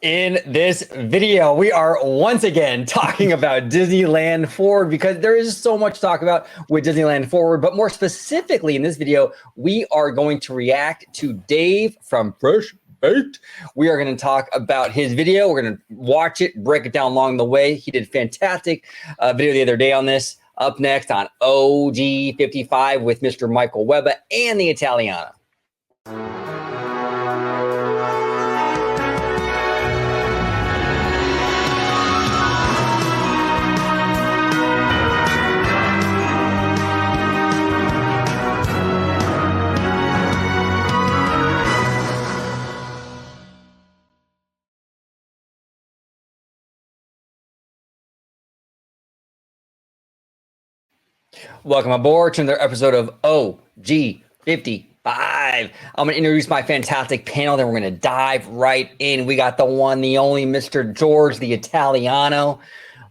In this video, we are once again talking about Disneyland Forward because there is so much to talk about with Disneyland Forward. But more specifically, in this video, we are going to react to Dave from Fresh Baked. We are going to talk about his video. We're going to watch it, break it down along the way. He did a fantastic video the other day on this. Up next on OG55 with Mr. Michael Webba and the Italiano. Welcome aboard to another episode of OG55. I'm going to introduce my fantastic panel, then we're going to dive right in. We got the one, the only Mr. George, the Italiano,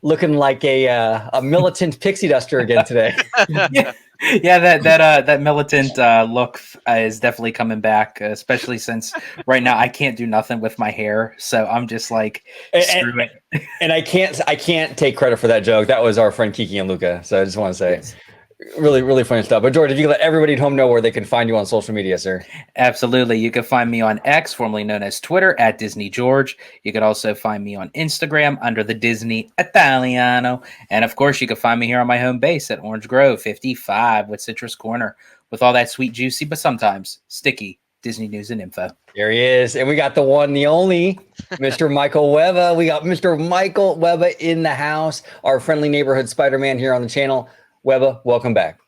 looking like a militant pixie duster again today. Yeah, that militant look is definitely coming back, especially since right now I can't do nothing with my hair, so I'm just like, screw it. And I can't take credit for that joke. That was our friend Kiki and Luca. So I just want to say, really, really funny stuff. But George, if you could let everybody at home know where they can find you on social media, sir. Absolutely. You can find me on X, formerly known as Twitter, at Disney George. You can also find me on Instagram under the Disney Italiano. And of course, you can find me here on my home base at Orange Grove 55 with Citrus Corner with all that sweet, juicy, but sometimes sticky Disney news and info. There he is. And we got the one, the only Mr. Michael Webba. We got Mr. Michael Webba in the house, our friendly neighborhood Spider-Man here on the channel. Webba, welcome back.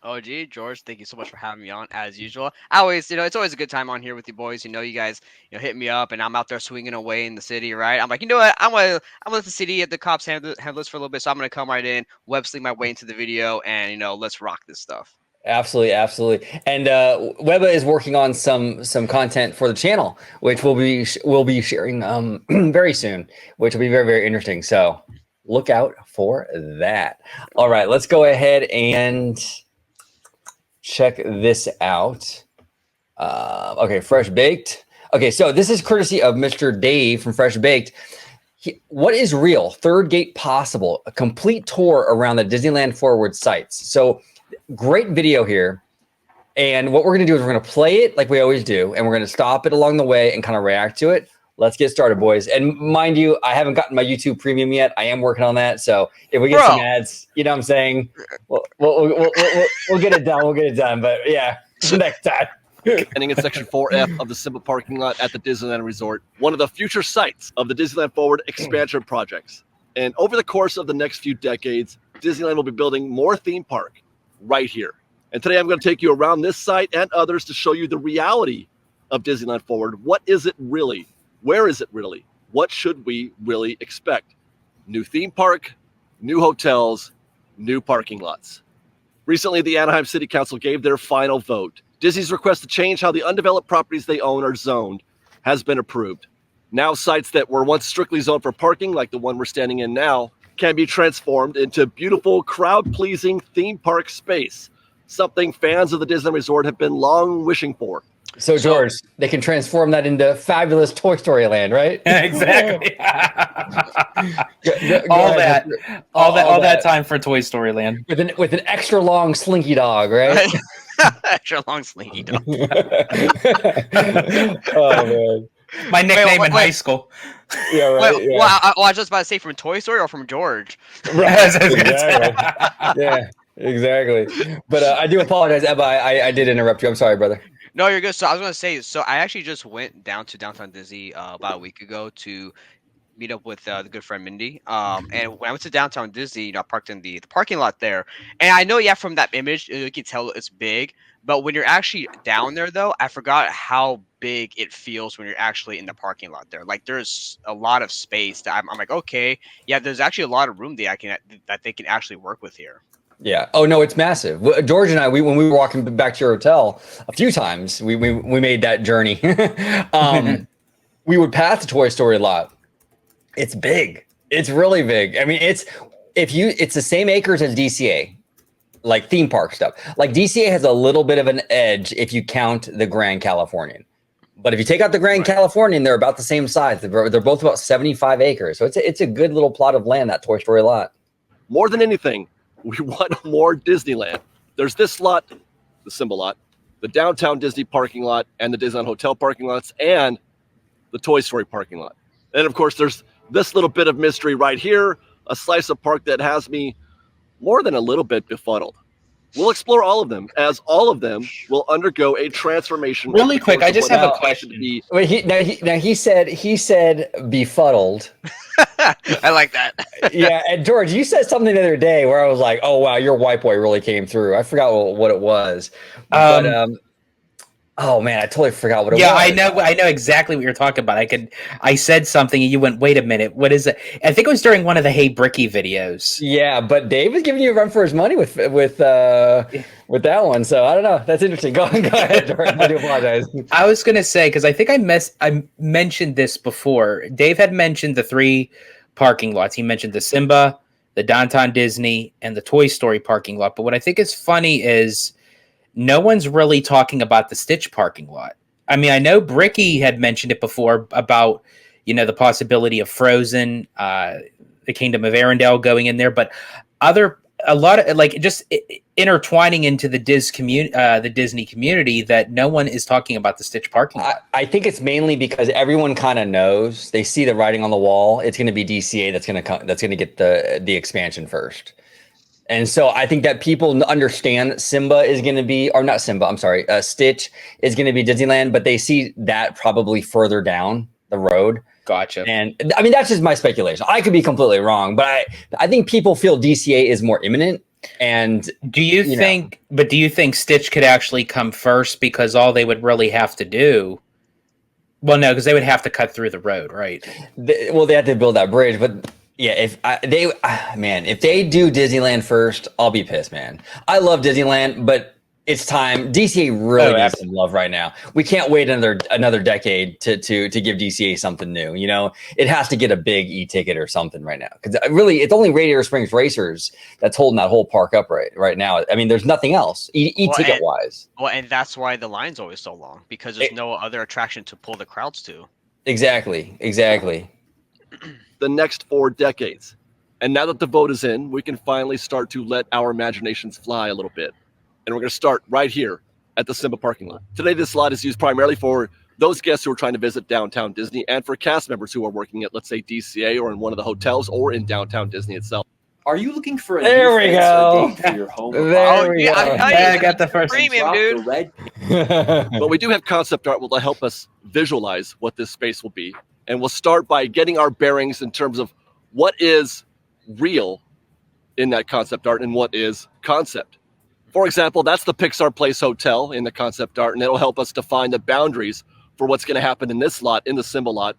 OG, George, thank you so much for having me on as usual. I always, it's always a good time on here with you boys. You guys, hit me up and I'm out there swinging away in the city, right? I'm like, you know what? I'm gonna let the city at the cops handle this for a little bit. So I'm gonna come right in, web sleep my way into the video, and let's rock this stuff. Absolutely, absolutely. And Webba is working on some content for the channel, which we'll be sharing very soon, which will be very, very interesting. So look out for that. All right, let's go ahead and check this out. Okay, Fresh Baked. Okay, so this is courtesy of Mr. Dave from Fresh Baked. What is real? Third gate possible? A complete tour around the Disneyland Forward sites. So great video here. And what we're going to do is we're going to play it like we always do, and we're going to stop it along the way and kind of react to it. Let's get started, boys. And mind you, I haven't gotten my YouTube premium yet. I am working on that. So if we get some ads, you know what I'm saying? We'll get it done. We'll get it done. But yeah, next time. Ending in Section 4F of the Simba parking lot at the Disneyland Resort, one of the future sites of the Disneyland Forward expansion projects. And over the course of the next few decades, Disneyland will be building more theme park right here. And today I'm going to take you around this site and others to show you the reality of Disneyland Forward. What is it really? Where is it really? What should we really expect? New theme park, new hotels, new parking lots. Recently, the Anaheim City Council gave their final vote. Disney's request to change how the undeveloped properties they own are zoned has been approved. Now, sites that were once strictly zoned for parking, like the one we're standing in now, can be transformed into beautiful, crowd-pleasing theme park space, something fans of the Disneyland Resort have been long wishing for. So, George, they can transform that into fabulous Toy Story Land, right? Exactly. all that time for Toy Story Land with an extra long Slinky Dog, right? Extra long Slinky Dog. Oh man, my nickname in high school. Yeah, right. Wait, yeah. Well, I was just about to say from Toy Story or from George. Right. Exactly. Yeah, exactly. But I do apologize, Ebba. I did interrupt you. I'm sorry, brother. No, you're good. So I was going to say, I actually just went down to downtown Disney about a week ago to meet up with the good friend Mindy. And when I went to downtown Disney, I parked in the parking lot there. And I know, from that image, you can tell it's big. But when you're actually down there, though, I forgot how big it feels when you're actually in the parking lot there. Like, there's a lot of space that I'm like, okay, yeah, there's actually a lot of room that they can actually work with here. Yeah. Oh no, it's massive. George and I, when we were walking back to your hotel a few times, we made that journey. We would pass the Toy Story lot. It's big. It's really big. I mean, it's the same acres as DCA, like theme park stuff. Like DCA has a little bit of an edge if you count the Grand Californian. But if you take out the Grand Californian, they're about the same size. They're both about 75 acres. So it's a good little plot of land, that Toy Story lot. More than anything, we want more Disneyland. There's this lot, the Simba lot, the downtown Disney parking lot, and the Disneyland Hotel parking lots, and the Toy Story parking lot. And of course, there's this little bit of mystery right here, a slice of park that has me more than a little bit befuddled. We'll explore all of them, as all of them will undergo a transformation. Really quick, I just have a question. Wait, he said befuddled. I like that. Yeah, and George, you said something the other day where I was like, "Oh wow, your white boy really came through." I forgot what it was, but oh man, I totally forgot what it was. Yeah, I know exactly what you're talking about. I said something and you went, "Wait a minute, what is it?" I think it was during one of the Hey Bricky videos. Yeah, but Dave was giving you a run for his money with that one, so I don't know. That's interesting. Go ahead, George. I do apologize. I was gonna say, because I think I mentioned this before. Dave had mentioned the 3 parking lots. He mentioned the Simba, the Downtown Disney, and the Toy Story parking lot. But what I think is funny is no one's really talking about the Stitch parking lot. I mean, I know Bricky had mentioned it before about, the possibility of Frozen, the Kingdom of Arendelle going in there, but a lot of just intertwining into the Disney community that no one is talking about the Stitch parking lot. I think it's mainly because everyone kind of knows, they see the writing on the wall. It's going to be DCA that's going to get the expansion first. And so I think that people understand Simba is going to be, or not Simba, I'm sorry, Stitch is going to be Disneyland, but they see that probably further down the road. Gotcha. And I mean, that's just my speculation. I could be completely wrong, but I think people feel DCA is more imminent. And do you think Stitch could actually come first, because all they would really have to do? Well, no, because they would have to cut through the road, right? They have to build that bridge, but yeah, if they do Disneyland first, I'll be pissed, man. I love Disneyland, but it's time. DCA really needs some love right now. We can't wait another decade to give DCA something new. It has to get a big e-ticket or something right now, because really it's only Radiator Springs Racers that's holding that whole park up right now. I mean, there's nothing else e-ticket wise. Well, and that's why the line's always so long, because there's no other attraction to pull the crowds to. Exactly. The next 4 decades. And now that the vote is in, we can finally start to let our imaginations fly a little bit. And we're going to start right here at the Simba parking lot. Today, this lot is used primarily for those guests who are trying to visit downtown Disney, and for cast members who are working at, let's say, DCA or in one of the hotels or in downtown Disney itself. Are you looking for a there we go for your home? There we go. I got the first premium, dude. But we do have concept art will help us visualize what this space will be. And we'll start by getting our bearings in terms of what is real in that concept art and what is concept. For example, that's the Pixar Place Hotel in the concept art, and it'll help us define the boundaries for what's going to happen in this lot, in the Simba lot.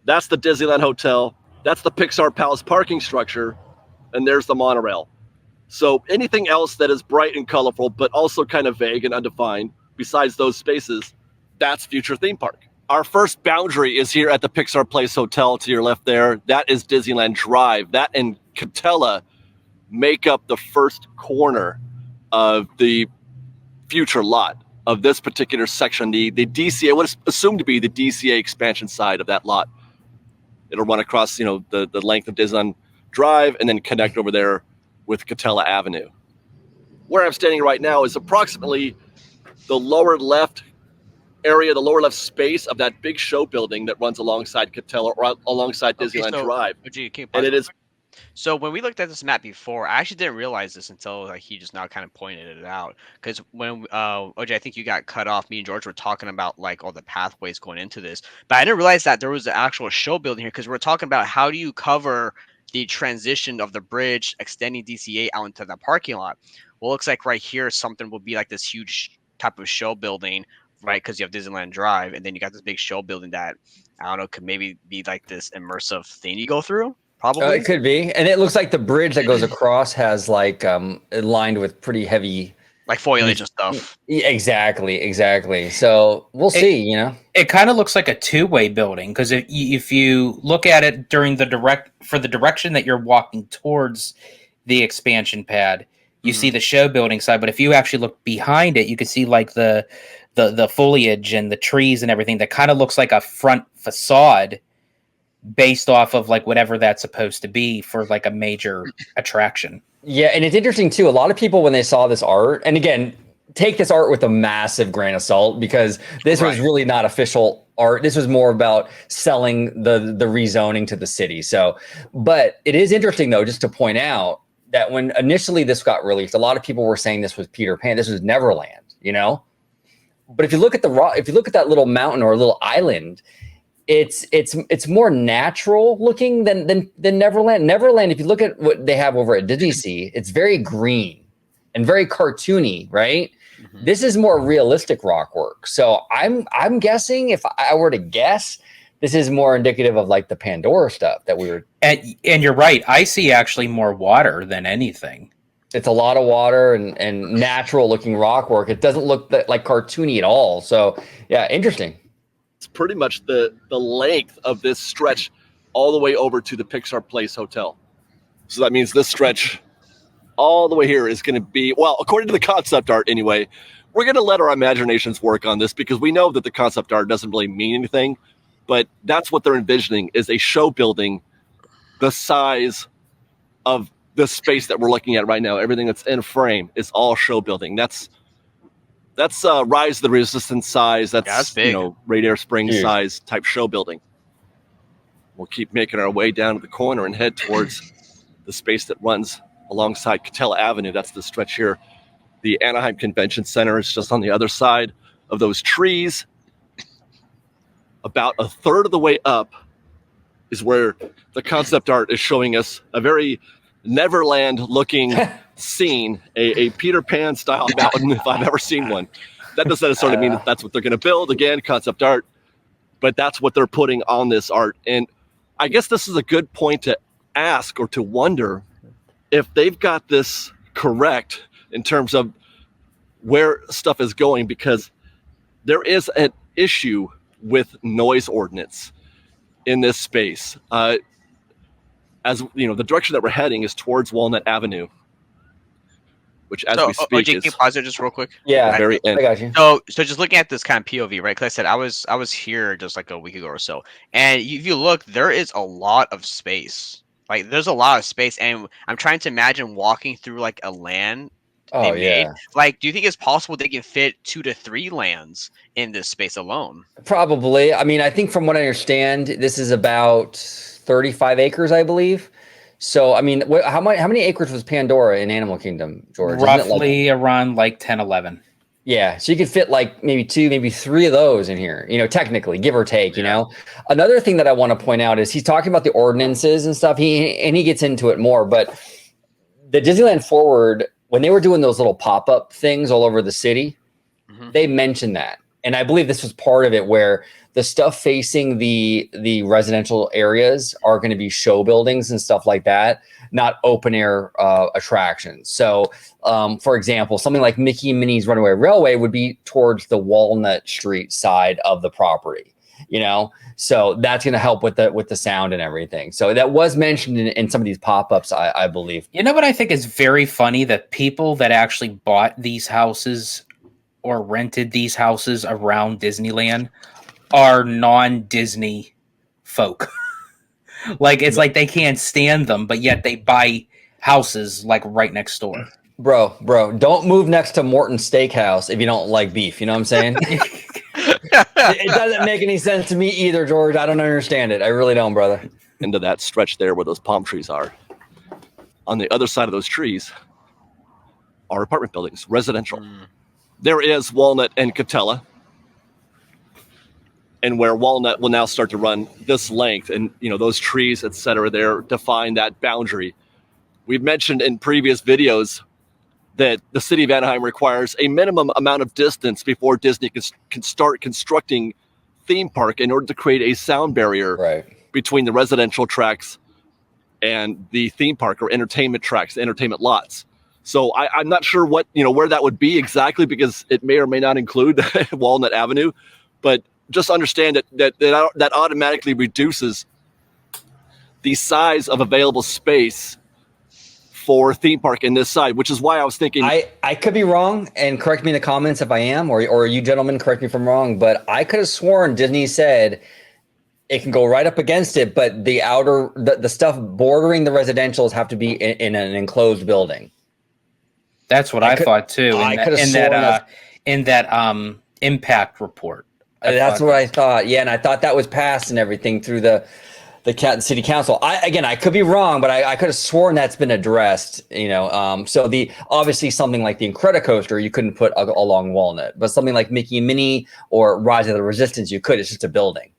That's the Disneyland Hotel. That's the Pixar Palace parking structure, and there's the monorail. So anything else that is bright and colorful, but also kind of vague and undefined, besides those spaces, that's future theme park. Our first boundary is here at the Pixar Place Hotel to your left there. That is Disneyland Drive. That and Catella make up the first corner of the future lot of this particular section. The DCA, what is assumed to be the DCA expansion side of that lot. It'll run across, the length of Disneyland Drive and then connect over there with Catella Avenue. Where I'm standing right now is approximately the lower left area, the lower left space of that big show building that runs alongside Catella or alongside Disneyland Drive. And it is. So when we looked at this map before, I actually didn't realize this until he just now kind of pointed it out. Because when OJ, I think you got cut off. Me and George were talking about all the pathways going into this, but I didn't realize that there was an actual show building here, because we're talking about how do you cover the transition of the bridge extending DCA out into the parking lot. Well, it looks like right here something will be like this huge type of show building, right? Because you have Disneyland Drive, and then you got this big show building that I don't know could maybe be like this immersive thing you go through. Probably it could be, and it looks like the bridge that goes across has lined with pretty heavy foliage and stuff. Exactly. So we'll see. It kind of looks like a two-way building, because if you look at it during the direction that you're walking towards the expansion pad, you see the show building side. But if you actually look behind it, you can see the the foliage and the trees and everything that kind of looks like a front facade based off of like whatever that's supposed to be for like a major attraction. Yeah, and it's interesting too. A lot of people when they saw this art, and again, take this art with a massive grain of salt because this was really not official art. This was more about selling the rezoning to the city. So, but it is interesting though, just to point out that when initially this got released, a lot of people were saying this was Peter Pan. This was Neverland, you know. But if you look at that little mountain or little island, it's more natural looking than Neverland. Neverland, if you look at what they have over at Disney Sea, it's very green and very cartoony, right? Mm-hmm. This is more realistic rock work. So I'm guessing, if I were to guess, this is more indicative of like the Pandora stuff that we were. And you're right. I see actually more water than anything. It's a lot of water and natural looking rock work. It doesn't look like cartoony at all. So yeah, interesting. It's pretty much the length of this stretch all the way over to the Pixar Place Hotel. So that means this stretch all the way here is going to be, well, according to the concept art anyway, we're going to let our imaginations work on this because we know that the concept art doesn't really mean anything, but that's what they're envisioning is a show building the size of the space that we're looking at right now. Everything that's in frame is all show building. That's Rise of the Resistance size. That's big. Radiator Springs size type show building. We'll keep making our way down to the corner and head towards the space that runs alongside Catella Avenue. That's the stretch here. The Anaheim Convention Center is just on the other side of those trees. About a third of the way up is where the concept art is showing us a very Neverland-looking scene, a Peter Pan style mountain if I've ever seen one. That doesn't necessarily mean that's what they're going to build. Again, concept art, but that's what they're putting on this art. And I guess this is a good point to ask or to wonder if they've got this correct in terms of where stuff is going, because there is an issue with noise ordinance in this space. As you know, the direction that we're heading is towards Walnut Avenue, which as we speak is... pause it just real quick? Yeah, very end. I got you. So just looking at this kind of POV, right? Because I said I was here just like a week ago or so, and if you look, there is a lot of space. Like there's a lot of space, and I'm trying to imagine walking through like a land they made. Like, do you think it's possible they can fit 2 to 3 lands in this space alone? Probably. I mean, I think from what I understand, this is about 35 acres, I believe. So, I mean, how many acres was Pandora in Animal Kingdom, George? Roughly around like 10, 11. Yeah, so you could fit like maybe 2, maybe 3 of those in here, technically, give or take, Another thing that I want to point out is he's talking about the ordinances and stuff, he gets into it more, but the Disneyland Forward, when they were doing those little pop-up things all over the city, they mentioned that. And I believe this was part of it, where the stuff facing the residential areas are going to be show buildings and stuff like that, not open air attractions. So, for example, something like Mickey and Minnie's Runaway Railway would be towards the Walnut Street side of the property, So that's going to help with the sound and everything. So that was mentioned in some of these pop-ups, I believe. You know what I think is very funny? That people that actually bought these houses or rented these houses around Disneyland are non-Disney folk. Like, it's like they can't stand them, but yet they buy houses like right next door. Bro, don't move next to Morton's Steakhouse if you don't like beef. You know what I'm saying? It doesn't make any sense to me either, George. I don't understand it. I really don't, brother. Into that stretch there where those palm trees are. On the other side of those trees are apartment buildings, residential. There is Walnut and Catella, and where Walnut will now start to run this length, and those trees, etc., there define that boundary. We've mentioned in previous videos that the city of Anaheim requires a minimum amount of distance before Disney can start constructing theme park in order to create a sound barrier between the residential tracks and the theme park or entertainment tracks, entertainment lots. So I'm not sure where that would be exactly, because it may or may not include Walnut Avenue, but just understand that automatically reduces the size of available space for theme park in this side, which is why I was thinking. I could be wrong, and correct me in the comments if I am, or you gentlemen correct me if I'm wrong, but I could have sworn Disney said it can go right up against it, but the stuff bordering the residentials have to be in an enclosed building. That's what I thought too. In that impact report. That's what I thought. Yeah, and I thought that was passed and everything through the city council. I could be wrong, but I could have sworn that's been addressed. So obviously something like the Incredicoaster you couldn't put along Walnut, but something like Mickey and Minnie or Rise of the Resistance you could. It's just a building.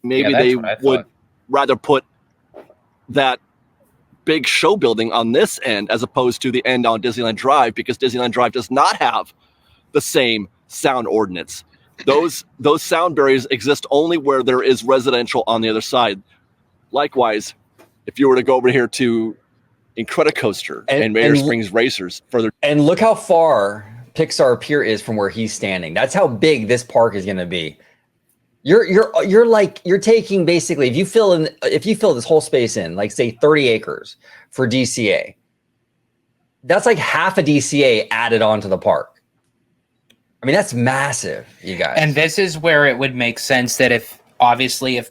Maybe they would rather put that big show building on this end as opposed to the end on Disneyland Drive, because Disneyland Drive does not have the same sound ordinance. Those sound barriers exist only where there is residential on the other side. Likewise, if you were to go over here to Incredicoaster and Raider Springs Racers further, and look how far Pixar Pier is from where he's standing. That's how big this park is going to be. You're taking basically, if you fill this whole space in, like say 30 acres for DCA, that's like half a DCA added onto the park. I mean, that's massive, you guys. And this is where it would make sense that if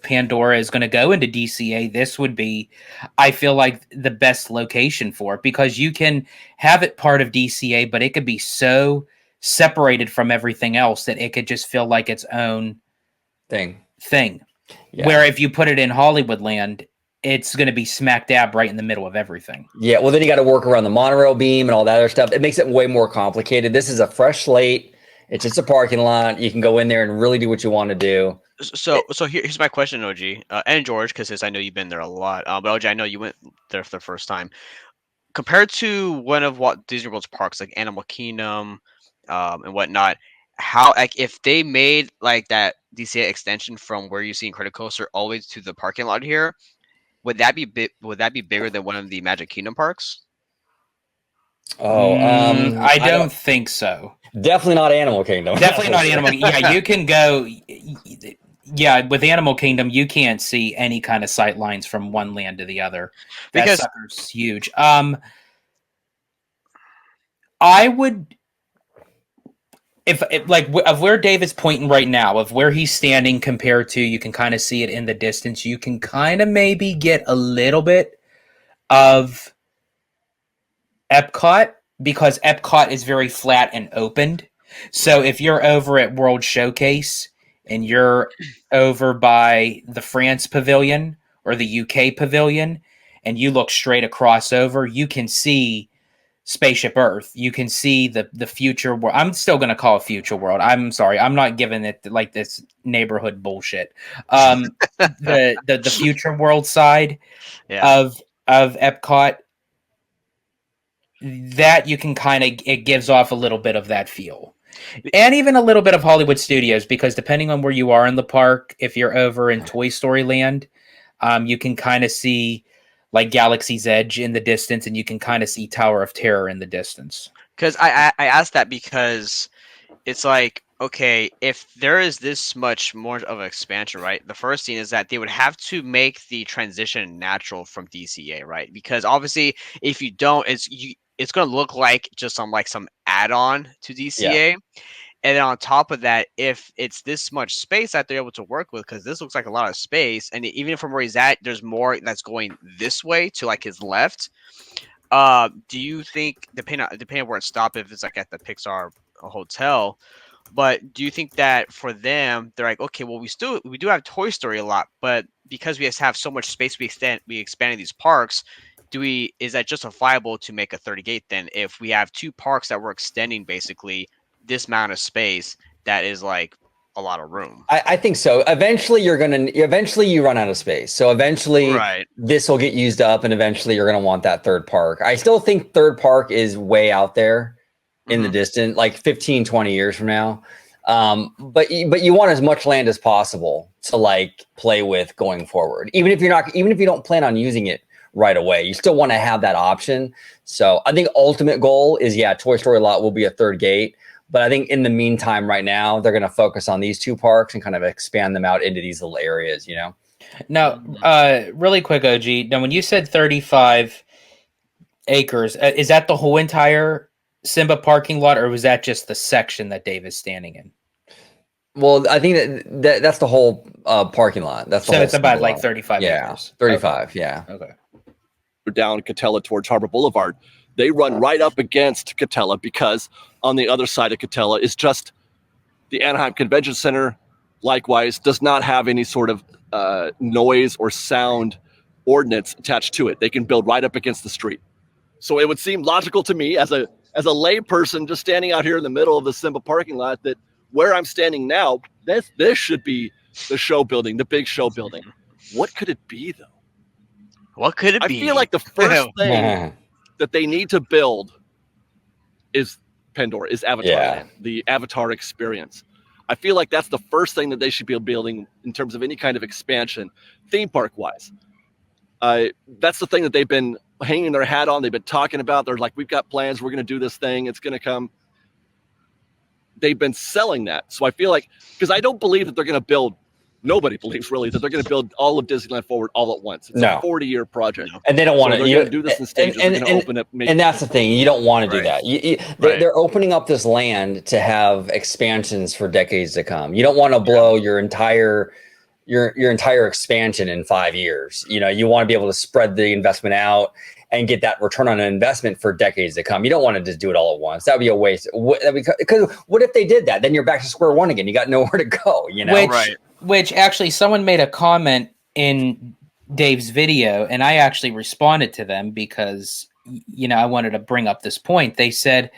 Pandora is going to go into DCA, this would be, I feel like, the best location for it, because you can have it part of DCA, but it could be so separated from everything else that it could just feel like its own thing. Yeah. Where if you put it in Hollywoodland, it's going to be smack dab right in the middle of everything. Yeah, well, then you got to work around the monorail beam and all that other stuff. It makes it way more complicated. This is a fresh slate. It's just a parking lot. You can go in there and really do what you want to do. So here's my question, OG, and George, because I know you've been there a lot. But OG, I know you went there for the first time. Compared to one of Walt Disney World's parks, like Animal Kingdom and whatnot, how, like, if they made like that DCA extension from where you see Incredicoaster all the way to the parking lot here, would that be bigger than one of the Magic Kingdom parks? I don't think so. Definitely not Animal Kingdom. Definitely not Animal Kingdom. Yeah, you can go. Yeah, with Animal Kingdom, you can't see any kind of sight lines from one land to the other. That sucker's huge. I would, if like of where David's pointing right now, of where he's standing compared to, you can kind of see it in the distance. You can kind of maybe get a little bit of Epcot, because Epcot is very flat and opened. So if you're over at World Showcase and you're over by the France Pavilion or the UK Pavilion and you look straight across over, you can see Spaceship Earth. You can see the future world. I'm still going to call it Future World. I'm sorry. I'm not giving it like this neighborhood bullshit. The Future World side of Epcot, that you can kind of, it gives off a little bit of that feel. And even a little bit of Hollywood Studios, because depending on where you are in the park, if you're over in Toy Story Land, you can kind of see like Galaxy's Edge in the distance, and you can kind of see Tower of Terror in the distance. Because I asked that because it's like, okay, if there is this much more of an expansion, right? The first thing is that they would have to make the transition natural from DCA, right? Because obviously, if you don't, it's going to look like just some add-on to DCA. Yeah. And then on top of that, if it's this much space that they're able to work with, because this looks like a lot of space, and even from where he's at, there's more that's going this way to like his left. Do you think, depending on where it stops, if it's like at the Pixar hotel, but do you think that for them, they're like, okay, well, we do have Toy Story a lot, but because we just have so much space, we expanded these parks. Is that justifiable to make a 30 gate then? If we have two parks that we're extending basically this amount of space, that is like a lot of room. I think so. Eventually you run out of space. So eventually this will get used up, and eventually you're going to want that third park. I still think third park is way out there in the distance, like 15, 20 years from now. But you want as much land as possible to like play with going forward. Even if you don't plan on using it right away, you still want to have that option. So I think ultimate goal is, Toy Story lot will be a third gate. But I think in the meantime, right now, they're going to focus on these two parks and kind of expand them out into these little areas, you know? Now, really quick, OG. Now, when you said 35 acres. Is that the whole entire Simba parking lot, or was that just the section that Dave is standing in? Well, I think that's the whole parking lot. That's the So whole it's about Simba like lot. 35 Yeah, acres. 35. Yeah. Okay. Down Catella towards Harbor Boulevard, they run right up against Catella because on the other side of Catella is just the Anaheim Convention Center. Likewise, does not have any sort of noise or sound ordinance attached to it. They can build right up against the street. So it would seem logical to me as a lay person just standing out here in the middle of the Simba parking lot that where I'm standing now, this should be the show building, the big show building. What could it be though? What could it I be? feel like the first thing that they need to build is Pandora, is Avatar Land, the Avatar experience. I feel like that's the first thing that they should be building in terms of any kind of expansion, theme park wise. That's the thing that they've been hanging their hat on. They've been talking about. They're like, we've got plans. We're going to do this thing. It's going to come. They've been selling that. So I feel like, because I don't believe that they're going to build, nobody believes really that they're going to build all of Disneyland Forward all at once. It's a 40-year project. And they don't want to. They're going to do this in stages. They're going to open up. And that's the thing. You don't want to do that. They're opening up this land to have expansions for decades to come. You don't want to blow your entire expansion in 5 years. You want to be able to spread the investment out and get that return on an investment for decades to come. You don't want to just do it all at once. That would be a waste. Because what if they did that? Then you're back to square one again. You got nowhere to go. Which actually someone made a comment in Dave's video, and I actually responded to them because I wanted to bring up this point. They said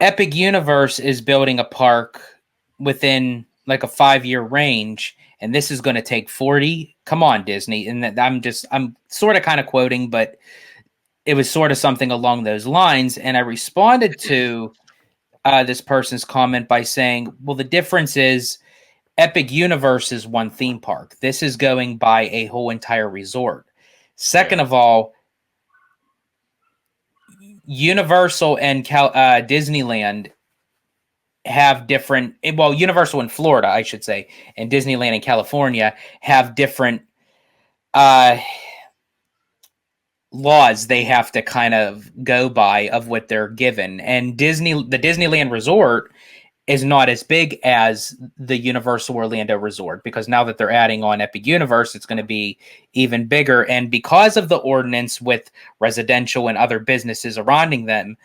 Epic Universe is building a park within like a 5-year range, and this is going to take 40. Come on, Disney. And I'm sort of kind of quoting, but it was sort of something along those lines. And I responded to this person's comment by saying, well, the difference is Epic Universe is one theme park. This is going by a whole entire resort. Second of all, Universal and Disneyland have different, well, Universal in Florida, I should say, and Disneyland in California have different laws they have to kind of go by of what they're given. And the Disneyland Resort is not as big as the Universal Orlando Resort, because now that they're adding on Epic Universe, it's going to be even bigger. And because of the ordinance with residential and other businesses surrounding them,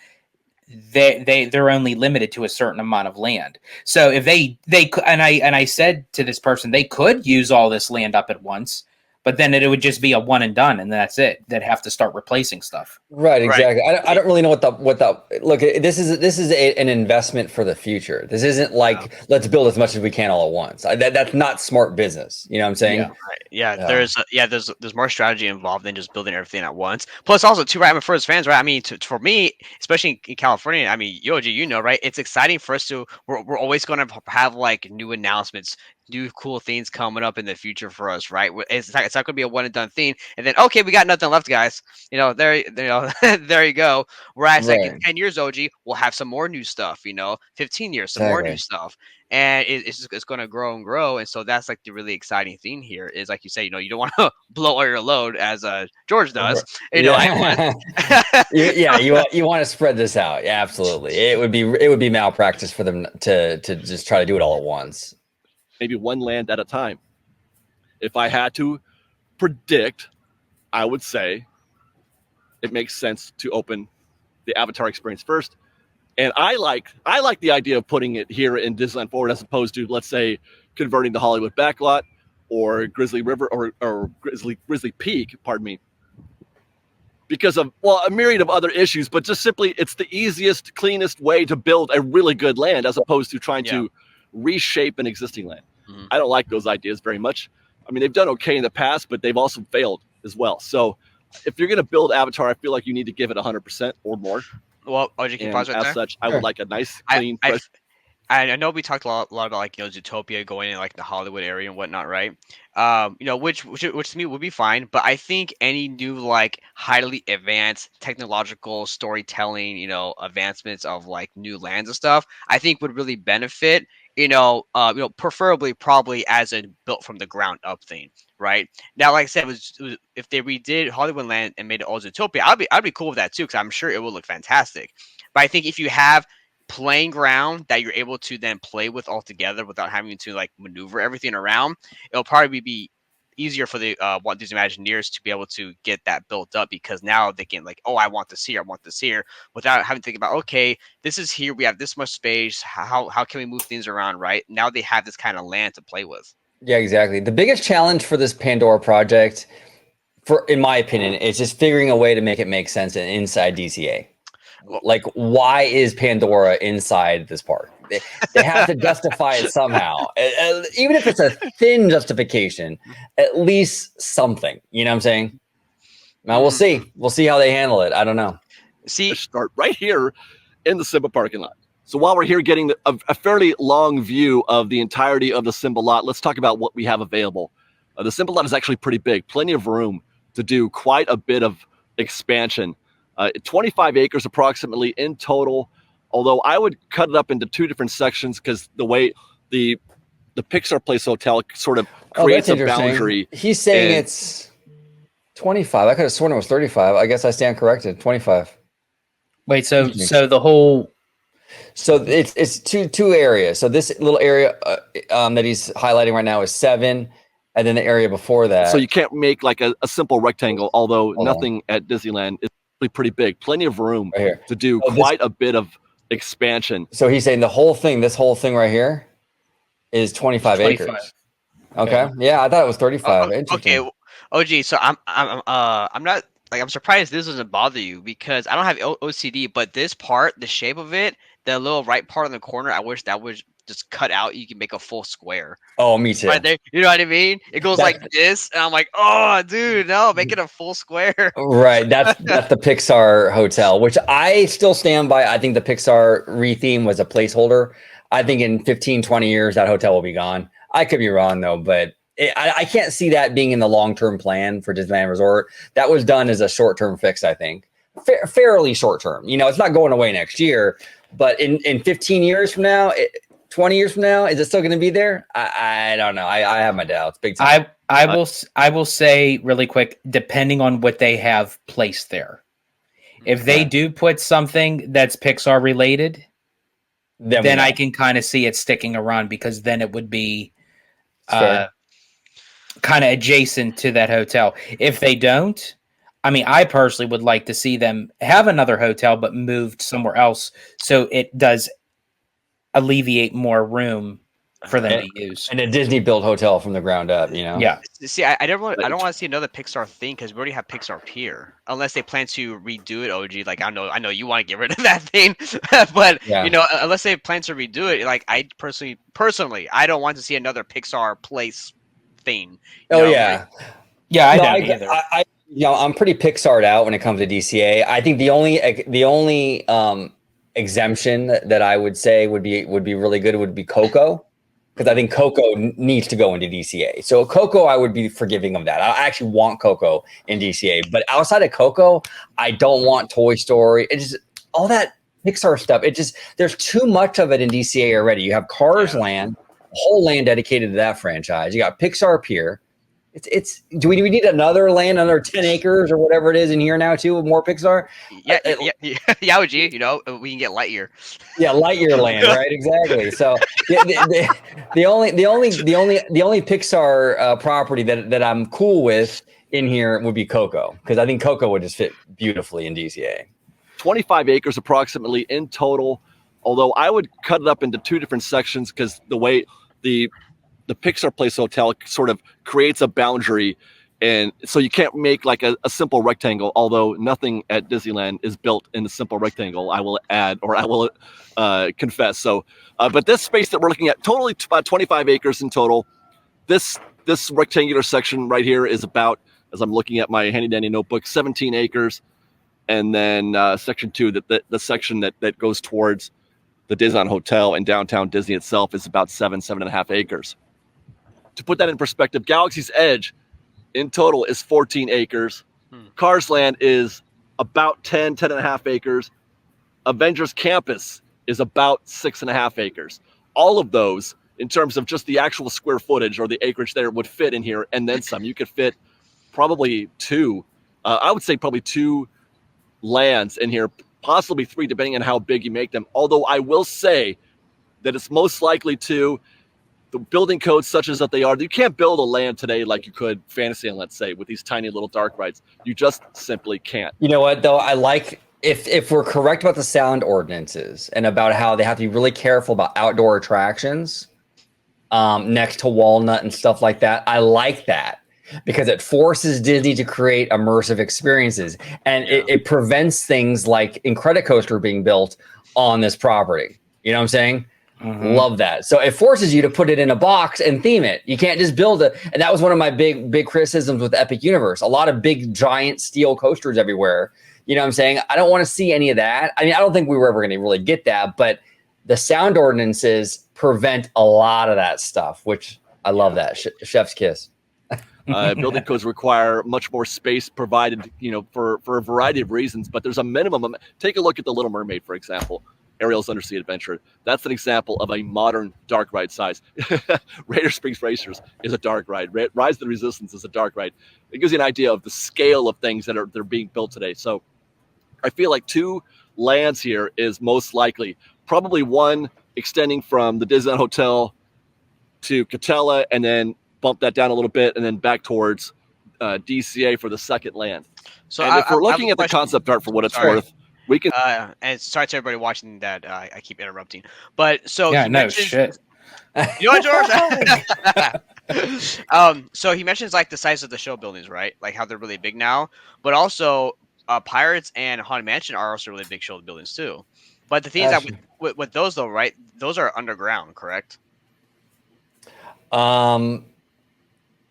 they're only limited to a certain amount of land. So if they could, and I said to this person, they could use all this land up at once, but then it would just be a one and done, and that's it. They'd have to start replacing stuff. Right, exactly. I don't really know what the look. This is an investment for the future. This isn't like let's build as much as we can all at once. That's not smart business. You know what I'm saying? There's more strategy involved than just building everything at once. Plus, also too, right? For us fans, right? I mean, for me, especially in California, I mean, Yoji, right? It's exciting for us to. We're always going to have like new announcements, new cool things coming up in the future for us, right? It's not going to be a one and done thing, and then okay, we got nothing left, guys. There you go. Whereas like in 10 years, OG, we'll have some more new stuff. 15 years, some more new stuff, and it's going to grow and grow. And so that's like the really exciting thing here is like you say, you don't want to blow all your load as George does. You want to spread this out. Yeah, absolutely. It would be malpractice for them to just try to do it all at once. Maybe one land at a time. If I had to predict, I would say it makes sense to open the Avatar experience first. And I like the idea of putting it here in Disneyland Forward as opposed to, let's say, converting the Hollywood backlot or Grizzly River or Grizzly Peak, pardon me, because of, well, a myriad of other issues, but just simply it's the easiest, cleanest way to build a really good land as opposed to trying to reshape an existing land. Mm-hmm. I don't like those ideas very much. I mean, they've done okay in the past, but they've also failed as well. So if you're going to build Avatar, I feel like you need to give it 100% or more. Well, OG, can you pause right as there? Such, I would like a nice, clean, fresh. I know we talked a lot about like Zootopia going in like the Hollywood area and whatnot, right? Which to me would be fine, but I think any new like highly advanced technological storytelling, advancements of like new lands and stuff, I think would really benefit. Preferably probably as a built from the ground up thing, right? Now, like I said, it was if they redid Hollywoodland and made it all Zootopia, I'd be cool with that too, because I'm sure it would look fantastic. But I think if you have playing ground that you're able to then play with all together without having to like maneuver everything around, it'll probably be easier for the Walt Disney Imagineers to be able to get that built up, because now they can like, oh, I want this here, I want this here, without having to think about, okay, this is here, we have this much space, how can we move things around, right? Now they have this kind of land to play with. Yeah, exactly. The biggest challenge for this Pandora project, in my opinion, is just figuring a way to make it make sense inside DCA. Like, why is Pandora inside this park? They have to justify it somehow. Even if it's a thin justification, at least something. You know what I'm saying? Now we'll see. We'll see how they handle it. I don't know. See, Start right here in the Simba parking lot. So while we're here getting a fairly long view of the entirety of the Simba lot, let's talk about what we have available. The Simba lot is actually pretty big, plenty of room to do quite a bit of expansion. 25 acres approximately in total, although I would cut it up into two different sections because the way the Pixar Place Hotel sort of creates a boundary. He's saying it's 25. I could have sworn it was 35. I guess I stand corrected. 25. Wait, so the whole... So it's two areas. So this little area that he's highlighting right now is 7, and then the area before that. So you can't make like a simple rectangle, although nothing at Disneyland is pretty big. Plenty of room to do quite a bit of expansion. So he's saying this whole thing right here is 25 acres. Okay. Yeah, I thought it was 35. Okay, OG. So I'm not like, I'm surprised this doesn't bother you, because I don't have OCD, but this part, the shape of it, the little right part in the corner, I wish that was just cut out. You can make a full square. Oh, me too. Right there, you know what I mean? It goes like this, and I'm like, oh, dude, no, make it a full square. Right. That's the Pixar hotel, which I still stand by. I think the Pixar retheme was a placeholder. I think in 15, 20 years, that hotel will be gone. I could be wrong though, but I can't see that being in the long-term plan for Disneyland Resort. That was done as a short-term fix, I think. Fairly short-term. You know, it's not going away next year, but in 15 years from now, 20 years from now, is it still going to be there? I don't know. I have my doubts. Big time. I will say really quick, depending on what they have placed there. If they do put something that's Pixar related, then I can kind of see it sticking around, because then it would be kind of adjacent to that hotel. If they don't, I mean, I personally would like to see them have another hotel, but moved somewhere else, so it does alleviate more room for them to use. And a Disney built hotel from the ground up, you know? Yeah. See, I don't want to see another Pixar thing, because we already have Pixar Pier. Unless they plan to redo it, OG. Like, I know you want to get rid of that thing, but you know, unless they plan to redo it, like, I personally, I don't want to see another Pixar Place thing. Oh know? yeah, yeah. I don't either. You know, I'm pretty Pixar'd out when it comes to DCA. I think the only exemption that I would say would be really good would be Coco, because I think Coco needs to go into DCA. So Coco, I would be forgiving of that. I actually want Coco in DCA, but outside of Coco, I don't want Toy Story. It's just all that Pixar stuff. There's too much of it in DCA already. You have Cars Land, a whole land dedicated to that franchise. You got Pixar Pier. Do we need another land, another 10 acres or whatever it is in here now too, with more Pixar? Yeah, OG, you know, we can get Lightyear. Yeah, Lightyear land, right? Exactly. So the only Pixar property that I'm cool with in here would be Coco, because I think Coco would just fit beautifully in DCA. 25 acres approximately in total, although I would cut it up into two different sections, because the way the Pixar Place Hotel sort of creates a boundary, and so you can't make like a simple rectangle, although nothing at Disneyland is built in a simple rectangle, I will add, or I will confess. So, but this space that we're looking at, totally about 25 acres in total. This rectangular section right here is about, as I'm looking at my handy dandy notebook, 17 acres. And then section 2, the section that goes towards the Disneyland Hotel and downtown Disney itself, is about 7.5 acres. To put that in perspective, Galaxy's Edge in total is 14 acres. Cars Land is about 10.5 acres. Avengers Campus is about 6.5 acres. All of those in terms of just the actual square footage or the acreage there would fit in here, and then some. You could fit probably two. I would say probably two lands in here, possibly three, depending on how big you make them. Although I will say that it's most likely to the building codes such as that they are. You can't build a land today like you could Fantasyland, let's say, with these tiny little dark rides. You just simply can't. You know what, though? I like, if we're correct about the sound ordinances and about how they have to be really careful about outdoor attractions next to Walnut and stuff like that, I like that. Because it forces Disney to create immersive experiences, and it prevents things like Incredicoaster being built on this property. You know what I'm saying? Love that. So it forces you to put it in a box and theme it. You can't just build it. And that was one of my big criticisms with Epic Universe. A lot of big giant steel coasters everywhere. You know what I'm saying? I don't want to see any of that. I mean, I don't think we were ever going to really get that, but the sound ordinances prevent a lot of that stuff, which I love that. Chef's kiss. Building codes require much more space provided, for a variety of reasons, but there's a minimum. Take a look at the Little Mermaid, for example. Ariel's Undersea Adventure. That's an example of a modern dark ride size. Raider Springs Racers is a dark ride. Rise of the Resistance is a dark ride. It gives you an idea of the scale of things that are being built today. So I feel like two lands here is most likely. Probably one extending from the Disneyland Hotel to Catella, and then bump that down a little bit, and then back towards DCA for the second land. So if we're looking at the concept art for what it's worth, we can. And sorry to everybody watching that I keep interrupting, but so yeah, no shit. You know what, George? So he mentions like the size of the show buildings, right? Like how they're really big now, but also Pirates and Haunted Mansion are also really big show buildings too. But the thing is that with those though, right? Those are underground, correct?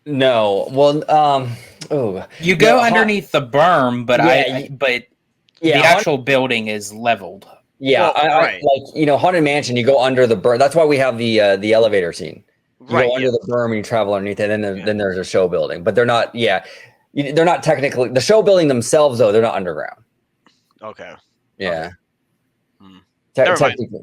No. Well, you go underneath the berm, but the actual building is leveled. Yeah, right. Haunted Mansion, you go under the berm. That's why we have the elevator scene. You go under the berm and you travel underneath it, and then there's a show building. But they're not. Yeah, they're not technically the show building themselves, though. They're not underground. Okay. Yeah. Okay. Technically,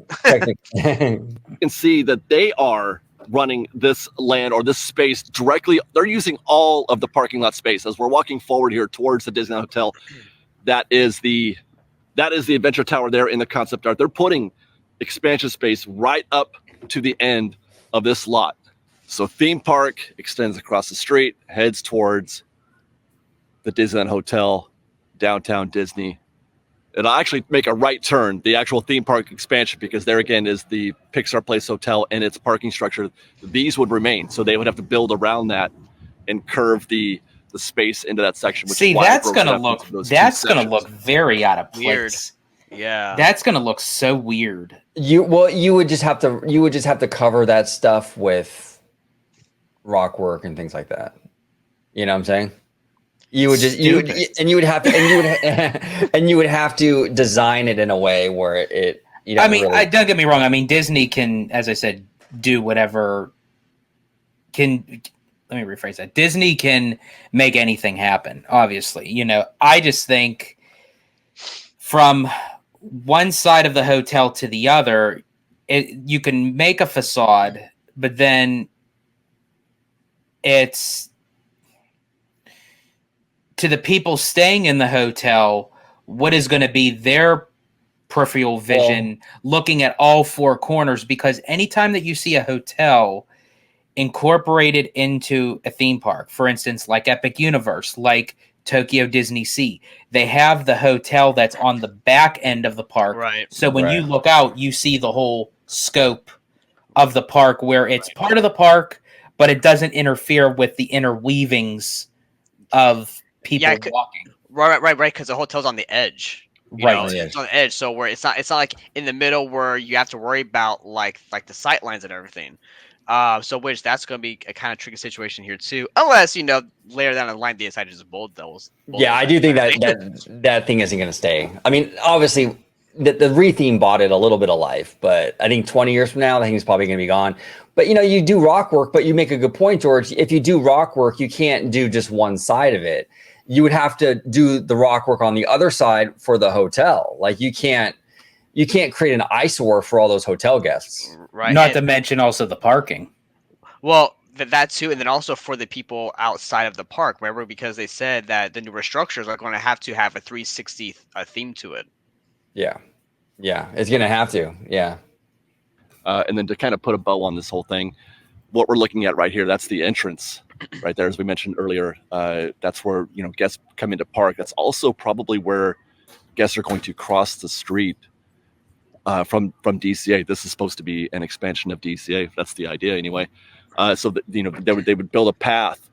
you can see that they are running this land or this space directly. They're using all of the parking lot space as we're walking forward here towards the Disneyland Hotel. That is the Adventure Tower there in the concept art. They're putting expansion space right up to the end of this lot. So theme park extends across the street, heads towards the Disneyland Hotel, downtown Disney. It'll actually make a right turn, the actual theme park expansion, because there again is the Pixar Place Hotel and its parking structure. These would remain, so they would have to build around that and curve the space into that section. See, that's gonna look very out of place. Weird. Yeah, that's gonna look so weird. You would just have to cover that stuff with rock work and things like that. You know what I'm saying? You would have to design it in a way where it. Don't get me wrong. I mean, Disney can, as I said, do whatever. Let me rephrase that. Disney can make anything happen. Obviously, I just think from one side of the hotel to the other, you can make a facade, but then it's. To the people staying in the hotel, what is going to be their peripheral vision looking at all four corners? Because anytime that you see a hotel incorporated into a theme park, for instance, like Epic Universe, like Tokyo Disney Sea, they have the hotel that's on the back end of the park. Right. So when you look out, you see the whole scope of the park where it's part of the park, but it doesn't interfere with the interweavings of people walking. Right. Because the hotel's on the edge. It's on the edge, so where it's not like in the middle where you have to worry about like the sightlines and everything. Which that's going to be a kind of tricky situation here too, unless later down the line they decide to just bold those. Yeah, I do think that thing isn't going to stay. I mean, obviously, the retheme bought it a little bit of life, but I think 20 years from now, the thing's probably going to be gone. But you do rock work, but you make a good point, George. If you do rock work, you can't do just one side of it. You would have to do the rock work on the other side for the hotel. Like you can't you can't create an eyesore for all those hotel guests. Right. Not to mention also the parking. Well, that too, and then also for the people outside of the park. Remember, because they said that the newer structures are going to have a 360 theme to it. Yeah, it's gonna have to. Yeah. And then to kind of put a bow on this whole thing, what we're looking at right here, that's the entrance right there, as we mentioned earlier. That's where guests come into park. That's also probably where guests are going to cross the street from DCA. This is supposed to be an expansion of DCA. That's the idea anyway. So that they would build a path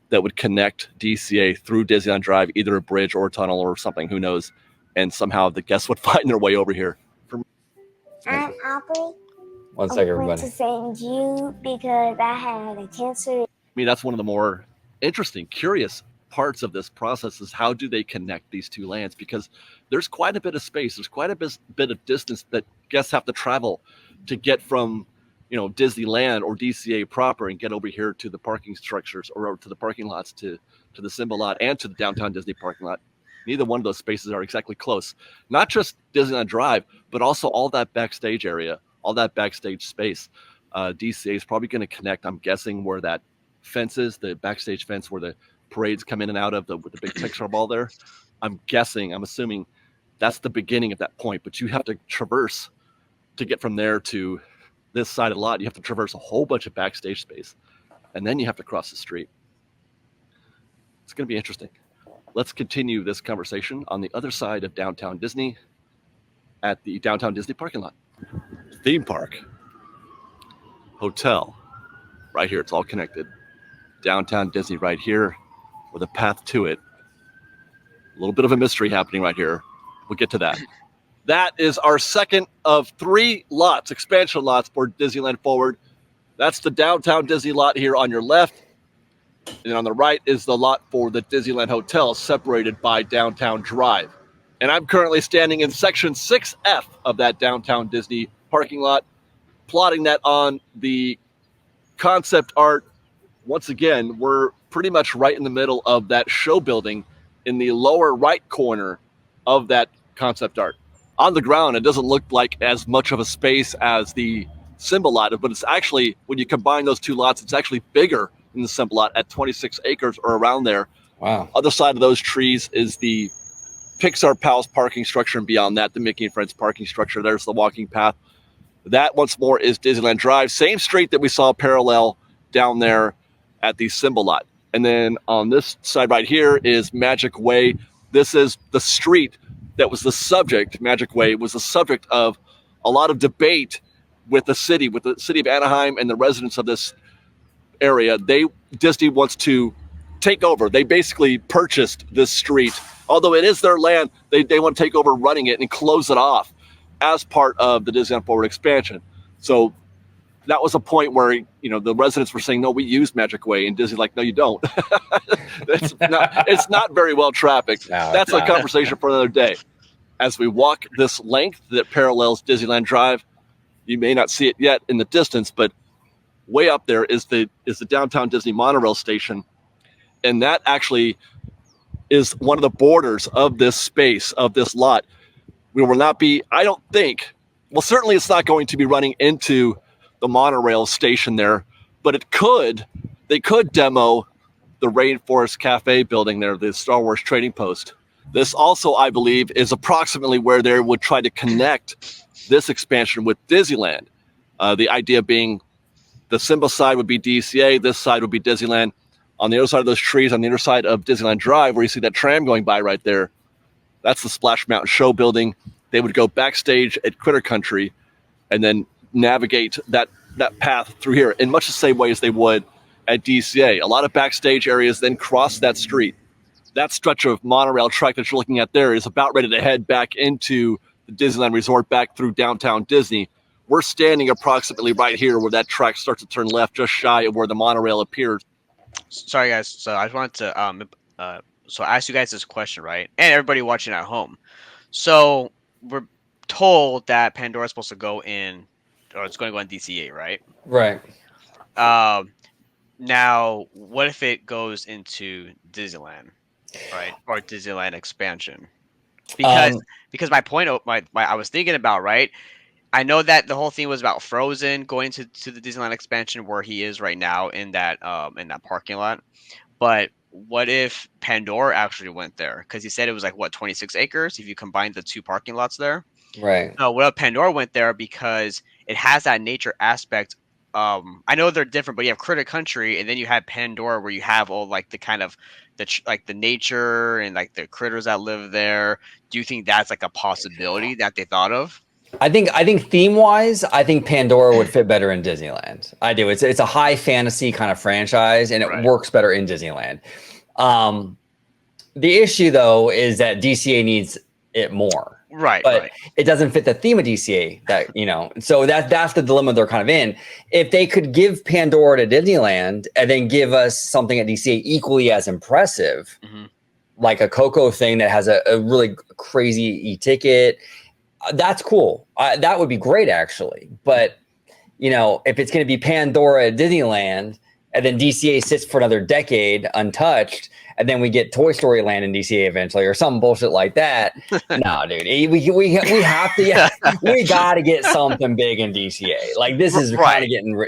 that would connect DCA through Disneyland Drive, either a bridge or a tunnel or something, who knows, and somehow the guests would find their way over here. I'm Aubrey. One I second, went everybody. to St. Jude because I had a cancer. I mean, that's one of the more interesting, curious parts of this process is how do they connect these two lands? Because there's quite a bit of space. There's quite a bit of distance that guests have to travel to get from, Disneyland or DCA proper and get over here to the parking structures or to the parking lots, to the Simba lot and to the downtown Disney parking lot. Neither one of those spaces are exactly close. Not just Disneyland Drive, but also all that backstage area, all that backstage space. DCA is probably going to connect, I'm guessing, where that fence is, the backstage fence where the parades come in and out of with the big picture ball there. I'm assuming that's the beginning of that point, but you have to traverse to get from there to this side of the lot. You have to traverse a whole bunch of backstage space, and then you have to cross the street. It's going to be interesting. Let's continue this conversation on the other side of downtown Disney at the downtown Disney parking lot. Theme park, hotel, right here. It's all connected. Downtown Disney right here with a path to it. A little bit of a mystery happening right here. We'll get to that. That is our second of 3 lots, expansion lots for Disneyland Forward. That's the downtown Disney lot here on your left. And on the right is the lot for the Disneyland Hotel, separated by Downtown Drive. And I'm currently standing in section 6F of that downtown Disney parking lot, plotting that on the concept art. Once again, we're pretty much right in the middle of that show building in the lower right corner of that concept art. On the ground, it doesn't look like as much of a space as the Simba lot, but it's actually, when you combine those two lots, it's actually bigger than the Simba lot at 26 acres or around there. Wow. Other side of those trees is the Pixar Palace parking structure, and beyond that, the Mickey and Friends parking structure. There's the walking path. That, once more, is Disneyland Drive, same street that we saw parallel down there at the Simba lot. And then on this side right here is Magic Way. This is the street that was the subject. Magic Way was the subject of a lot of debate with the city of Anaheim and the residents of this area. Disney wants to take over. They basically purchased this street. Although it is their land, they want to take over running it and close it off as part of the Disneyland Forward expansion. So that was a point where, the residents were saying, no, we use Magic Way. And Disney's like, no, you don't. It's not very well trafficked. No, that's a conversation for another day. As we walk this length that parallels Disneyland Drive, you may not see it yet in the distance, but way up there is the downtown Disney monorail station. And that actually is one of the borders of this space, of this lot. We will not be, I don't think, well, certainly it's not going to be running into the monorail station there, but they could demo the Rainforest Cafe building there, the Star Wars Trading Post. This also, I believe, is approximately where they would try to connect this expansion with Disneyland. The idea being the Simba side would be DCA, this side would be Disneyland. On the other side of those trees, on the other side of Disneyland Drive, where you see that tram going by right there, that's the Splash Mountain Show building. They would go backstage at Critter Country and then navigate that path through here in much the same way as they would at DCA. A lot of backstage areas then cross that street. That stretch of monorail track that you're looking at there is about ready to head back into the Disneyland Resort, back through downtown Disney. We're standing approximately right here where that track starts to turn left, just shy of where the monorail appears. Sorry, guys. So I just wanted to so I asked you guys this question, right? And everybody watching at home. So we're told that Pandora is supposed to go in, or it's going to go in DCA, right? Right. Now, what if it goes into Disneyland, right? Or Disneyland expansion? because Um, because my point, my I was thinking about, right. I know that the whole thing was about Frozen going to the Disneyland expansion where he is right now in that parking lot. But what if Pandora actually went there? Because he said it was like what 26 acres if you combine the two parking lots there. right. No, well, Pandora went there because it has that nature aspect. I know they're different, but you have Critter Country, and then you have Pandora, where you have all like the kind of like the nature and like the critters that live there. Do you think that's like a possibility that they thought of? I think theme wise, I think Pandora would fit better in Disneyland. I do. It's a high fantasy kind of franchise, and it Right. works better in Disneyland. Um, the issue though is that DCA needs it more. Right, But right. it doesn't fit the theme of DCA so that's the dilemma they're kind of in. If they could give Pandora to Disneyland and then give us something at DCA equally as impressive, Hmm. like a Coco thing that has a really crazy e-ticket, that's cool. That would be great actually. But if it's going to be Pandora at Disneyland and then DCA sits for another decade untouched, and then we get Toy Story Land in DCA eventually or some bullshit like that. No, dude, we have to, we got to get something big in DCA. Like this is kind Right. of getting,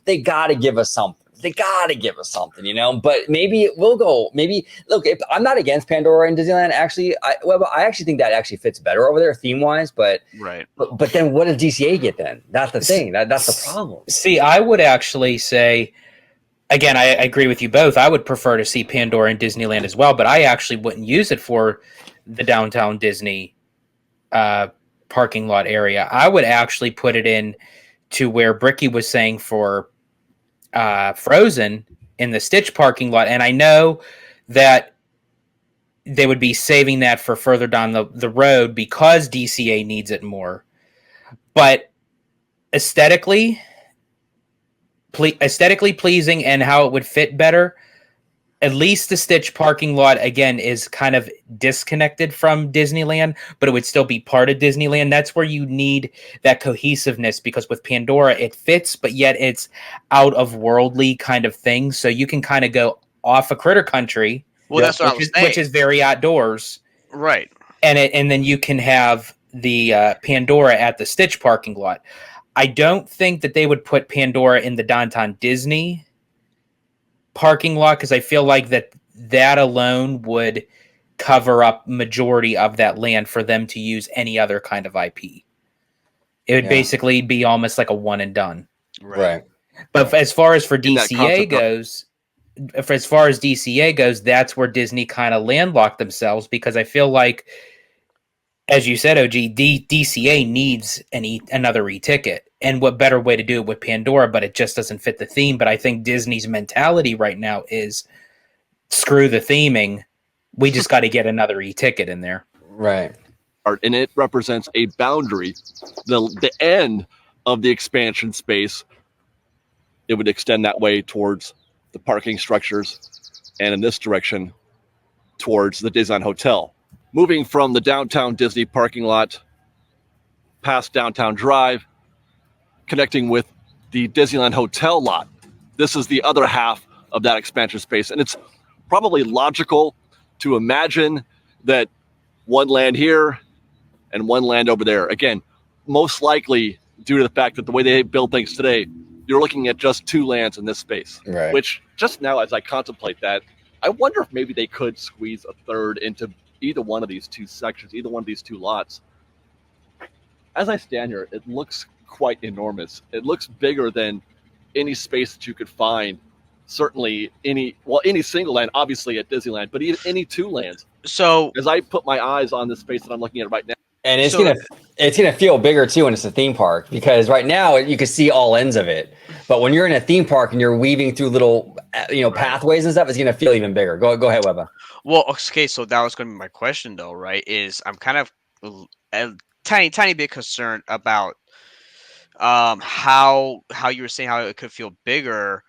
they got to give us something. They got to give us something, but maybe it will go. Maybe look, if, I'm not against Pandora and Disneyland. Actually, I actually think that actually fits better over there theme wise. But Right. then what does DCA get then? That's the thing. That's the problem. See, I would actually say, again, I agree with you both. I would prefer to see Pandora in Disneyland as well, but I actually wouldn't use it for the downtown Disney parking lot area. I would actually put it in to where Bricky was saying for Frozen in the Stitch parking lot. And I know that they would be saving that for further down the road because DCA needs it more. But aesthetically pleasing and how it would fit better, at least the Stitch parking lot again is kind of disconnected from Disneyland, but it would still be part of Disneyland. That's where you need that cohesiveness, because with Pandora it fits, but yet it's out of worldly kind of thing. So you can kind of go off of Critter Country, Well, that's what I was saying. which is very outdoors, Right. and then you can have the Pandora at the Stitch parking lot. I don't think that they would put Pandora in the downtown Disney parking lot, because I feel like that alone would cover up majority of that land for them to use any other kind of IP. It would basically be almost like a one and done. Right. But as far as for In that DCA concept, goes, that's where Disney kind of landlocked themselves, because I feel like, as you said, OG, DCA needs another e-ticket. And what better way to do it with Pandora, but it just doesn't fit the theme. But I think Disney's mentality right now is screw the theming. We just got to get another e-ticket in there. Right. and it represents a boundary, the end of the expansion space. It would extend that way towards the parking structures, and in this direction towards the Disneyland Hotel. Moving from the downtown Disney parking lot past Downtown Drive, connecting with the Disneyland Hotel lot. This is the other half of that expansion space, and it's probably logical to imagine that one land here and one land over there. Again, most likely due to the fact that the way they build things today, you're looking at just two lands in this space. Right. Which, just now as I contemplate that, I wonder if maybe they could squeeze a third into either one of these two sections, either one of these two lots. As I stand here, it looks quite enormous. It looks bigger than any space that you could find. Certainly any single land, obviously at Disneyland, but even any two lands. So As I put my eyes on the space that I'm looking at right now, And it's So- gonna feel bigger too when it's a theme park, because right now you can see all ends of it, but when you're in a theme park and you're weaving through little pathways and stuff, it's gonna feel even bigger. Go ahead, Webba. Well, okay, so that was going to be my question, though, right? Is I'm kind of a tiny bit concerned about how you were saying how it could feel bigger,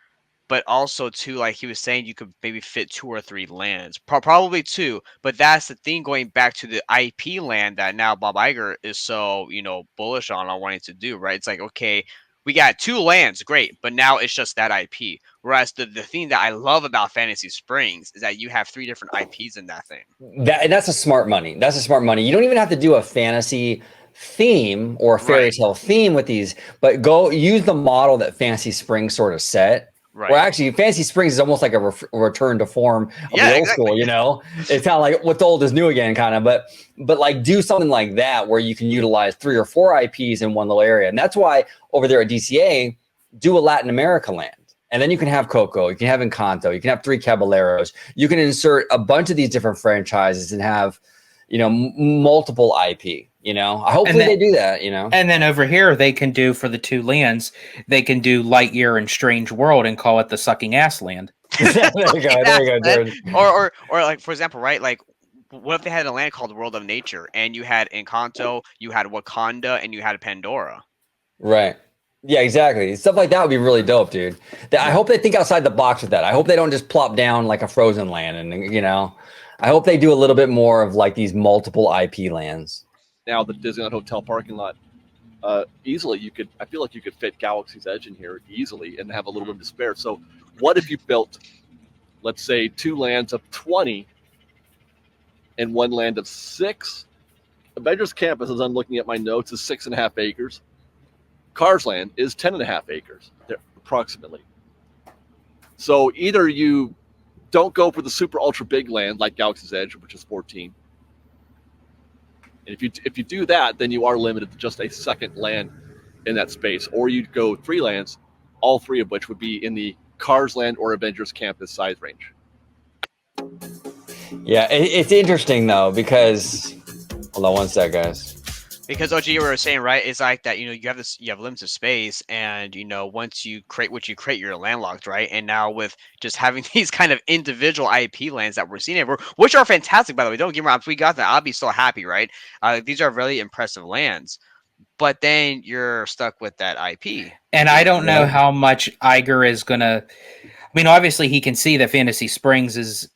but also too, like he was saying, you could maybe fit 2 or 3 lands, probably 2. But that's the thing, going back to the IP land that now Bob Iger is so bullish on wanting to do, right? It's like, okay, we got 2 lands, great, but now it's just that IP. Whereas the thing that I love about Fantasy Springs is that you have 3 different IPs in that thing. That's a smart money. That's a smart money. You don't even have to do a fantasy theme or a fairy Right. tale theme with these, but go use the model that Fantasy Springs sort of set. Right. Or actually, Fantasy Springs is almost like a return to form of the old school. You know, it's kind of like what's old is new again, kind of. But like do something like that where you can utilize 3 or 4 IPs in one little area, and that's why over there at DCA, do a Latin America land. And then you can have Coco, you can have Encanto, you can have 3 Caballeros. You can insert a bunch of these different franchises and have, you know, multiple IP. You know, hopefully they do that. You know, and then over here they can do for the 2 lands, they can do Lightyear and Strange World and call it the Sucking Ass Land. there you go. There you go, Jordan. Or like for example, right? Like, what if they had a land called World of Nature, and you had Encanto, you had Wakanda, and you had Pandora? Right. Yeah, exactly. Stuff like that would be really dope, dude. I hope they think outside the box with that. I hope they don't just plop down like a Frozen land, and you know, I hope they do a little bit more of like these multiple IP lands. Now the Disneyland Hotel parking lot, easily I feel like you could fit Galaxy's Edge in here easily and have a little room to spare. So what if you built, let's say, 2 lands of 20 and 1 land of 6? Avengers Campus, as I'm looking at my notes, is 6.5 acres. Cars Land is 10.5 acres, approximately. So either you don't go for the super ultra big land like Galaxy's Edge, which is 14. And if you do that, then you are limited to just a second land in that space. Or you'd go 3 lands, all 3 of which would be in the Cars Land or Avengers Campus size range. Yeah, it's interesting though because hold on one sec, guys. Because OG, you were saying, right, it's like that, you know, you have limited space, and you know, once you create what you create, you're landlocked, right? And now with just having these kind of individual IP lands that we're seeing everywhere, which are fantastic, by the way, don't get me wrong, if we got that, I'll be so happy, right? These are really impressive lands, but then you're stuck with that IP. And I don't know how much Iger is gonna. I mean, obviously he can see that Fantasy Springs is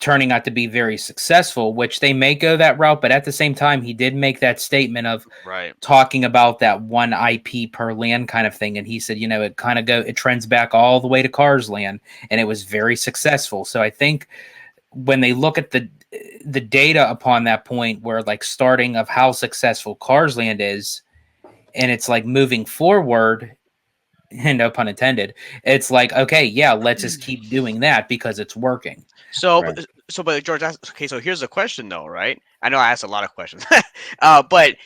turning out to be very successful, which they may go that route, but at the same time, he did make that statement of talking about that 1 IP per land kind of thing. And he said, you know, it trends back all the way to Cars Land, and it was very successful. So I think when they look at the data upon that point, where like starting of how successful Cars Land is, and it's like moving forward, and no pun intended, it's like, okay, yeah, let's just keep doing that because it's working. So, but George, okay, so here's the question though, right? I know I asked a lot of questions, but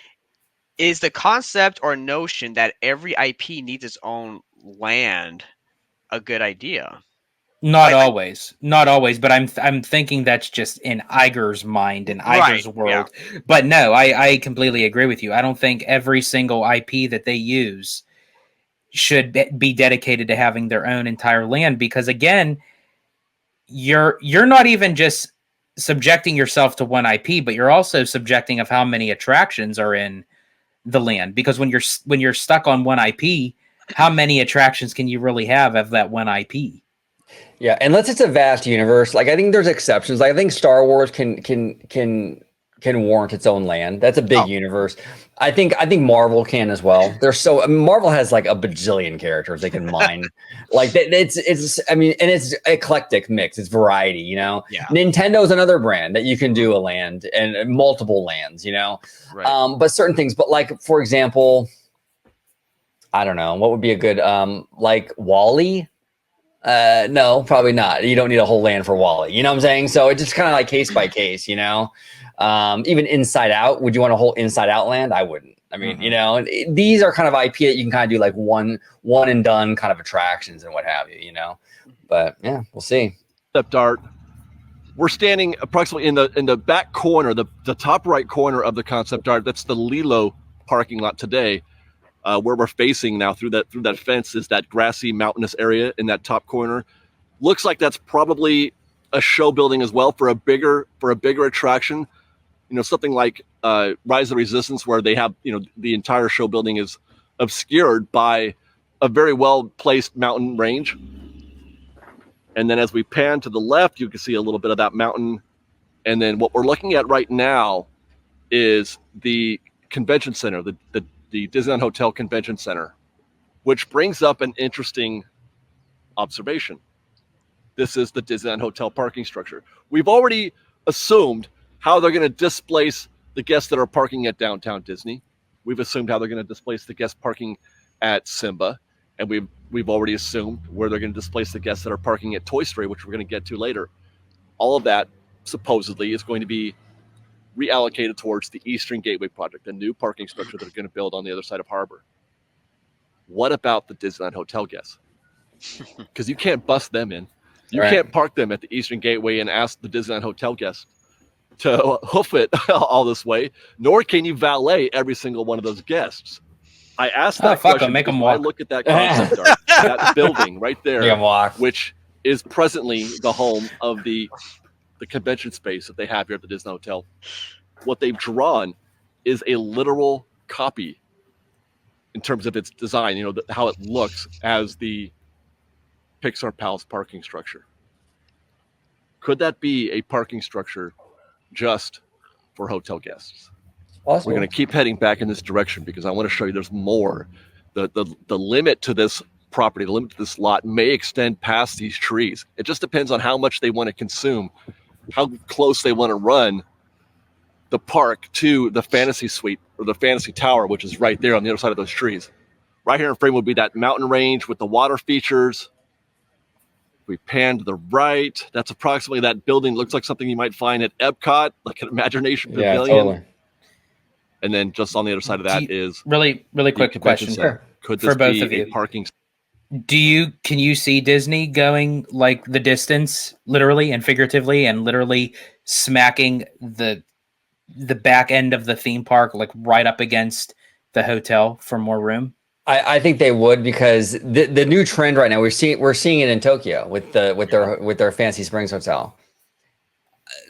is the concept or notion that every IP needs its own land a good idea? Not always, but I'm thinking that's just in Iger's mind, in Iger's world. Yeah. But no, I completely agree with you. I don't think every single IP that they use should be dedicated to having their own entire land, because again, you're not even just subjecting yourself to 1 IP, but you're also subjecting of how many attractions are in the land. Because when you're stuck on 1 IP, how many attractions can you really have of that 1 IP? Yeah, unless it's a vast universe. Like I think there's exceptions. Like I think Star Wars can warrant its own land. That's a big universe. I think Marvel can as well. Marvel has like a bajillion characters they can mine. Like it's I mean, and it's eclectic mix. It's variety, you know. Yeah. Nintendo's another brand that you can do a land and multiple lands, you know. Right. But certain things. But like for example, I don't know what would be a good like Wall-E. No, probably not. You don't need a whole land for Wall-E. You know what I'm saying? So it's just kind of like case by case, you know. Even Inside Out, would you want a whole Inside Out land? I wouldn't. I mean, you know, these are kind of IP that you can kind of do like one and done kind of attractions and what have you, you know. But yeah, we'll see. Concept art. We're standing approximately in the back corner, the top right corner of the concept art. That's the Lilo parking lot today. Where we're facing now through that fence is that grassy mountainous area in that top corner. Looks like that's probably a show building as well for a bigger attraction. You know, something like Rise of the Resistance, where they have, you know, the entire show building is obscured by a very well placed mountain range. And then as we pan to the left, you can see a little bit of that mountain. And then what we're looking at right now is the convention center, the Disneyland Hotel Convention Center. which brings up an interesting observation. This is the Disneyland Hotel parking structure. We've already assumed how they're going to displace the guests that are parking at Downtown Disney. We've assumed how they're going to displace the guests parking at Simba. And we've already assumed where they're going to displace the guests that are parking at Toy Story, which we're going to get to later. All of that supposedly is going to be reallocated towards the Eastern Gateway project, a new parking structure that they're going to build on the other side of Harbor. What about the Disneyland Hotel guests? Because you can't bust them in. You can't park them at the Eastern Gateway and ask the Disneyland Hotel guests to hoof it all this way, nor can you valet every single one of those guests. I asked that question. Make them walk. I look at that concept art, that building right there, which is presently the home of the convention space that they have here at the Disney Hotel. What they've drawn is a literal copy in terms of its design, how it looks as the Pixar Palace parking structure. Could that be a parking structure just for hotel guests? Awesome. We're going to keep heading back in this direction because I want to show you there's more. The limit to this property, the limit to this lot may extend past these trees. It just depends on how much they want to consume, how close they want to run the park to the fantasy suite or the fantasy tower, which is right there on the other side of those trees. Right here in frame would be that mountain range with the water features. We pan to the right. That's approximately that building. Looks like something you might find at Epcot, like an Imagination Pavilion. Yeah, totally. And then just on the other side of that is really quick question. Could this for both be of you. A parking? Can you see Disney going like the distance, literally and figuratively, and literally smacking the back end of the theme park, like right up against the hotel for more room? I think they would, because the new trend right now, we're seeing it in Tokyo with their Fancy Springs Hotel.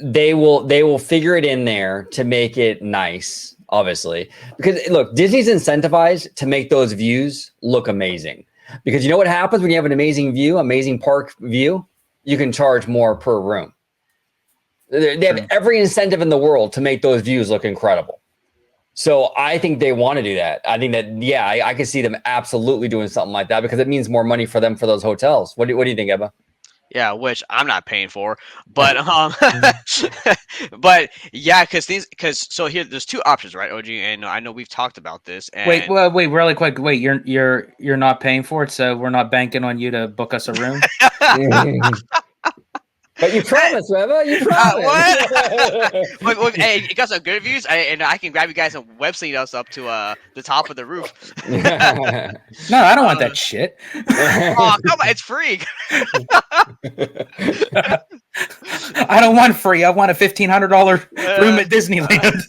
They will figure it in there to make it nice, obviously, because look, Disney's incentivized to make those views look amazing, because you know what happens when you have an amazing view, amazing park view, you can charge more per room. They have every incentive in the world to make those views look incredible. So I think they want to do that. I think that, I could see them absolutely doing something like that, because it means more money for them for those hotels. What do you think, Ebba? Yeah, which I'm not paying for, but but yeah, because so here there's two options, right, OG? And I know we've talked about this. And wait, really quick. Wait, you're not paying for it, so we're not banking on you to book us a room. But you promised, Webba. You promised. What? Hey, you got some good reviews, and I can grab you guys and web slinging us up to the top of the roof. No, I don't want that shit. Oh, come on, it's free. I don't want free. I want a $1,500 room at Disneyland.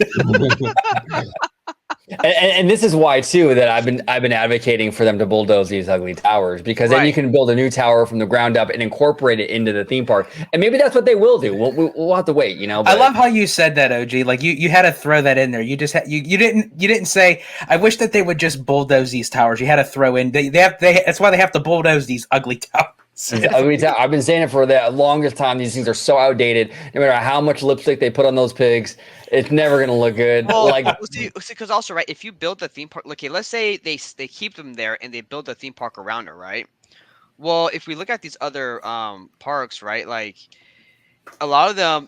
And this is why too that I've been advocating for them to bulldoze these ugly towers, because then you can build a new tower from the ground up and incorporate it into the theme park, and maybe that's what they will do. We'll have to wait, But I love how you said that, OG. Like you had to throw that in there. You just you didn't say, I wish that they would just bulldoze these towers. You had to throw in that's why they have to bulldoze these ugly towers. I've been saying it for the longest time. These things are so outdated. No matter how much lipstick they put on those pigs, it's never going to look good. Well, because also, right, if you build the theme park, okay, let's say they keep them there and they build a theme park around it, right? Well, if we look at these other parks, right, like a lot of them,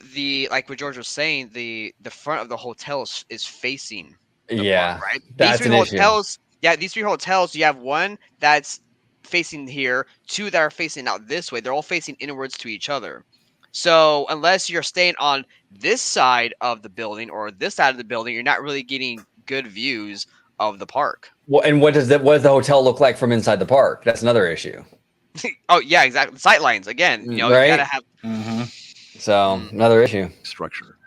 like what George was saying, the front of the hotel is facing the park, right? That's these three hotels, these three hotels, you have one that's facing here, two that are facing out this way. They're all facing inwards to each other. So unless you're staying on this side of the building or this side of the building, you're not really getting good views of the park. Well, and what does the hotel look like from inside the park? That's another issue. Oh yeah, exactly. Sightlines again. You gotta have. Mm-hmm. So another issue. Structure.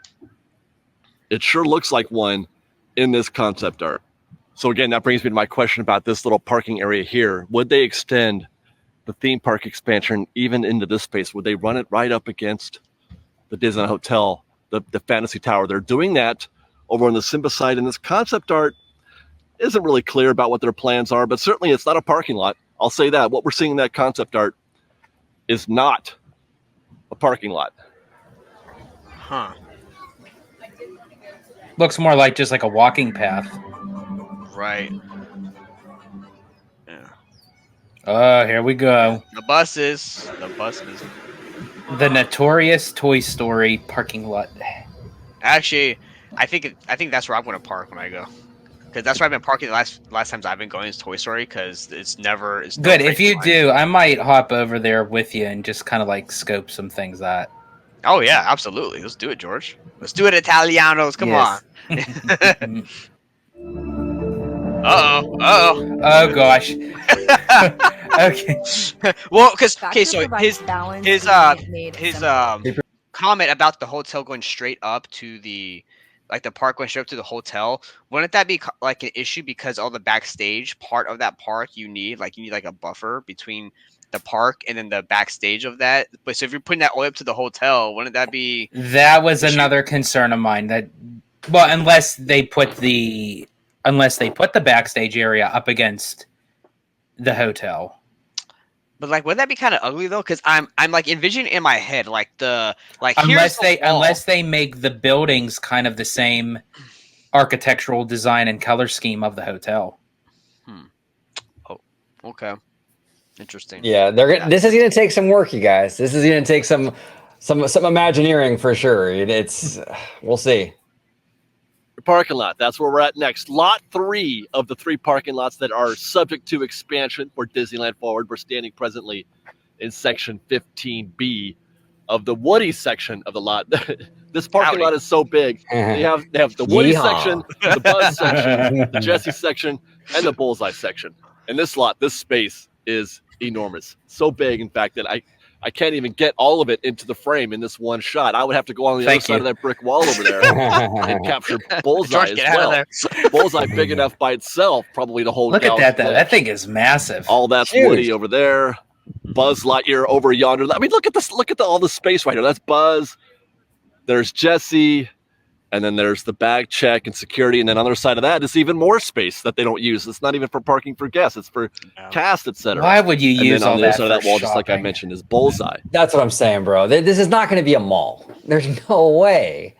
It sure looks like one in this concept art. So again, that brings me to my question about this little parking area here. Would they extend the theme park expansion even into this space? Would they run it right up against the Disneyland Hotel, the Fantasy Tower? They're doing that over on the Simba side, and this concept art isn't really clear about what their plans are, but certainly it's not a parking lot. I'll say that. What we're seeing in that concept art is not a parking lot. Huh. Looks more like just like a walking path. Right. Yeah. Oh, here we go. The buses. The notorious Toy Story parking lot. Actually, I think that's where I'm gonna park when I go. Because that's where I've been parking the last times I've been going is Toy Story. Because it's never Good. If you do, I might hop over there with you and just kind of like scope some things out. Oh yeah, absolutely. Let's do it, George. Let's do it, Italianos. Come Yes. on. Uh-oh. Oh gosh. Okay. Well, because Factor so provides balance his when it made his simple. comment about the hotel going straight up to the park going straight up to the hotel, wouldn't that be like an issue because all the backstage part of that park you need like a buffer between the park and then the backstage of that? But so if you're putting that all the way up to the hotel, wouldn't that be That was issue? another concern of mine. That well, unless they put the backstage area up against the hotel. But like, wouldn't that be kind of ugly though? Because I'm like envisioning in my head like Unless they make the buildings kind of the same architectural design and color scheme of the hotel. Oh, okay, interesting. Yeah, this is going to take some work, you guys. This is going to take some Imagineering for sure. It's we'll see. Parking lot. That's where we're at next. Lot 3 of the 3 parking lots that are subject to expansion for Disneyland Forward. We're standing presently in section 15B of the Woody section of the lot. This parking lot is so big. They have the Woody section, the Buzz section, the Jesse section, and the Bullseye section. And this space is enormous. So big, in fact, that I can't even get all of it into the frame in this one shot. I would have to go on the other side of that brick wall over there and capture Bullseye George, as well. Bullseye big enough by itself, probably to hold. Look at that, though. That thing is massive. All that's Huge. Woody over there. Buzz Lightyear over yonder. I mean, look at this. Look at all the space right here. That's Buzz. There's Jesse. And then there's the bag check and security. And then on the other side of that is even more space that they don't use. It's not even for parking for guests. It's for cast, etc. Why would you use all on the that other side of that wall, for just like I shopping? mentioned, is Bullseye. That's what I'm saying, bro. This is not going to be a mall. There's no way.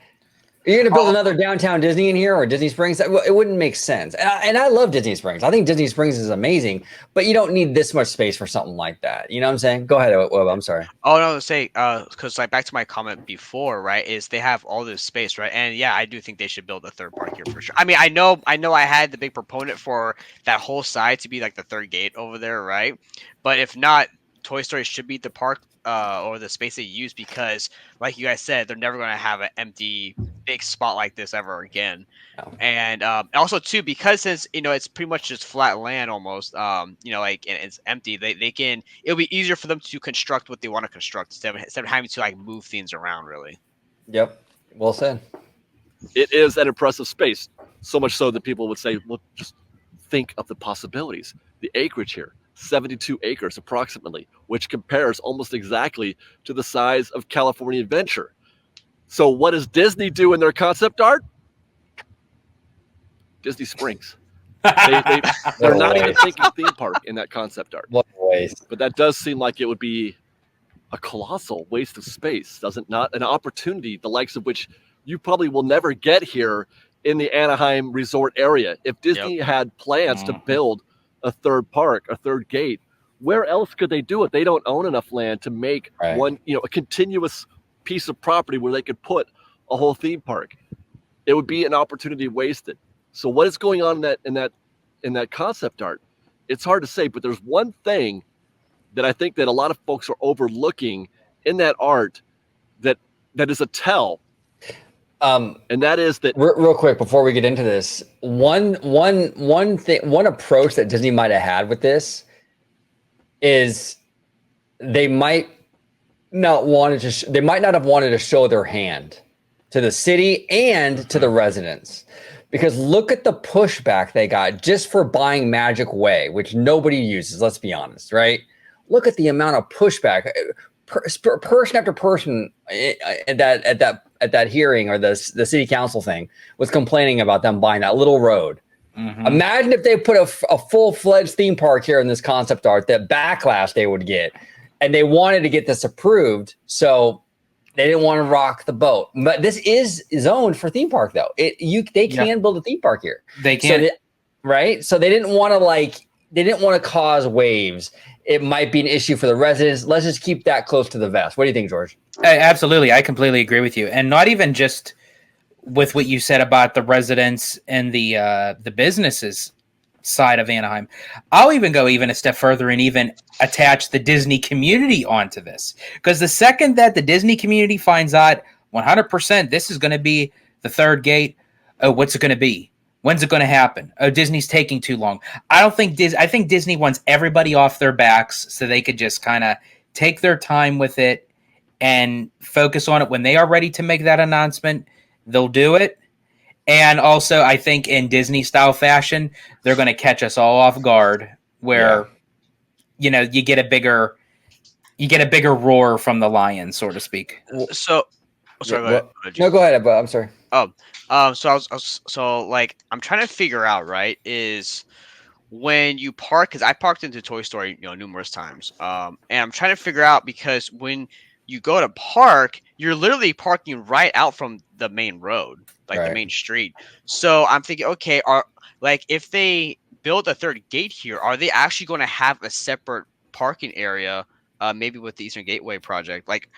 You're going to build another downtown Disney in here or Disney Springs? It wouldn't make sense. And I love Disney Springs. I think Disney Springs is amazing, but you don't need this much space for something like that. You know what I'm saying? Go ahead, Webba. I'm sorry. Oh no, say because like back to my comment before, right? Is they have all this space, right? And yeah, I do think they should build a third park here for sure. I mean, I know I had the big proponent for that whole side to be like the third gate over there, right? But if not, Toy Story should be the park or the space they use because, like you guys said, they're never going to have an empty big spot like this ever again. No. And also too, because since it's pretty much just flat land almost, like and it's empty, they can it'll be easier for them to construct what they want to construct instead of having to like move things around really. Yep. Well said. It is an impressive space, so much so that people would say, well, just think of the possibilities. The acreage here, 72 acres approximately, which compares almost exactly to the size of California Adventure. So what does Disney do in their concept art? Disney Springs. They're not even thinking theme park in that concept art. What a waste. But that does seem like it would be a colossal waste of space, does it not? An opportunity, the likes of which you probably will never get here in the Anaheim resort area. If Disney had plans to build a third park, a third gate, where else could they do it? They don't own enough land to make one, a continuous piece of property where they could put a whole theme park. It would be an opportunity wasted. So what is going on in that concept art? It's hard to say, but there's one thing that I think that a lot of folks are overlooking in that art that is a tell. And that is that real quick before we get into this, one approach that Disney might have had with this is they might not have wanted to show their hand to the city and to the residents, because look at the pushback they got just for buying Magic Way, which nobody uses. Let's be honest, right? Look at the amount of pushback. Person after person at that hearing or the city council thing was complaining about them buying that little road. Mm-hmm. Imagine if they put a full-fledged theme park here in this concept art, that backlash they would get. And they wanted to get this approved, so they didn't want to rock the boat. But this is zoned for theme park, though. They can build a theme park here. They can, right? So they didn't want to they didn't want to cause waves. It might be an issue for the residents. Let's just keep that close to the vest. What do you think, George? Absolutely, I completely agree with you, and not even just with what you said about the residents and the businesses side of Anaheim. I'll even go even a step further and even attach the Disney community onto this, because the second that the Disney community finds out 100% this is going to be the third gate, oh, what's it going to be? When's it going to happen? Oh, Disney's taking too long. I think Disney wants everybody off their backs so they could just kind of take their time with it and focus on it. When they are ready to make that announcement, they'll do it. And also, I think in Disney style fashion, they're going to catch us all off guard where, you know, you get a bigger roar from the lion, so to speak. So, sorry, go ahead. No, go ahead, but I'm sorry. So like I'm trying to figure out, right, is when you park, because I parked into Toy Story, numerous times. And I'm trying to figure out, because when you go to park, you're literally parking right out from the main road, like the main street. So I'm thinking, okay, if they build a third gate here, are they actually going to have a separate parking area, maybe with the Eastern Gateway project, like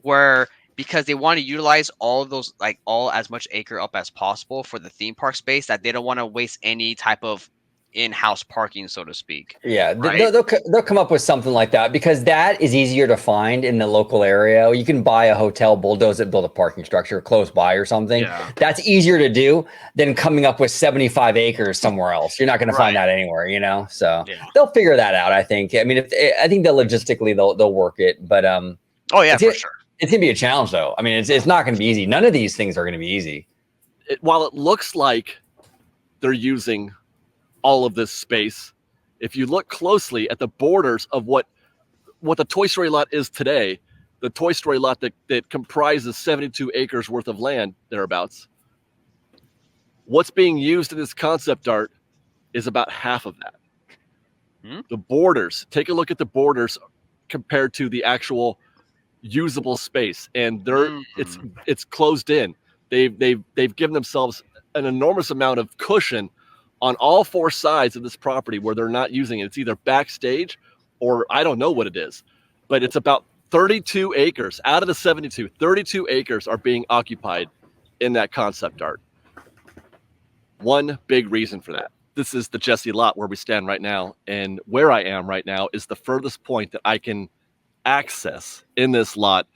where, because they want to utilize all of those, like all as much acre up as possible for the theme park space, that they don't want to waste any type of in-house parking, so to speak. Yeah, right? they'll come up with something like that, because that is easier to find in the local area. You can buy a hotel, bulldoze it, build a parking structure close by or something. Yeah. That's easier to do than coming up with 75 acres somewhere else. You're not going to find that anywhere, So they'll figure that out, I think. I mean, I think they'll logistically they'll work it, but oh yeah, for sure. It's gonna be a challenge, though. I mean, it's not gonna be easy. None of these things are gonna be easy. While it looks like they're using all of this space, if you look closely at the borders of what the Toy Story lot is today, the Toy Story lot that comprises 72 acres worth of land, thereabouts, what's being used in this concept art is about half of that. The borders, take a look at the borders compared to the actual usable space, and it's closed in. They've given themselves an enormous amount of cushion on all four sides of this property where they're not using it. It's either backstage or I don't know what it is, but it's about 32 acres out of the 72. 32 acres are being occupied in that concept art. One big reason for that. This is the Jesse lot where we stand right now, and where I am right now is the furthest point that I can access in this lot.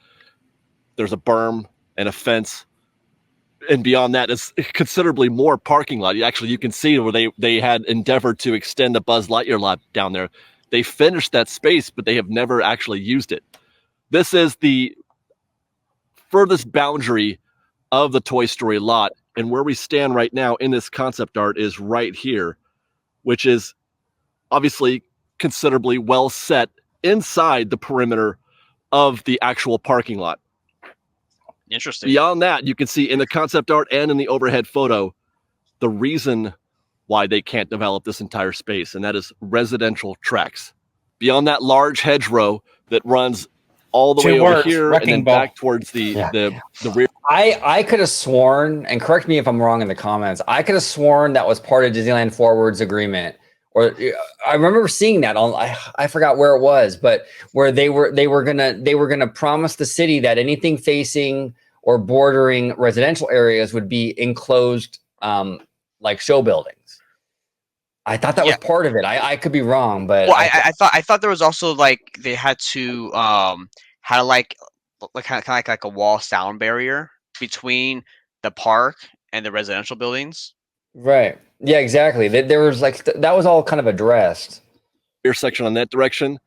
There's a berm and a fence, and beyond that is considerably more parking lot. You can see where they had endeavored to extend the Buzz Lightyear lot down there. They finished that space, but they have never actually used it. This is the furthest boundary of the Toy Story lot, and where we stand right now in this concept art is right here, which is obviously considerably well set inside the perimeter of the actual parking lot. Interesting. Beyond that, you can see in the concept art and in the overhead photo the reason why they can't develop this entire space, and that is residential tracks. Beyond that large hedgerow that runs all the way over here and then back towards the rear. I could have sworn, and correct me if I'm wrong in the comments, I could have sworn that was part of Disneyland Forward's agreement. Or I remember seeing that on, I forgot where it was, but where they were gonna promise the city that anything facing or bordering residential areas would be enclosed, like show buildings. I thought that was part of it. I could be wrong, but I thought there was also like they had to had like kind of like a wall sound barrier between the park and the residential buildings. Right. Yeah, exactly. There was like that was all kind of addressed. Rear section on that direction.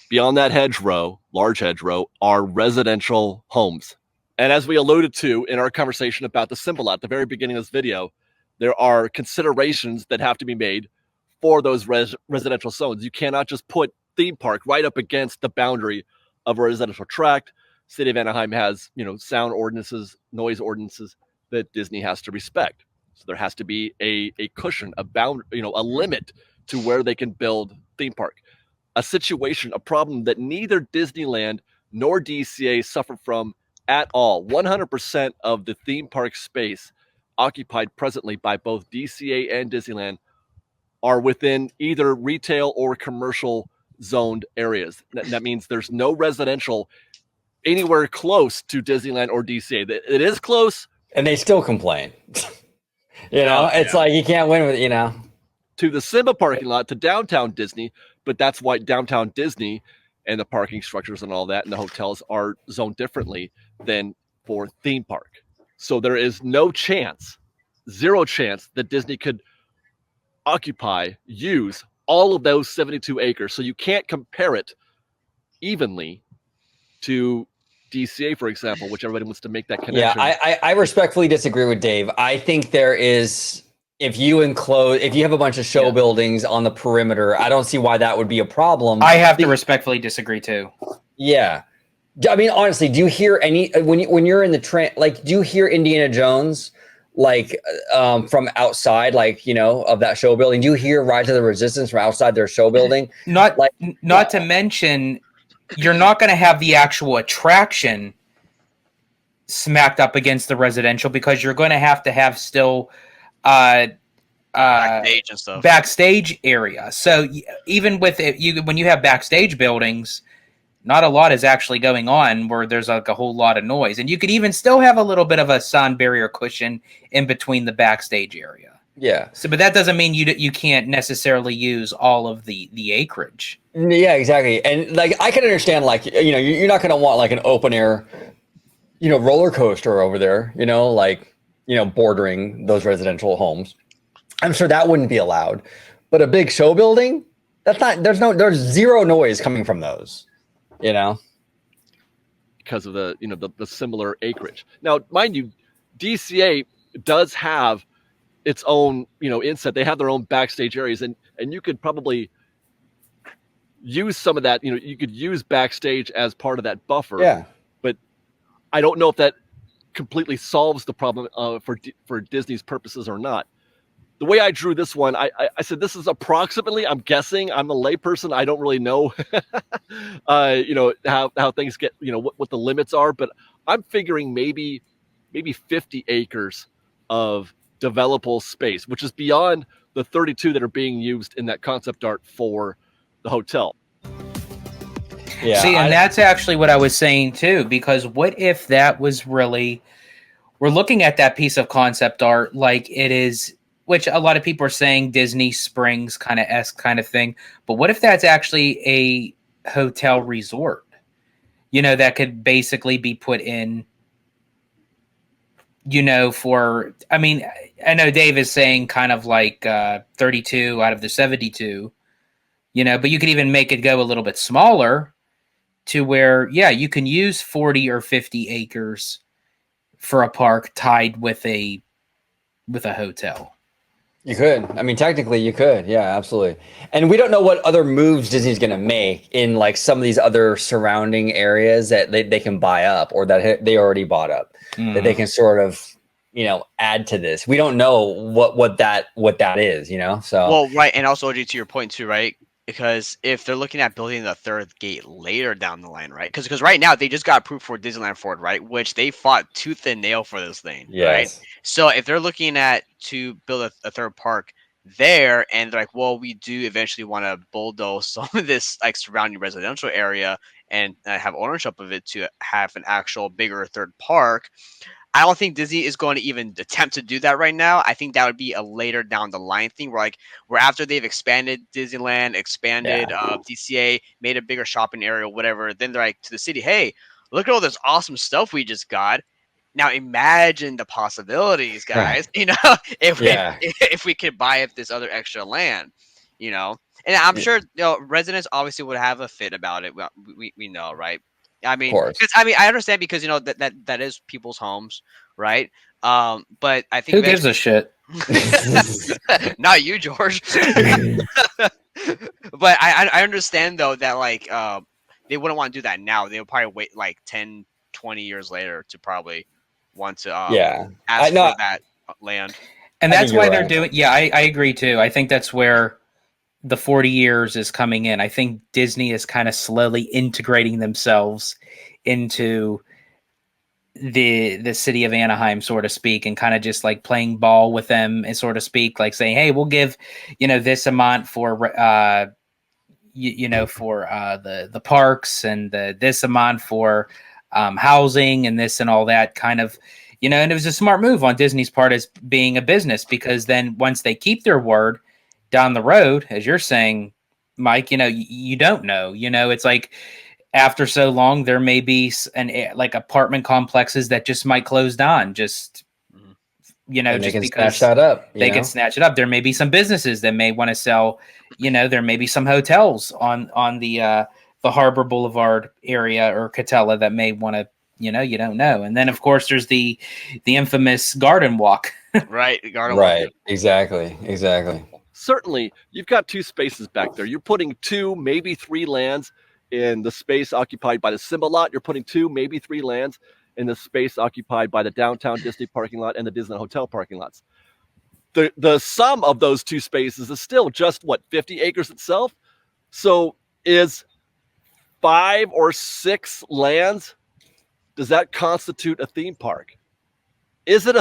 Beyond that hedgerow, large hedgerow, are residential homes. And as we alluded to in our conversation about the Simba lot at the very beginning of this video, there are considerations that have to be made for those residential zones. You cannot just put theme park right up against the boundary of a residential tract. City of Anaheim has, sound ordinances, noise ordinances that Disney has to respect. So there has to be a cushion, a bound, a limit to where they can build theme park. A problem that neither Disneyland nor DCA suffer from at all. 100% of the theme park space occupied presently by both DCA and Disneyland are within either retail or commercial zoned areas. That means there's no residential anywhere close to Disneyland or DCA. It is close. And they still complain. It's like you can't win with, to the Simba parking lot to downtown Disney, but that's why downtown Disney and the parking structures and all that and the hotels are zoned differently than for theme park. So there is no chance, zero chance that Disney could use all of those 72 acres. So you can't compare it evenly to DCA, for example, which everybody wants to make that connection. Yeah, I respectfully disagree with Dave. I think there is, if you have a bunch of show buildings on the perimeter, I don't see why that would be a problem. I have to respectfully disagree too. Yeah. I mean, honestly, do you hear any, when you're in the train, like, do you hear Indiana Jones, like, from outside, like, of that show building? Do you hear Rise of the Resistance from outside their show building? Not to mention, you're not going to have the actual attraction smacked up against the residential because you're going to have still Backstage and stuff. Backstage area. So even with it, when you have backstage buildings, not a lot is actually going on where there's like a whole lot of noise, and you could even still have a little bit of a sound barrier cushion in between the backstage area. Yeah. So, but that doesn't mean you can't necessarily use all of the acreage. Yeah, exactly. And like, I can understand, like, you're not going to want like an open air, roller coaster over there, bordering those residential homes. I'm sure that wouldn't be allowed, but a big show building, there's zero noise coming from those, because of the similar acreage. Now, mind you, DCA does have its own, inset. They have their own backstage areas, and you could probably use some of that. You could use backstage as part of that buffer. Yeah. But I don't know if that completely solves the problem for Disney's purposes or not. The way I drew this one, I said this is approximately, I'm guessing, I'm a layperson, I don't really know, how things get, what the limits are, but I'm figuring maybe 50 acres of developable space, which is beyond the 32 that are being used in that concept art for the hotel. Yeah. See, and that's actually what I was saying too, because what if that was really, we're looking at that piece of concept art like it is, which a lot of people are saying Disney Springs kind of thing. But what if that's actually a hotel resort, that could basically be put in, I know Dave is saying kind of like 32 out of the 72, but you could even make it go a little bit smaller to where, you can use 40 or 50 acres for a park tied with a hotel. You could. I mean, technically you could. Yeah, absolutely. And we don't know what other moves Disney's going to make in like some of these other surrounding areas that they can buy up or that they already bought up, that they can sort of, add to this. We don't know what that is, so. Well, right. And also, OG, to your point too, right? Because if they're looking at building the third gate later down the line, right? Because right now they just got approved for Disneyland Forward, right? Which they fought tooth and nail for this thing, right? So if they're looking at to build a third park there, and they're like, well, we do eventually want to bulldoze some of this like surrounding residential area and have ownership of it to have an actual bigger third park. I don't think Disney is going to even attempt to do that right now. I think that would be a later down the line thing where after they've expanded Disneyland, DCA, made a bigger shopping area, whatever. Then they're like to the city, hey, look at all this awesome stuff we just got. Now imagine the possibilities, guys, if we could buy up this other extra land, and I'm sure residents obviously would have a fit about it. We know, right? I mean, I understand because that is people's homes, right? But I think who gives a shit? Not you, George. But I understand though that like they wouldn't want to do that now. They would probably wait like 10, 20 years later to probably want to ask for that land. And that's why they're doing. Yeah, I agree too. I think that's where the 40 years is coming in. I think Disney is kind of slowly integrating themselves into the city of Anaheim, so to speak, and kind of just like playing ball with them, and so to speak, like saying, hey, we'll give, this amount for for the parks, and this amount for housing, and this and all that kind of, and it was a smart move on Disney's part as being a business, because then once they keep their word down the road, as you're saying, Mike, you don't know, it's like after so long, there may be like apartment complexes that just might close down, just, And just can because snatch that up. they can snatch it up. There may be some businesses that may want to sell, there may be some hotels on the Harbor Boulevard area or Catella that may want to, you don't know. And then of course there's the infamous garden walk. Right. Right. Exactly. Certainly, you've got 2 spaces back there. You're putting 2, maybe 3 lands in the space occupied by the Simba lot. You're putting 2, maybe 3 lands in the space occupied by the downtown Disney parking lot and the Disneyland Hotel parking lots. The sum of those 2 spaces is still just 50 acres itself. So is 5 or 6 lands, does that constitute a theme park? Is it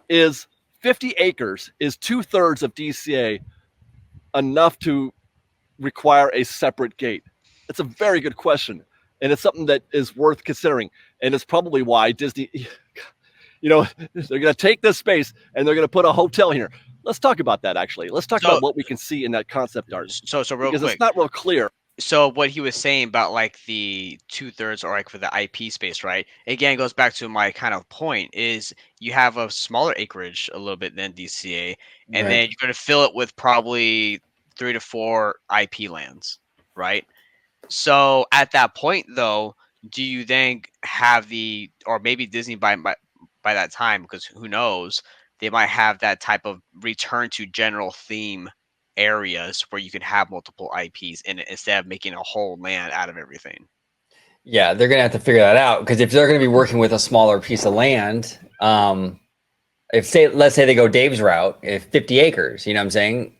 is 50 acres, is 2/3 of DCA enough to require a separate gate? It's a very good question, and it's something that is worth considering. And it's probably why Disney, they're going to take this space and they're going to put a hotel here. Let's talk about that. Actually, let's talk about what we can see in that concept art. So real because quick, it's not real clear. So what he was saying about like the 2/3 or like for the IP space, right? Again, it goes back to my kind of point is you have a smaller acreage a little bit than DCA, and then you're going to fill it with probably 3 to 4 IP lands, right? So at that point, though, do you then have or maybe Disney by that time, because who knows, they might have that type of return to general theme areas where you can have multiple IPs in it instead of making a whole land out of everything. Yeah, they're gonna have to figure that out, because if they're gonna be working with a smaller piece of land, let's say they go Dave's route, if 50 acres, you know what I'm saying,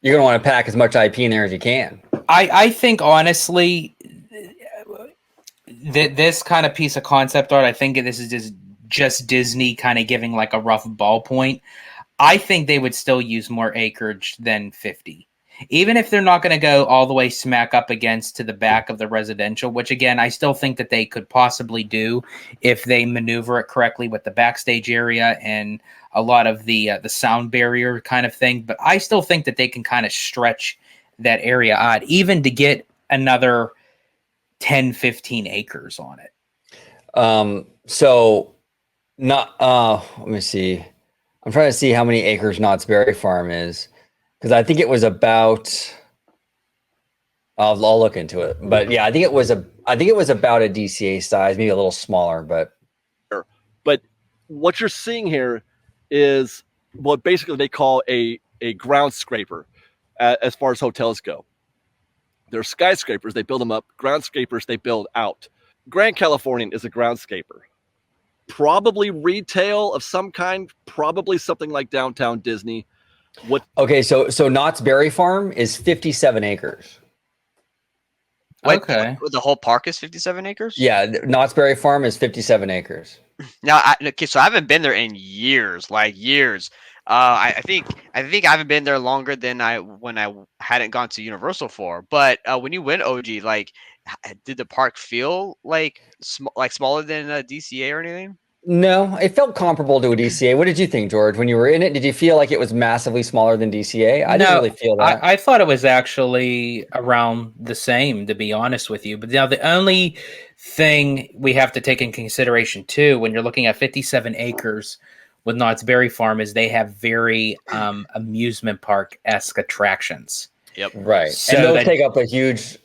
you're gonna want to pack as much IP in there as you can. I think honestly, this kind of piece of concept art, I think this is just Disney kind of giving like a rough ballpoint. I think they would still use more acreage than 50. Even if they're not going to go all the way smack up against to the back of the residential, which again, I still think that they could possibly do if they maneuver it correctly with the backstage area and a lot of the sound barrier kind of thing. But I still think that they can kind of stretch that area out, even to get another 10, 15 acres on it. So not, let me see. I'm trying to see how many acres Knott's Berry Farm is, because I think it was about. I'll look into it, but yeah, I think it was about a DCA size, maybe a little smaller, but. But what you're seeing here is what basically they call a ground scraper, as far as hotels go. They're skyscrapers; they build them up. Ground scrapers they build out. Grand Californian is a groundscaper. Probably retail of some kind, probably something like Downtown Disney. Okay, so Knott's Berry Farm is 57 acres. Okay. The whole park is 57 acres? Yeah, Knott's Berry Farm is 57 acres. Now, so I haven't been there in years, like years. I think I haven't been there longer than when I hadn't gone to Universal for. But when you went OG, like, did the park feel like smaller than DCA or anything? No, it felt comparable to a DCA. What did you think, George, when you were in it? Did you feel like it was massively smaller than DCA? I didn't really feel that. I thought it was actually around the same, to be honest with you. But now the only thing we have to take in consideration too, when you're looking at 57 acres with Knott's Berry Farm, is they have very amusement park-esque attractions. Yep. Right. So and those take up a huge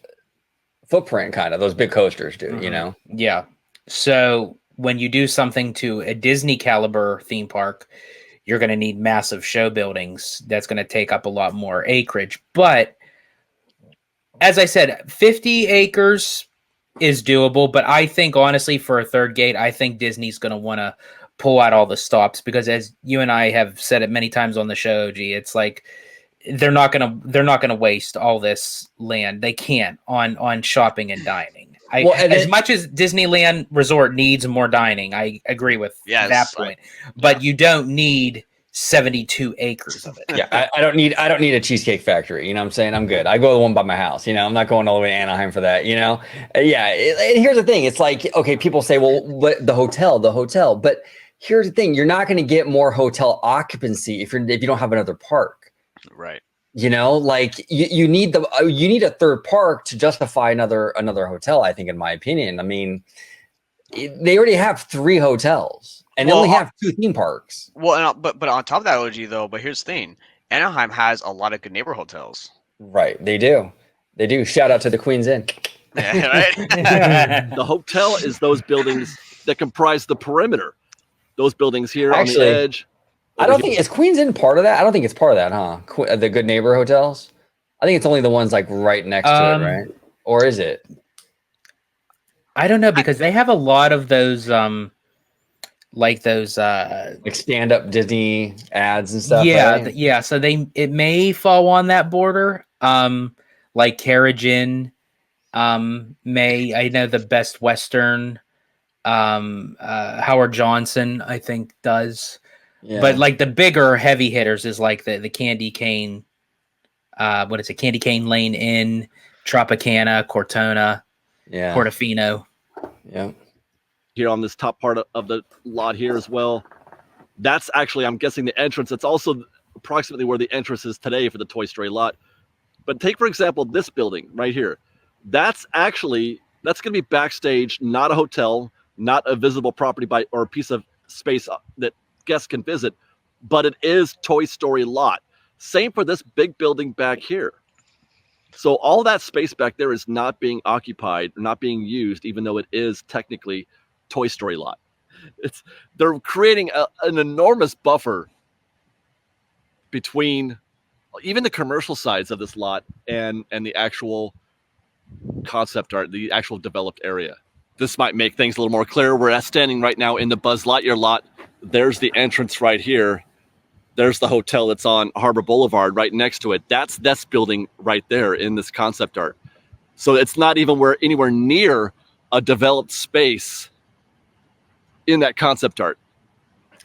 footprint, kind of. Those big coasters do, you know? Yeah. So when you do something to a Disney caliber theme park, you're going to need massive show buildings. That's going to take up a lot more acreage. But as I said, 50 acres is doable. But I think, honestly, for a third gate, I think Disney's going to want to pull out all the stops, because as you and I have said it many times on the show, it's like they're not going to waste all this land. They can't on shopping and dining. Well, and as then- much as Disneyland Resort needs more dining, I agree with that point. But you don't need 72 acres of it. Yeah, I don't need a Cheesecake Factory. You know what I'm saying? I'm good. I go to the one by my house. You know, I'm not going all the way to Anaheim for that. You know, and here's the thing. It's like, okay, people say, well, but the hotel. But here's the thing: you're not going to get more hotel occupancy if you don't have another park. Right. You know, like you need a third park to justify another hotel. I think, in my opinion. I mean, they already have 3 hotels. And they only have 2 theme parks. Well, but on top of that, OG though. But here's the thing: Anaheim has a lot of good neighbor hotels. Right, they do. They do. Shout out to the Queen's Inn. Yeah, right. The hotel is those buildings that comprise the perimeter. Those buildings here Actually, on the edge. I don't think is Queen's Inn part of that. I don't think it's part of that, huh? The Good Neighbor hotels. I think it's only the ones like right next to it, right? Or is it? I don't know because they have a lot of those like stand-up Disney ads and stuff. Yeah, right? So it may fall on that border. Like Carriage Inn, may, I know the Best Western, Howard Johnson, I think does. Yeah. But like the bigger heavy hitters is like the Candy Cane, what is it? Candy Cane Lane Inn, Tropicana, Cortona, Portofino. Yeah. Here on this top part of the lot here as well. That's actually, I'm guessing, the entrance. It's also approximately where the entrance is today for the Toy Story lot. But take, for example, this building right here. That's going to be backstage, not a hotel, not a visible property or a piece of space that guests can visit, but it is Toy Story lot. Same for this big building back here. So all that space back there is not being occupied, not being used, even though it is technically Toy Story lot. They're creating an enormous buffer between even the commercial sides of this lot and the actual concept art, the actual developed area. This might make things a little more clear. We're standing right now in the Buzz Lightyear lot. There's the entrance right here. There's the hotel that's on Harbor Boulevard right next to it. That's this building right there in this concept art. So it's not even anywhere near a developed space in that concept art.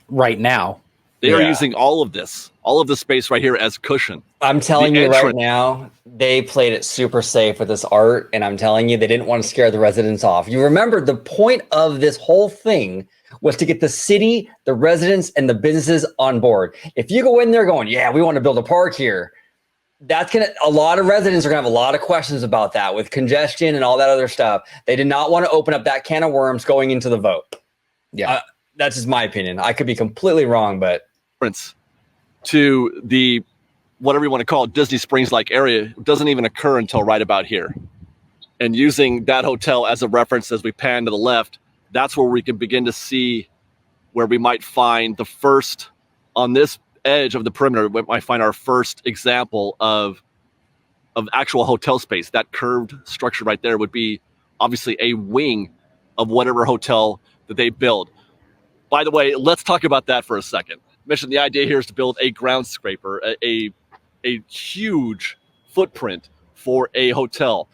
Right now. They are using all of the space right here as cushion. I'm telling you right now, they played it super safe with this art, and I'm telling you, they didn't want to scare the residents off. You remember the point of this whole thing was to get the city, the residents, and the businesses on board. If you go in there going, yeah, we want to build a park here, a lot of residents are gonna have a lot of questions about that with congestion and all that other stuff. They did not want to open up that can of worms going into the vote. Yeah. That's just my opinion. I could be completely wrong, but to the whatever you want to call it, Disney Springs like area doesn't even occur until right about here. And using that hotel as a reference as we pan to the left, that's where we can begin to see where we might find the first, on this edge of the perimeter, we might find our first example of actual hotel space. That curved structure right there would be obviously a wing of whatever hotel that they build. By the way, let's talk about that for a second. Mission, the idea here is to build a ground scraper, a huge footprint for a hotel.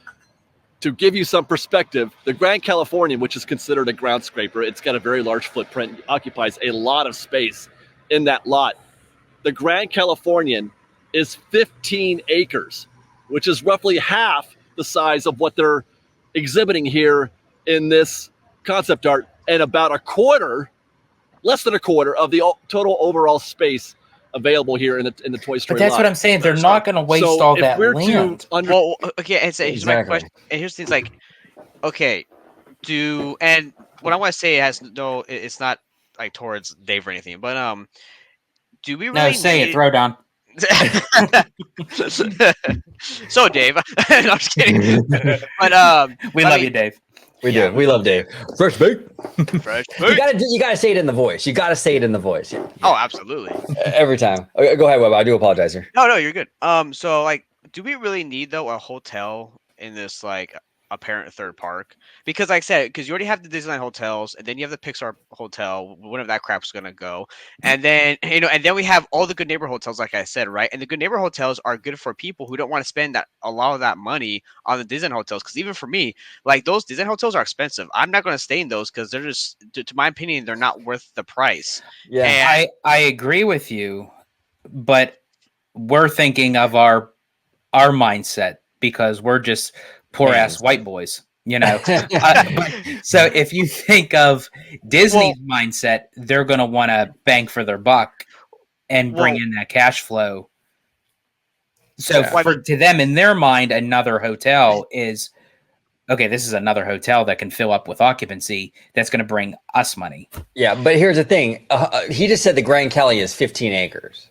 To give you some perspective, the Grand Californian, which is considered a ground scraper, it's got a very large footprint, occupies a lot of space in that lot. The Grand Californian is 15 acres, which is roughly half the size of what they're exhibiting here in this concept art, and about less than a quarter of the total overall space available here in the Toy Story. But that's lot. what I'm saying. They're not going to waste all that land. Well, okay. And so here's my question. And here's things like, okay, and what I want to say it's not like towards Dave or anything, but do we really? No, say it. Throw down. So Dave, no, I'm just kidding. But we love you, Dave. We do. We love Dave. Fresh bake. Fresh You gotta say it in the voice. You gotta say it in the voice. Yeah. Oh, absolutely. Every time. Okay, go ahead, Webba. I do apologize here. No, you're good. So like, do we really need though a hotel in this like apparent third park, because like I said, because you already have the Disneyland hotels, and then you have the Pixar hotel, whenever that crap's gonna go, and then and then we have all the Good Neighbor hotels, like I said, right? And the Good Neighbor hotels are good for people who don't want to spend a lot of that money on the Disneyland hotels, because even for me, like those Disneyland hotels are expensive. I'm not gonna stay in those because they're just, to my opinion, they're not worth the price. Yeah. And I agree with you, but we're thinking of our mindset because we're just poor ass Fans. white boys, but, so if you think of Disney's mindset, they're going to want to bang for their buck and bring in that cash flow. So to them, in their mind, another hotel is okay. This is another hotel that can fill up with occupancy. That's going to bring us money. Yeah, but here's the thing. He just said the Grand Cali is 15 acres.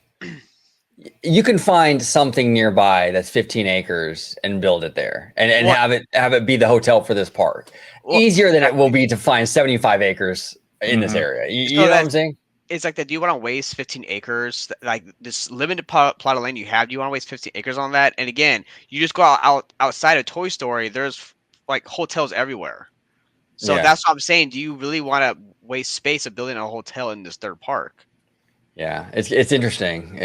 You can find something nearby that's 15 acres and build it there, and have it be the hotel for this park. Easier than it will be to find 75 acres in this area. You know what I'm saying? It's like that. Do you want to waste 15 acres? Like this limited plot of land you have, do you want to waste 15 acres on that? And again, you just go outside of Toy Story, there's like hotels everywhere. So that's what I'm saying. Do you really want to waste space of building a hotel in this third park? Yeah, it's interesting.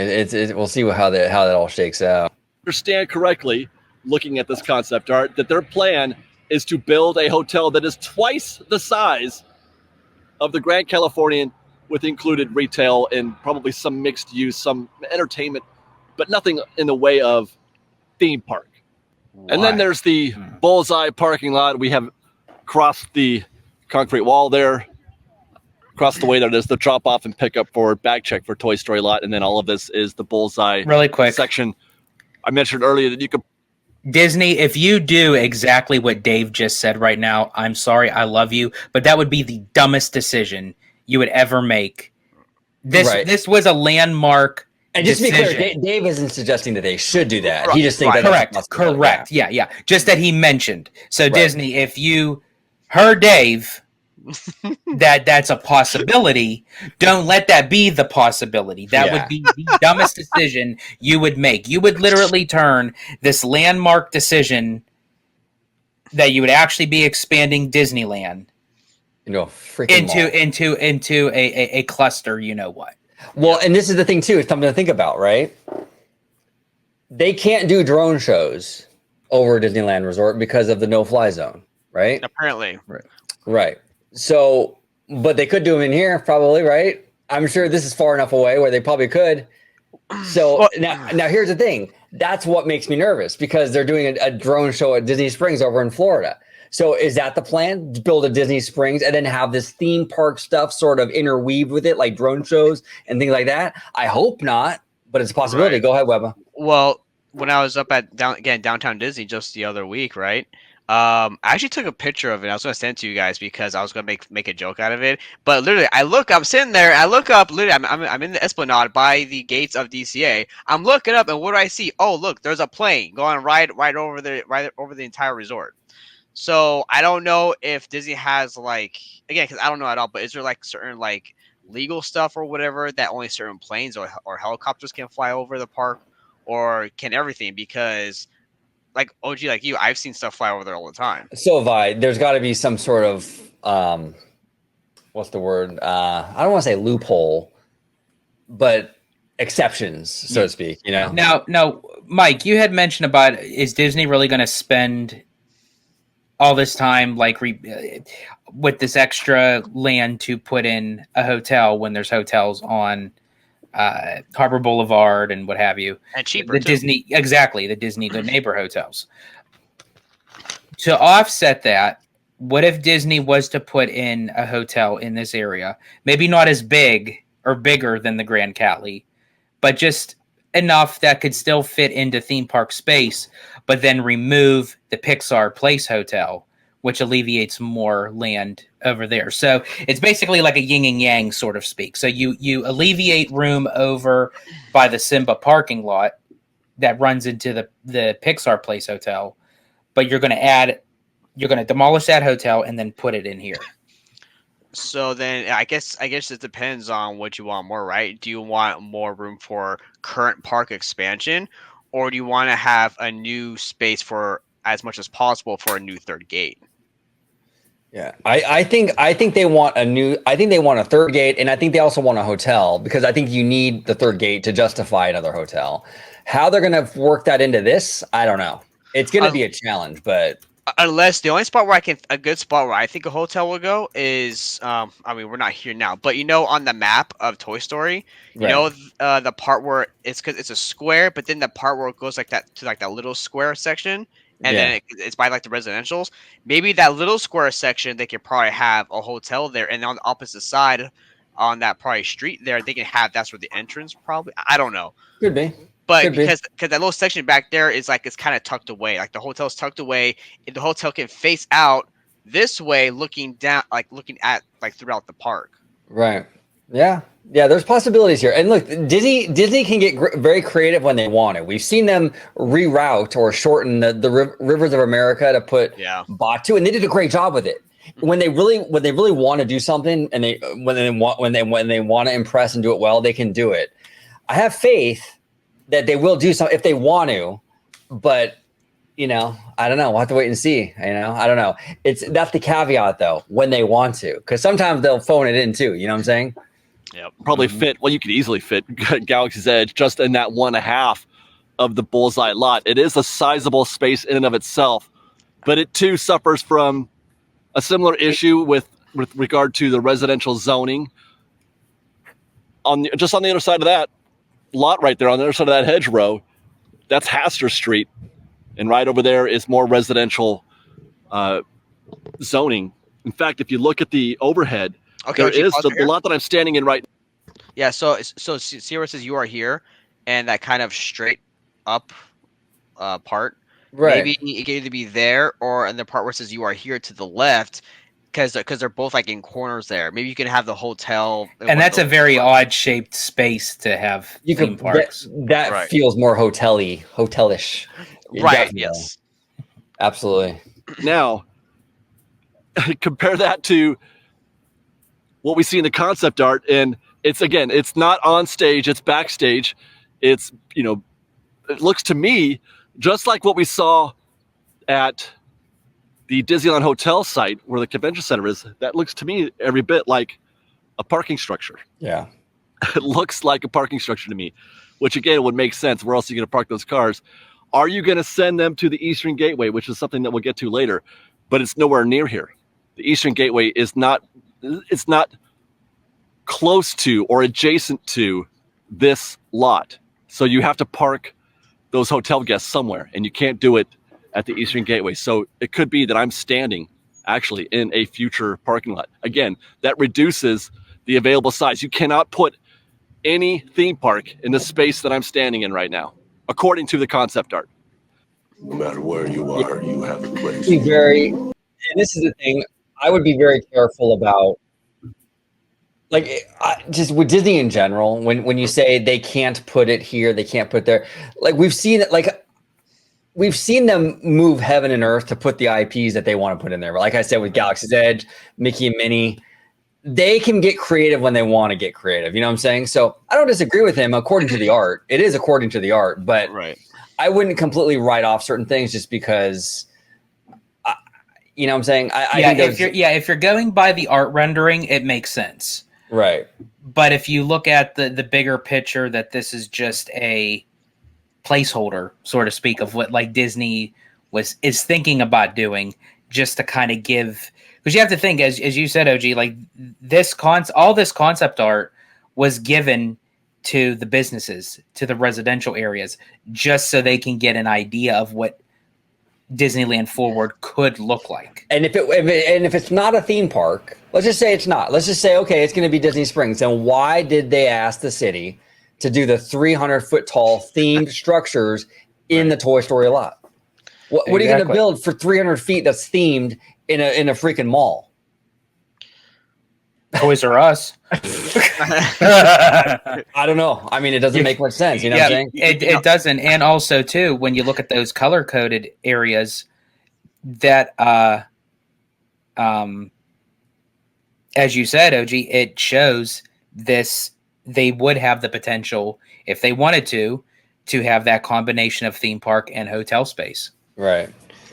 We'll see how that all shakes out. Understand correctly, looking at this concept art, that their plan is to build a hotel that is twice the size of the Grand Californian, with included retail and probably some mixed use, some entertainment, but nothing in the way of theme park. And then there's the Bullseye parking lot. We have crossed the concrete wall there. Across the way there's the drop off and pickup for bag check for Toy Story lot, and then all of this is the Bullseye really quick section. I mentioned earlier that you could Disney, if you do exactly what Dave just said right now, I'm sorry, I love you, but that would be the dumbest decision you would ever make. This was a landmark. And just to be clear, Dave isn't suggesting that they should do that. He just thinks correct. Yeah. Just that he mentioned. So Disney, if you heard Dave that's a possibility, don't let that be the possibility. That would be the dumbest decision you would make. You would literally turn this landmark decision that you would actually be expanding Disneyland into a cluster, you know what. Well, and this is the thing too, it's something to think about, right? They can't do drone shows over Disneyland Resort because of the no-fly zone, right? Apparently. Right. So, but they could do them in here, probably, right? I'm sure this is far enough away where they probably could. So now here's the thing. That's what makes me nervous, because they're doing a drone show at Disney Springs over in Florida. So is that the plan? To build a Disney Springs and then have this theme park stuff sort of interweave with it, like drone shows and things like that? I hope not, but it's a possibility. Right. Go ahead, Webba. Well, when I was up at downtown Disney just the other week, right? I actually took a picture of it. I was gonna send it to you guys because I was gonna make a joke out of it. But literally, I'm sitting there. I look up. Literally, I'm in the Esplanade by the gates of DCA. I'm looking up, and what do I see? Oh, look, there's a plane going right over the entire resort. So I don't know if Disney has because I don't know at all. But is there certain legal stuff or whatever that only certain planes or helicopters can fly over the park, or can everything? Because OG, like you, I've seen stuff fly over there all the time. So have I. There's got to be some sort of what's the word? I don't want to say loophole, but exceptions, so to speak. Now, Mike, you had mentioned about, is Disney really going to spend all this time with this extra land to put in a hotel when there's hotels on Harbor Boulevard and what have you, and cheaper the too. the Disney Good Neighbor hotels. To offset that, what if Disney was to put in a hotel in this area, maybe not as big or bigger than the Grand Cali, but just enough that could still fit into theme park space, but then remove the Pixar Place Hotel, which alleviates more land over there. So it's basically like a yin and yang, sort of speak. So you alleviate room over by the Simba parking lot that runs into the Pixar Place Hotel, but you're going to demolish that hotel and then put it in here. So then I guess it depends on what you want more, right? Do you want more room for current park expansion, or do you want to have a new space for as much as possible for a new third gate. Yeah, I think they want a third gate, and I think they also want a hotel, because I think you need the third gate to justify another hotel. How they're going to work that into this, I don't know. It's going to be a challenge, but Unless the only spot where a good spot where I think a hotel will go is, I mean, we're not here now, but on the map of Toy Story, right. the part where because it's a square, but then the part where it goes like that to like that little square section, and then it's by like the residentials. Maybe that little square section, they could probably have a hotel there, and on the opposite side, on that probably street there, they can have that's where the entrance probably. I don't know. Could be. But because that little section back there is like it's kind of tucked away, like the hotel's tucked away, and the hotel can face out this way, looking down, like looking at like throughout the park. Right. Yeah. Yeah. There's possibilities here, and look, Disney can get very creative when they want it. We've seen them reroute or shorten the rivers of America to put Batu, and they did a great job with it. When they really want to do something, and when they want to impress and do it well, they can do it. I have faith that they will do something if they want to, but I don't know. We'll have to wait and see. I don't know. That's the caveat though, when they want to, because sometimes they'll phone it in too. You know what I'm saying? Yeah, probably fit. Well, you could easily fit Galaxy's Edge just in that 1.5 of the bullseye lot. It is a sizable space in and of itself, but it too suffers from a similar issue with regard to the residential zoning. Just on the other side of that lot right there, on the other side of that hedgerow, that's Hastur Street, and right over there is more residential zoning. In fact, if you look at the overhead, there is the lot that I'm standing in right now. Yeah, so see where it says you are here, and that kind of straight up part. Right. Maybe it could either be there or in the part where it says you are here to the left, because they're both like in corners there. Maybe you can have the hotel. And that's a very odd shaped space to have theme parks. That feels more hotelish. Right. Definitely. Yes. Absolutely. Now, compare that to what we see in the concept art, and it's not on stage, it's backstage. It's, it looks to me just like what we saw at the Disneyland Hotel site where the convention center is. That looks to me every bit like a parking structure. Yeah. It looks like a parking structure to me, which again would make sense. Where else are you going to park those cars? Are you going to send them to the Eastern Gateway, which is something that we'll get to later, but it's nowhere near here. The Eastern Gateway is not close to or adjacent to this lot. So you have to park those hotel guests somewhere, and you can't do it at the Eastern Gateway. So it could be that I'm standing actually in a future parking lot. Again, that reduces the available size. You cannot put any theme park in the space that I'm standing in right now, according to the concept art. No matter where you are, you have a place. And this is the thing, I would be very careful about, just with Disney in general, when you say they can't put it here, they can't put there, we've seen them move heaven and earth to put the IPs that they want to put in there. But like I said, with Galaxy's Edge, Mickey and Minnie, they can get creative when they want to get creative. You know what I'm saying? So I don't disagree with him according to the art. It is according to the art, but I wouldn't completely write off certain things just because, you know what I'm saying? If you're going by the art rendering, it makes sense. Right. But if you look at the bigger picture, that this is just a placeholder, so to speak, of what Disney is thinking about doing, just to kind of give, because you have to think, as you said, OG, all this concept art was given to the businesses, to the residential areas, just so they can get an idea of what Disneyland Forward could look like. And if it's not a theme park, let's just say it's not. Let's just say, okay, it's going to be Disney Springs. Then why did they ask the city to do the 300-foot tall themed structures in the Toy Story lot? What are you going to build for 300 feet that's themed in a freaking mall? Toys R Us. I don't know. I mean, it doesn't make much sense. You know what I'm saying? It doesn't. And also, too, when you look at those color-coded areas, that, as you said, OG, it shows this. They would have the potential, if they wanted to have that combination of theme park and hotel space. Right.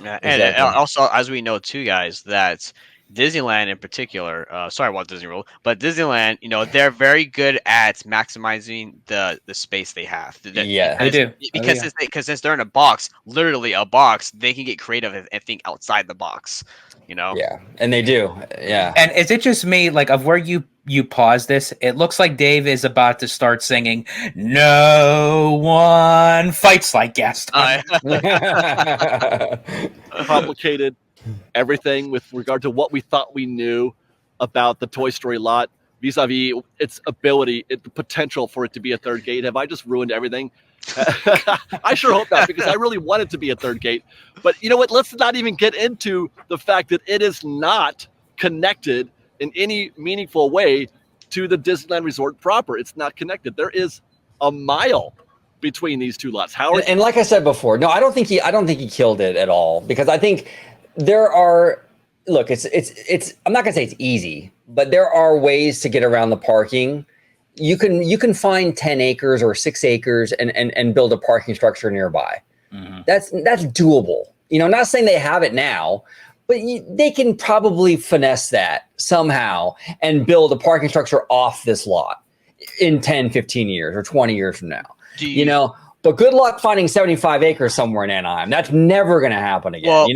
And Exactly. also, as we know too, guys, that Disneyland in particular, sorry Walt Disney World, but Disneyland, they're very good at maximizing the space they have. Yeah. They do. Because since they're in a box, literally a box, they can get creative and think outside the box. Yeah, and they do. Yeah. And is it just me, like, of where you pause this? It looks like Dave is about to start singing "No One Fights Like Gaston." Complicated everything with regard to what we thought we knew about the Toy Story lot vis-a-vis its ability, the potential for it to be a third gate. Have I just ruined everything? I sure hope not, because I really want it to be a third gate. But you know what? Let's not even get into the fact that it is not connected in any meaningful way to the Disneyland Resort proper. It's not connected. There is a mile between these two lots. Howard, and like I said before, no, I don't think he killed it at all, because I think there are, look, it's I'm not gonna say it's easy, but there are ways to get around the parking. You can find 10 acres or 6 acres and build a parking structure nearby. Mhm. That's doable. Not saying they have it now, but they can probably finesse that somehow and build a parking structure off this lot in 10, 15 years or 20 years from now. But good luck finding 75 acres somewhere in Anaheim. That's never going to happen again.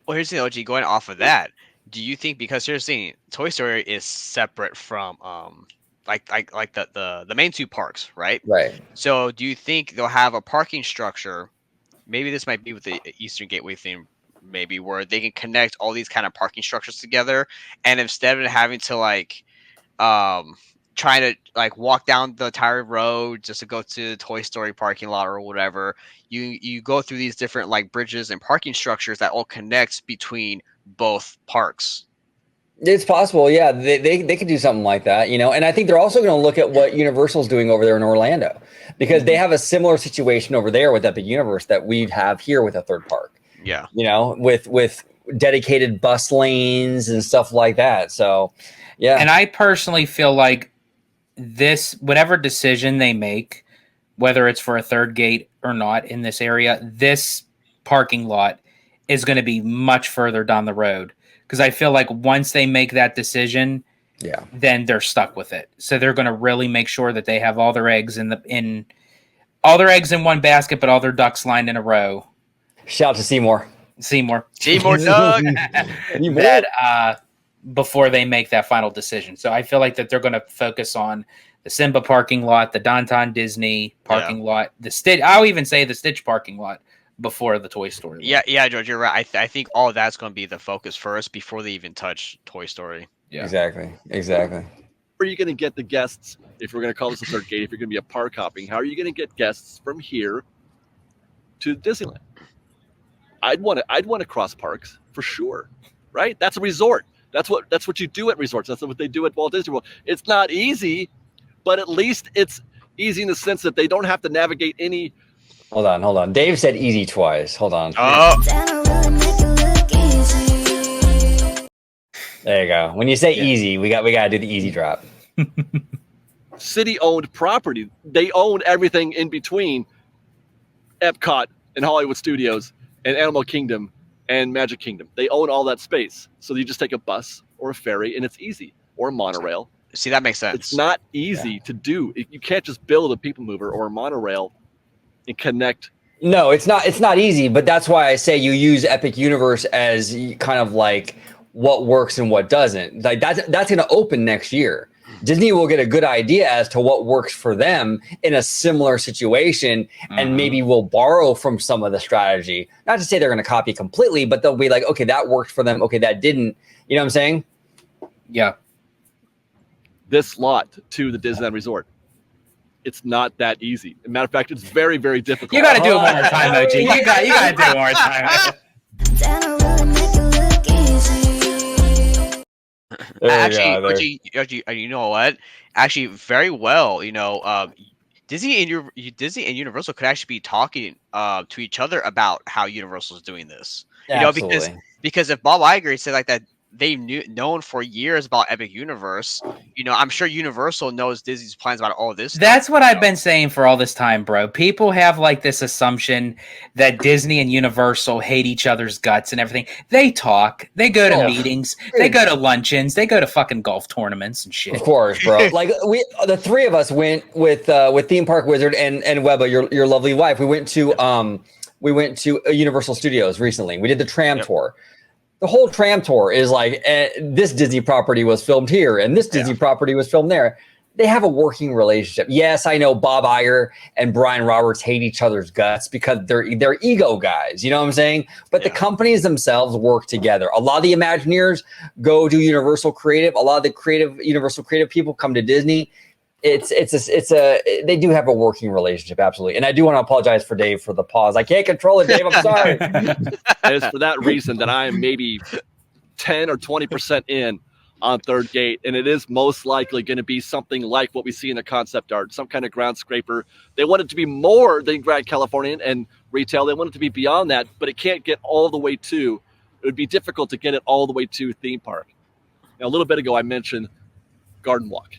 Well, here's the OG. Going off of that, do you think, because here's the thing, Toy Story is separate from like the main two parks, right? Right. So do you think they'll have a parking structure? Maybe this might be with the Eastern Gateway thing, maybe, where they can connect all these kind of parking structures together, and instead of having to trying to walk down the entire road just to go to the Toy Story parking lot or whatever, you go through these different bridges and parking structures that all connect between both parks. It's possible, yeah. They could do something like that, And I think they're also going to look at what Universal's doing over there in Orlando, because they have a similar situation over there with Epic Universe that we have here with a third park. Yeah. With dedicated bus lanes and stuff like that. So, yeah. And I personally feel like whatever decision they make, whether it's for a third gate or not in this area, this parking lot is going to be much further down the road. Because I feel like once they make that decision, then they're stuck with it. So they're going to really make sure that they have all their eggs in one basket, but all their ducks lined in a row. Shout out to Seymour Doug. That before they make that final decision. So I feel like that they're going to focus on the Simba parking lot, the Downtown Disney parking lot, the Stitch. I'll even say the Stitch parking lot before the Toy Story. Yeah, George, you're right. I think all of that's going to be the focus first before they even touch Toy Story. Yeah, exactly. Where are you going to get the guests, if we're going to call this a third gate, if you're going to be a park hopping? How are you going to get guests from here to Disneyland? I'd want to cross parks for sure, right? That's a resort. That's what you do at resorts. That's what they do at Walt Disney World. It's not easy, but at least it's easy in the sense that they don't have to navigate any. Hold on. Dave said easy twice. Hold on. Oh. There you go. When you say easy, we got to do the easy drop. City-owned property. They own everything in between Epcot and Hollywood Studios and Animal Kingdom and Magic Kingdom. They own all that space. So you just take a bus or a ferry, and it's easy, or a monorail. See, that makes sense. It's not easy to do. You can't just build a people mover or a monorail and connect. No, it's not easy, but that's why I say you use Epic Universe as kind of like what works and what doesn't. Like that's going to open next year. Disney will get a good idea as to what works for them in a similar situation, and maybe will borrow from some of the strategy. Not to say they're going to copy completely, but they'll be like, okay, that worked for them. Okay, that didn't. You know what I'm saying? Yeah. This lot to the Disneyland Resort. It's not that easy. As a matter of fact, it's very, very difficult. You got to do it one more time, OG. You got to do it one more time. Actually, OG, you know what? Actually, very well. Disney and Universal could actually be talking to each other about how Universal is doing this. Absolutely. Because if Bob Iger said like that, they've known for years about Epic Universe. You know, I'm sure Universal knows Disney's plans about all this stuff. That's what I've been saying for all this time, bro. People have like this assumption that Disney and Universal hate each other's guts and everything. They talk, they go to meetings, they go to luncheons, they go to fucking golf tournaments and shit. Of course, bro. Like the three of us went with Theme Park Wizard and Webba, your lovely wife. We went to Universal Studios recently. We did the tram tour. The whole tram tour is like, this Disney property was filmed here and this Disney property was filmed there. They have a working relationship. Yes, I know Bob Iger and Brian Roberts hate each other's guts because they're ego guys. You know what I'm saying? But the companies themselves work together. A lot of the Imagineers go to Universal Creative. A lot of the Universal Creative people come to Disney. They do have a working relationship, absolutely. And I do want to apologize for Dave for the pause. I can't control it, Dave. I'm sorry. And it's for that reason that I am maybe 10 or 20% in on Third Gate, and it is most likely going to be something like what we see in the concept art, some kind of ground scraper. They want it to be more than Grand Californian and retail. They want it to be beyond that, but it can't get all the way to. It would be difficult to get it all the way to theme park. Now, a little bit ago, I mentioned Garden Walk.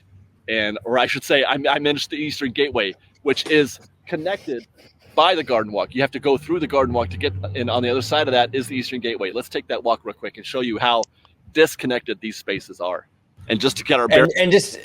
Or I should say, I mentioned the Eastern Gateway, which is connected by the Garden Walk. You have to go through the Garden Walk to get in. On the other side of that is the Eastern Gateway. Let's take that walk real quick and show you how disconnected these spaces are. And just to get our and just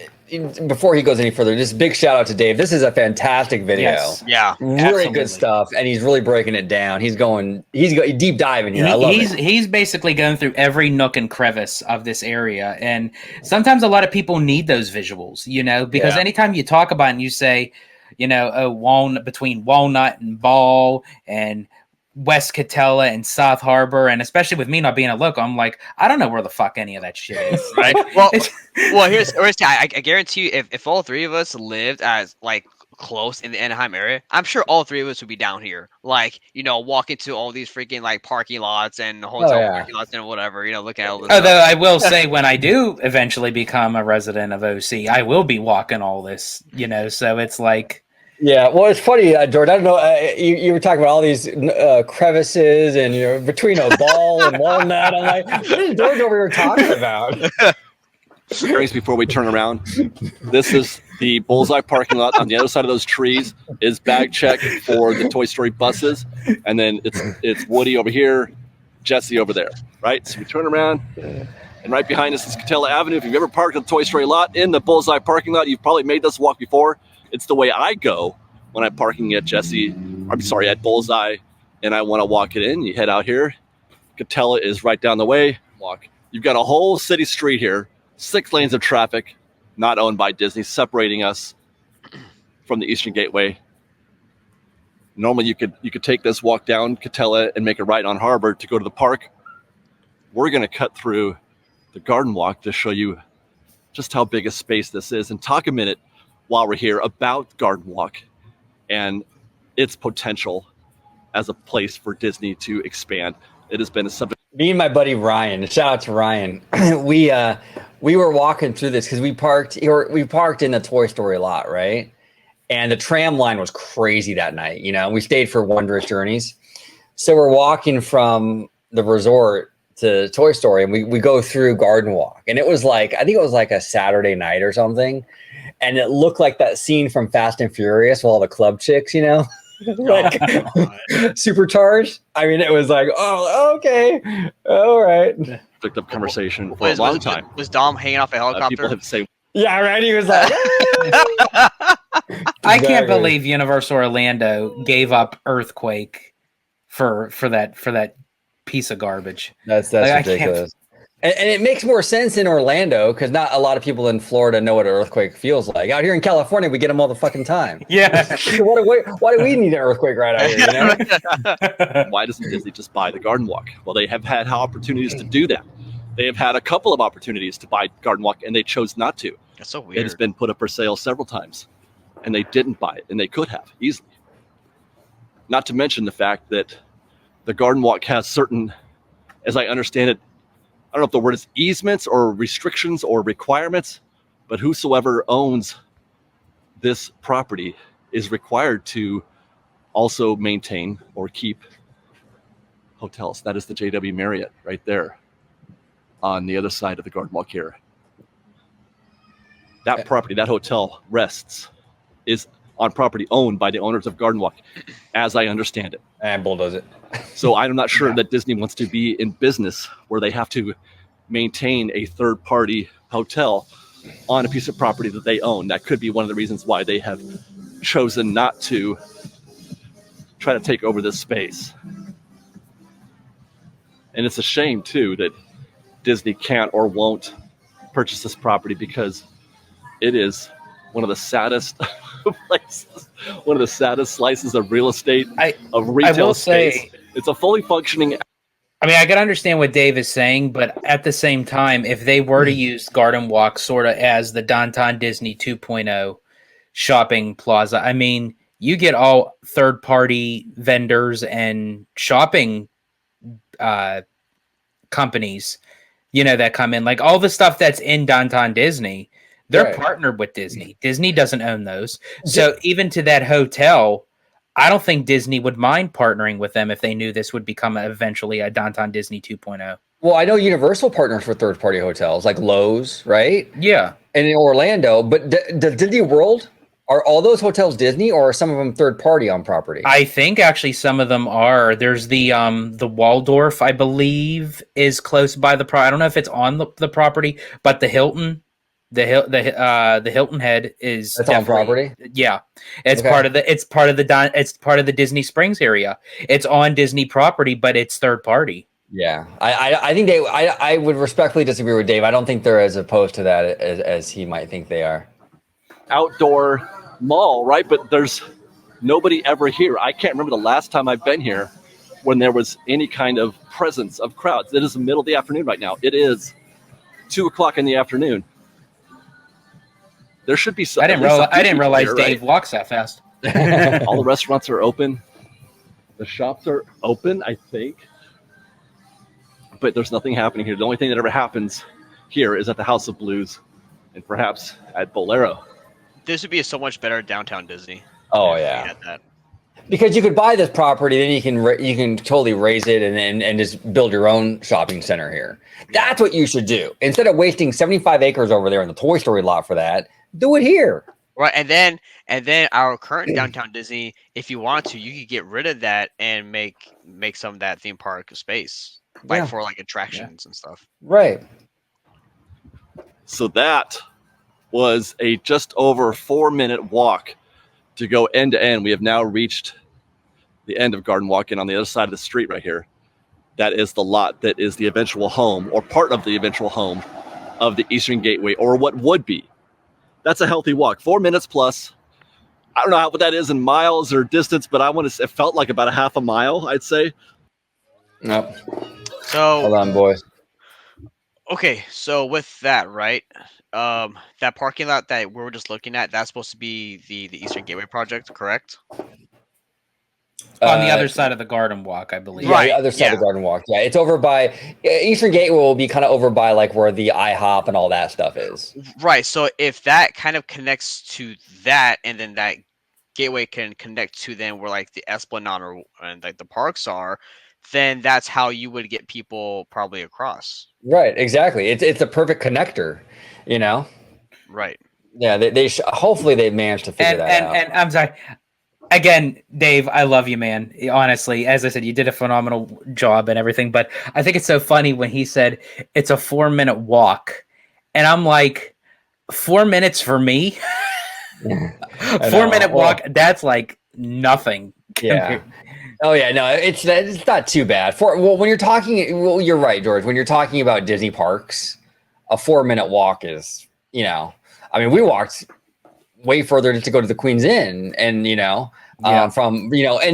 before he goes any further, just big shout out to Dave. This is a fantastic video. Yes. Yeah, really absolutely. good stuff, and he's really breaking it down. He's deep diving here. I love it. He's basically going through every nook and crevice of this area, and sometimes a lot of people need those visuals, you know, because anytime you talk about it and you say, you know, between Walnut and Ball and West Catella and South Harbor, and especially with me not being a local, I'm like, I don't know where the fuck any of that shit is. Right. well, here's I guarantee you, if all three of us lived as like close in the Anaheim area, I'm sure all three of us would be down here, like, you know, walking to all these freaking like parking lots and hotel parking lots and whatever, you know, looking at all this. Although I will say, when I do eventually become a resident of OC, I will be walking all this, you know, so it's like. Yeah, well, it's funny, George. I don't know. You were talking about all these crevices and you're between a ball and walnut. I'm like, what is George over here talking about? Before we turn around, this is the Bullseye parking lot. On the other side of those trees is bag check for the Toy Story buses, and then it's Woody over here, Jesse over there. Right. So we turn around, and right behind us is Catella Avenue. If you've ever parked at the Toy Story lot in the Bullseye parking lot, you've probably made this walk before. It's the way I go when I'm parking at at Bullseye, and I want to walk it in. You head out here. Catella is right down the way. Walk. You've got a whole city street here, 6 lanes of traffic, not owned by Disney, separating us from the Eastern Gateway. Normally, you could take this walk down Catella and make a right on Harbor to go to the park. We're going to cut through the Garden Walk to show you just how big a space this is and talk a minute while we're here about Garden Walk and its potential as a place for Disney to expand. It has been a subject. Me and my buddy Ryan, shout out to Ryan. We were walking through this because we parked in the Toy Story lot, right? And the tram line was crazy that night. You know, we stayed for Wondrous Journeys. So we're walking from the resort to Toy Story, and we go through Garden Walk. And it was like, I think it was like a Saturday night or something. And it looked like that scene from Fast and Furious with all the club chicks, you know, like supercharged. I mean, it was like, oh, okay, all right. Picked up conversation for a long time. Was Dom hanging off a helicopter? People have said, yeah, right. He was like, I can't believe Universal Orlando gave up Earthquake for that piece of garbage. That's ridiculous. And it makes more sense in Orlando because not a lot of people in Florida know what an earthquake feels like. Out here in California, we get them all the fucking time. Yeah. So why do we need an earthquake right out here? You know? Why doesn't Disney just buy the Garden Walk? Well, they have had opportunities to do that. They have had a couple of opportunities to buy Garden Walk, and they chose not to. That's so weird. It has been put up for sale several times, and they didn't buy it, and they could have easily. Not to mention the fact that the Garden Walk has certain, as I understand it, I don't know if the word is easements or restrictions or requirements, but whosoever owns this property is required to also maintain or keep hotels. That is the JW Marriott right there. on the other side of the garden walk here. That property, that hotel is on property owned by the owners of Garden Walk, as I understand it. And bulldoze it. So I'm not sure that Disney wants to be in business where they have to maintain a third-party hotel on a piece of property that they own. That could be one of the reasons why they have chosen not to try to take over this space. And it's a shame, too, that Disney can't or won't purchase this property, because it is one of the saddest places, one of the saddest slices of real estate, of retail space. It's a fully functioning. I mean, I can understand what Dave is saying, but at the same time, if they were to use Garden Walk sort of as the Downtown Disney 2.0 shopping plaza, I mean, you get all third-party vendors and shopping companies, that come in, like all the stuff that's in Downtown Disney. They're partnered with Disney. Disney doesn't own those. So even to that hotel, I don't think Disney would mind partnering with them if they knew this would become eventually a Downtown Disney 2.0. Well, I know Universal partners with third-party hotels like Lowe's, right? Yeah. And in Orlando, but the Disney World, are all those hotels Disney, or are some of them third-party on property? I think actually some of them are. There's the Waldorf, I believe, is close by the I don't know if it's on the property, but the Hilton. The Hilton Head is on property. Yeah, it's part of the Disney Springs area. It's on Disney property, but it's third party. Yeah, I think I would respectfully disagree with Dave. I don't think they're as opposed to that as he might think they are. Outdoor mall, right? But there's nobody ever here. I can't remember the last time I've been here when there was any kind of presence of crowds. It is the middle of the afternoon right now. It is 2:00 in the afternoon. There should be some. I didn't realize here, Dave walks that fast. All the restaurants are open. The shops are open, I think. But there's nothing happening here. The only thing that ever happens here is at the House of Blues and perhaps at Bolero. This would be a so much better Downtown Disney. Oh, yeah. Because you could buy this property, then you can totally raise it and just build your own shopping center here. That's what you should do. Instead of wasting 75 acres over there in the Toy Story lot for that, do it here. Right, and then our current Downtown Disney, if you want to, you could get rid of that and make some of that theme park space, for attractions and stuff. Right. So that was a just over 4-minute walk to go end to end. We have now reached the end of Garden Walk, and on the other side of the street right here, that is the lot that is the eventual home, or part of the eventual home, of the Eastern Gateway, or what would be. That's a healthy walk, 4 minutes plus. I don't know what that is in miles or distance, but it felt like about a half a mile, I'd say. Nope. So hold on, boys. Okay, so with that, right? That parking lot that we were just looking at, that's supposed to be the Eastern Gateway project, correct? On the other side of the Garden Walk, I believe. Yeah, the other side of the Garden Walk. Yeah, it's over by Eastern Gateway. Will be kind of over by where the IHOP and all that stuff is. Right. So if that kind of connects to that, and then that gateway can connect to then where the Esplanade and the parks are, then that's how you would get people probably across. Right. Exactly. It's a perfect connector. Right. Yeah. They hopefully they've managed to figure that out. And I'm sorry. Again, Dave, I love you, man. Honestly, as I said, you did a phenomenal job and everything. But I think it's so funny when he said it's a 4-minute walk. And I'm like, 4 minutes for me? 4-minute walk, that's like nothing. Yeah. Oh, yeah. No, it's not too bad. When you're talking, you're right, George. When you're talking about Disney parks, a 4-minute walk is, we walked way further to go to the Queen's Inn and, and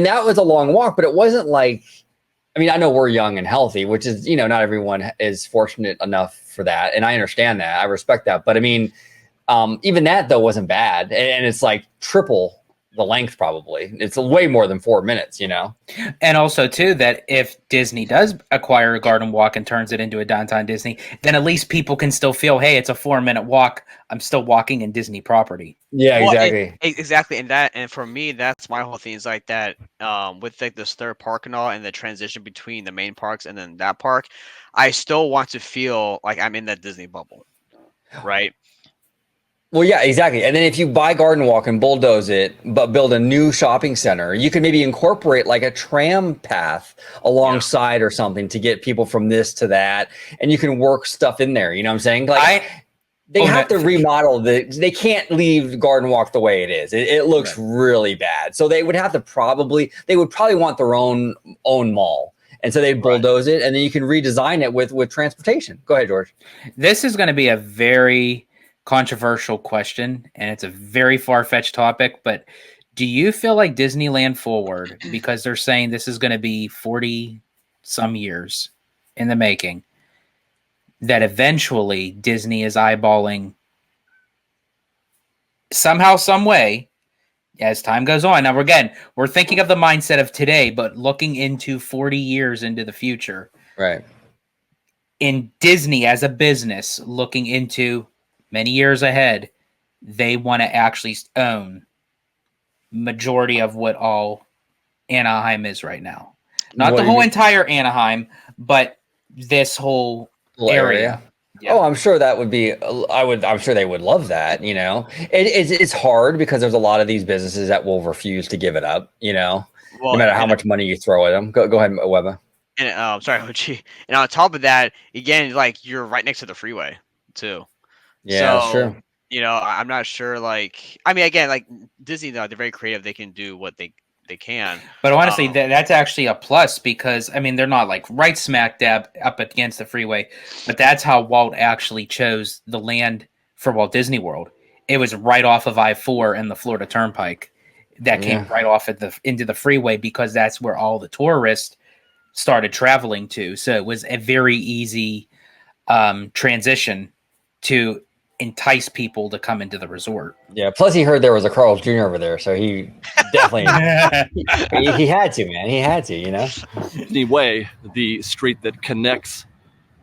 that was a long walk, but it wasn't I know we're young and healthy, which is, not everyone is fortunate enough for that. And I understand that. I respect that. But even that though wasn't bad. And it's triple the length. Probably it's way more than 4 minutes. And also, too, that if Disney does acquire a garden walk and turns it into a downtown Disney, then at least people can still feel, hey, it's a 4-minute walk. I'm still walking in Disney property. Yeah, Well, exactly. Exactly, and for me, that's my whole thing is like that. With like this third park and all, and the transition between the main parks and then that park, I still want to feel like I'm in that Disney bubble, right? Well, yeah, exactly. And then if you buy Garden Walk and bulldoze it, but build a new shopping center, you can maybe incorporate like a tram path alongside or something to get people from this to that. And you can work stuff in there. You know what I'm saying? Like they have to remodel they can't leave Garden Walk the way it is. It looks really bad. So they would have to they would probably want their own mall. And so they'd bulldoze it, and then you can redesign it with transportation. Go ahead, George. This is going to be a very controversial question, and it's a very far-fetched topic, but do you feel like Disneyland Forward, because they're saying this is going to be 40 some years in the making, that eventually Disney is eyeballing somehow, some way, as time goes on? Now, we're thinking of the mindset of today, but looking into 40 years into the future, right? In Disney as a business, looking into many years ahead, they want to actually own majority of what all Anaheim is right now. Not the whole entire Anaheim, but this whole area. Yeah. Oh, I'm sure that would be. I'm sure they would love that. It's hard because there's a lot of these businesses that will refuse to give it up. No matter how much money you throw at them. Go ahead, Webba. And sorry, OG. And on top of that, again, like you're right next to the freeway too. Yeah, so, sure. I'm not sure. Like, I mean, again, like Disney, though, they're very creative. They can do what they can. But honestly, that's actually a plus because, I mean, they're not like right smack dab up against the freeway, but that's how Walt actually chose the land for Walt Disney World. It was right off of I-4 and the Florida Turnpike that came right off into the freeway because that's where all the tourists started traveling to. So it was a very easy transition to entice people to come into the resort. Yeah. Plus, he heard there was a Carl's Jr. over there, so he definitely he had to, man. He had to, Disney Way, the street that connects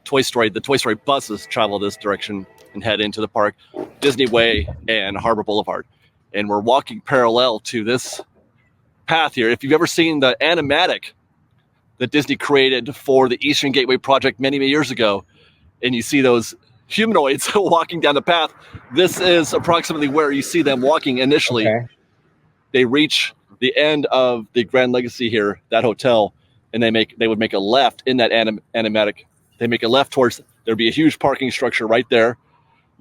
Toy Story. The Toy Story buses travel this direction and head into the park. Disney Way and Harbor Boulevard, and we're walking parallel to this path here. If you've ever seen the animatic that Disney created for the Eastern Gateway project many years ago, and you see those humanoids walking down the path, this is approximately where you see them walking initially. Okay. They reach the end of the Grand Legacy here, that hotel, and they would make a left in that animatic. They make a left towards, there'd be a huge parking structure right there.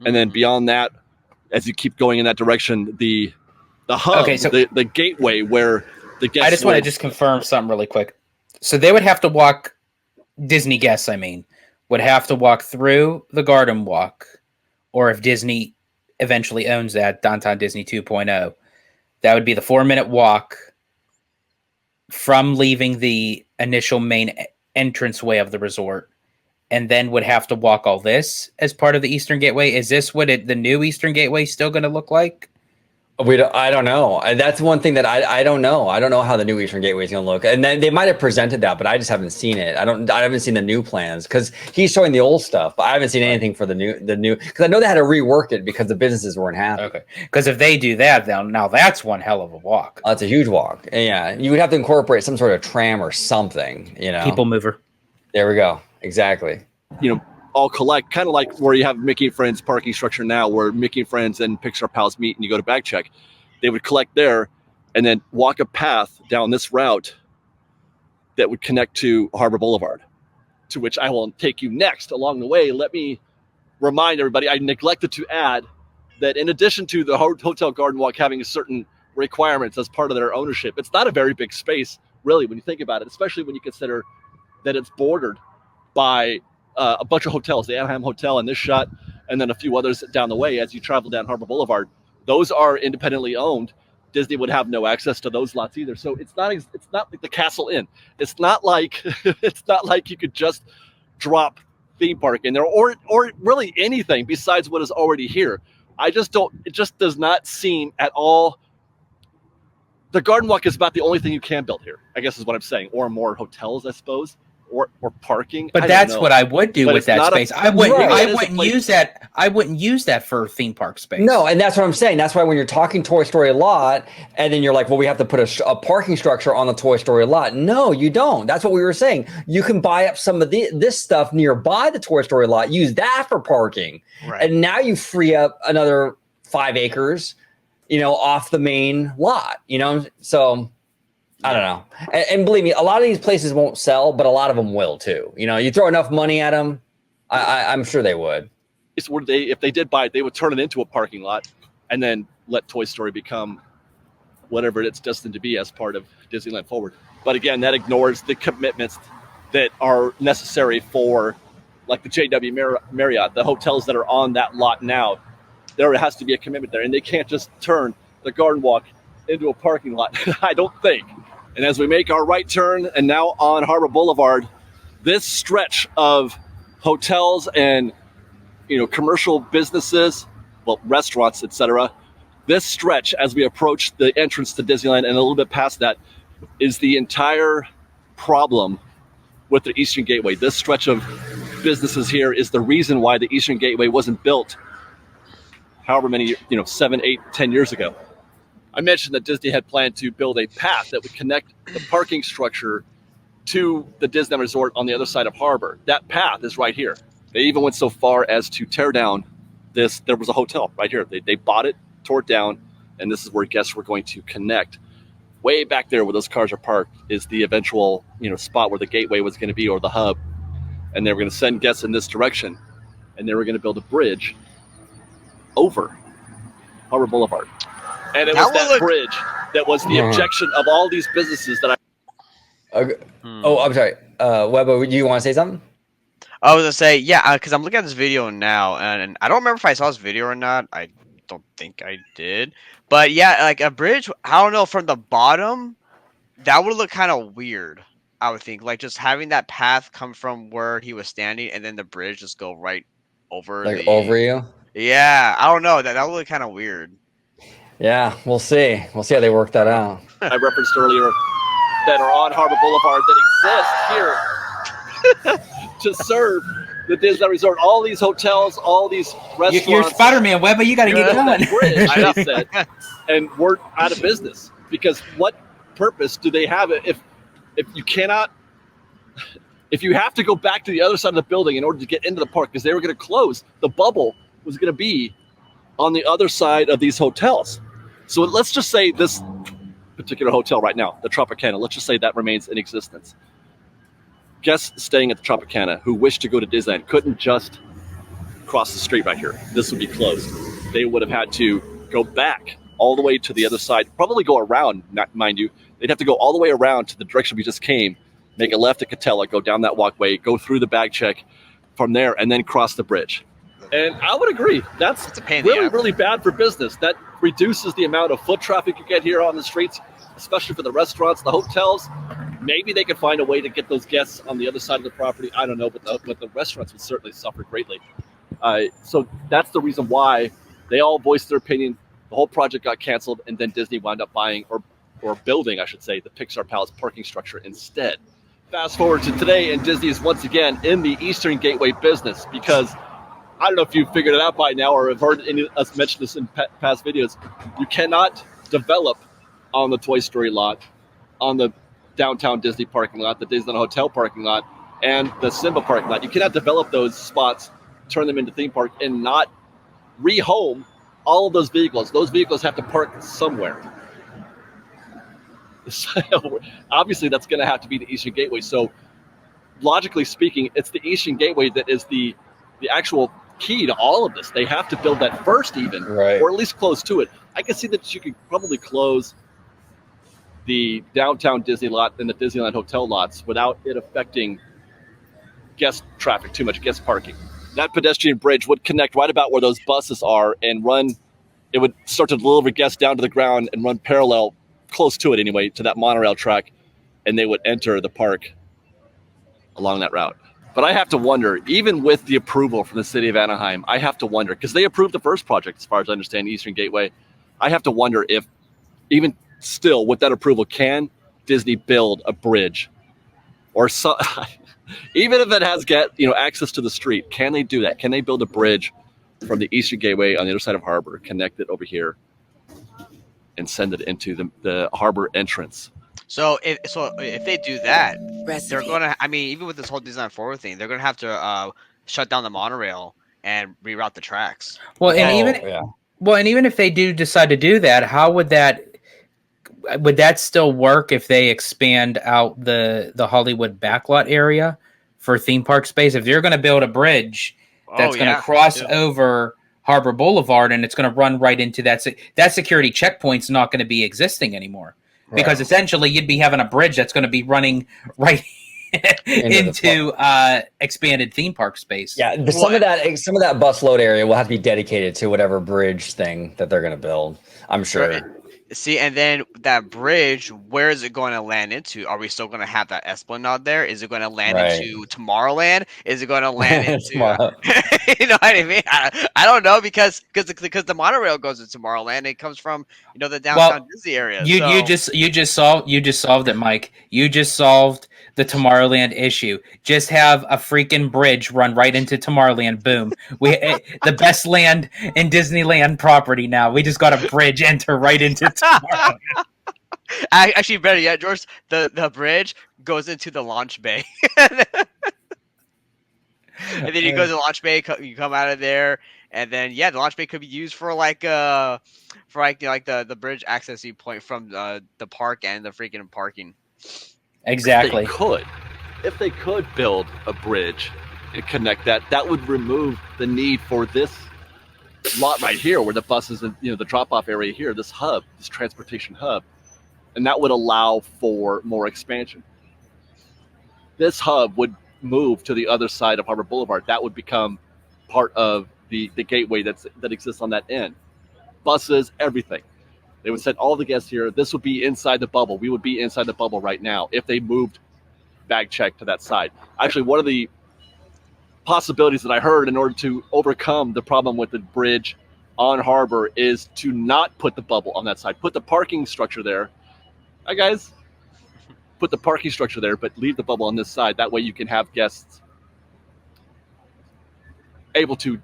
And then beyond that, as you keep going in that direction, the hub, the gateway where the guests. I just want to just confirm something really quick. So they would have to walk, Disney guests, would have to walk through the Garden Walk, or if Disney eventually owns that, Downtown Disney 2.0, that would be the 4-minute walk from leaving the initial main entranceway of the resort, and then would have to walk all this as part of the Eastern Gateway. Is this what the new Eastern Gateway still going to look like? I don't know. That's one thing that I don't know. I don't know how the new Eastern Gateway is going to look. And then they might have presented that, but I just haven't seen it. I haven't seen the new plans because he's showing the old stuff, but I haven't seen anything for the new, because I know they had to rework it because the businesses weren't happy. Okay. Because if they do that, now that's one hell of a walk. That's a huge walk. And yeah. You would have to incorporate some sort of tram or something, People mover. There we go. Exactly. All collect, kind of like where you have Mickey and Friends parking structure now, where Mickey and Friends and Pixar Pals meet and you go to back check. They would collect there and then walk a path down this route that would connect to Harbor Boulevard, to which I will take you next. Along the way, let me remind everybody, I neglected to add that in addition to the Hotel Garden Walk having certain requirements as part of their ownership, it's not a very big space, really, when you think about it, especially when you consider that it's bordered by a bunch of hotels, the Anaheim Hotel in this shot, and then a few others down the way as you travel down Harbor Boulevard. Those are independently owned. Disney would have no access to those lots either. So it's not like the Castle Inn. It's not like you could just drop theme park in there or really anything besides what is already here. It just does not seem at all the garden walk is about the only thing you can build here, I guess is what I'm saying, or more hotels, I suppose, or parking. But that's what I would do with that space. I wouldn't use that for theme park space. No, and that's what I'm saying. That's why when you're talking Toy Story lot, and then you're like, well, we have to put a parking structure on the Toy Story lot. No, you don't. That's what we were saying. You can buy up some of this stuff nearby the Toy Story lot, use that for parking, and now you free up another 5 acres, off the main lot. So. I don't know. And believe me, a lot of these places won't sell, but a lot of them will too. You throw enough money at them, I'm sure they would. It's where if they did buy it, they would turn it into a parking lot and then let Toy Story become whatever it's destined to be as part of Disneyland Forward. But again, that ignores the commitments that are necessary for like the JW Marriott, the hotels that are on that lot now. There has to be a commitment there, and they can't just turn the garden walk into a parking lot, I don't think. And as we make our right turn and now on Harbor Boulevard, this stretch of hotels and commercial businesses, well, restaurants, etc. This stretch as we approach the entrance to Disneyland and a little bit past that is the entire problem with the Eastern Gateway. This stretch of businesses here is the reason why the Eastern Gateway wasn't built however many, 7, 8, 10 years ago. I mentioned that Disney had planned to build a path that would connect the parking structure to the Disneyland Resort on the other side of Harbor. That path is right here. They even went so far as to tear down this. There was a hotel right here. They bought it, tore it down, and this is where guests were going to connect. Way back there where those cars are parked is the eventual spot where the gateway was going to be, or the hub. And they were going to send guests in this direction, and they were going to build a bridge over Harbor Boulevard. And it was that bridge that was the objection of all these businesses that Oh, I'm sorry. Webba, do you want to say something? I was going to say, yeah, because I'm looking at this video now, and I don't remember if I saw this video or not. I don't think I did. But yeah, like a bridge, I don't know, from the bottom, that would look kind of weird, I would think. Like just having that path come from where he was standing, and then the bridge just go right over over you? Yeah, I don't know. That would look kind of weird. Yeah, we'll see. We'll see how they work that out. I referenced earlier that are on Harbor Boulevard that exist here to serve the Disneyland Resort. All these hotels, all these restaurants. You're Spider-Man, Webba. You got to get going. Bridge, I said, and we're out of business because what purpose do they have if you cannot? If you have to go back to the other side of the building in order to get into the park because they were going to close, the bubble was going to be on the other side of these hotels. So let's just say this particular hotel right now, the Tropicana, let's just say that remains in existence. Guests staying at the Tropicana who wish to go to Disneyland couldn't just cross the street right here. This would be closed. They would have had to go back all the way to the other side, probably go around, mind you. They'd have to go all the way around to the direction we just came, make a left at Catella, go down that walkway, go through the bag check from there, and then cross the bridge. And I would agree. That's really, really bad for business. That reduces the amount of foot traffic you get here on the streets, especially for the restaurants, the hotels. Maybe they could find a way to get those guests on the other side of the property. I don't know, but the restaurants would certainly suffer greatly. So that's the reason why they all voiced their opinion. The whole project got canceled, and then Disney wound up buying or building, I should say, the Pixar Palace parking structure instead. Fast forward to today, and Disney is once again in the Eastern Gateway business because I don't know if you've figured it out by now or have heard us mention this in past videos. You cannot develop on the Toy Story lot, on the downtown Disney parking lot, the Disneyland Hotel parking lot, and the Simba parking lot. You cannot develop those spots, turn them into theme park, and not rehome all of those vehicles. Those vehicles have to park somewhere. So, obviously, that's going to have to be the Eastern Gateway. So, logically speaking, it's the Eastern Gateway that is the actual key to all of this. They have to build that first even, right, or at least close to it. I can see that you could probably close the downtown Disney lot and the Disneyland Hotel lots without it affecting guest traffic, too much guest parking. That pedestrian bridge would connect right about where those buses are and run, it would start to deliver guests down to the ground and run parallel, close to it anyway, to that monorail track, and they would enter the park along that route. But I have to wonder, even with the approval from the city of Anaheim, I have to wonder, because they approved the first project, as far as I understand, Eastern Gateway, I have to wonder if, even still, with that approval, can Disney build a bridge or so? Even if it has access to the street, can they do that? Can they build a bridge from the Eastern Gateway on the other side of Harbor, connect it over here, and send it into the Harbor entrance? So if they do that, they're gonna. I mean, even with this whole Design Forward thing, they're gonna have to shut down the monorail and reroute the tracks. Well, Oh, yeah. and even if they do decide to do that, how would that still work if they expand out the Hollywood backlot area for theme park space? If they're going to build a bridge that's going to cross over Harbor Boulevard and it's going to run right into that security checkpoint's not going to be existing anymore, because essentially you'd be having a bridge that's going to be running right into expanded theme park space. Yeah, some of that bus load area will have to be dedicated to whatever bridge thing that they're going to build, I'm sure. Right. See, and then that bridge, where is it going to land into? Are we still going to have that Esplanade there? Is it going to land into Tomorrowland? Is it going to land into you know what I mean? I don't know, because the monorail goes to Tomorrowland. It comes from the downtown Disney area. You just solved it, Mike. You just solved the Tomorrowland issue. Just have a freaking bridge run right into Tomorrowland. Boom. The best land in Disneyland property now. We just got a bridge enter right into Tomorrowland. Actually, better yet, George, the bridge goes into the launch bay. And then you go to the launch bay, you come out of there, and then the launch bay could be used for the bridge access point from the park and the freaking parking. Exactly. If they could build a bridge and connect that would remove the need for this lot right here, where the buses and the drop-off area here, this hub, this transportation hub, and that would allow for more expansion. This hub would move to the other side of Harbor Boulevard. That would become part of the gateway that exists on that end. Buses, everything. They would send all the guests here. This would be inside the bubble. We would be inside the bubble right now if they moved bag check to that side. Actually, one of the possibilities that I heard in order to overcome the problem with the bridge on Harbor is to not put the bubble on that side. Put the parking structure there. Hi, guys. Put the parking structure there, but leave the bubble on this side. That way you can have guests able to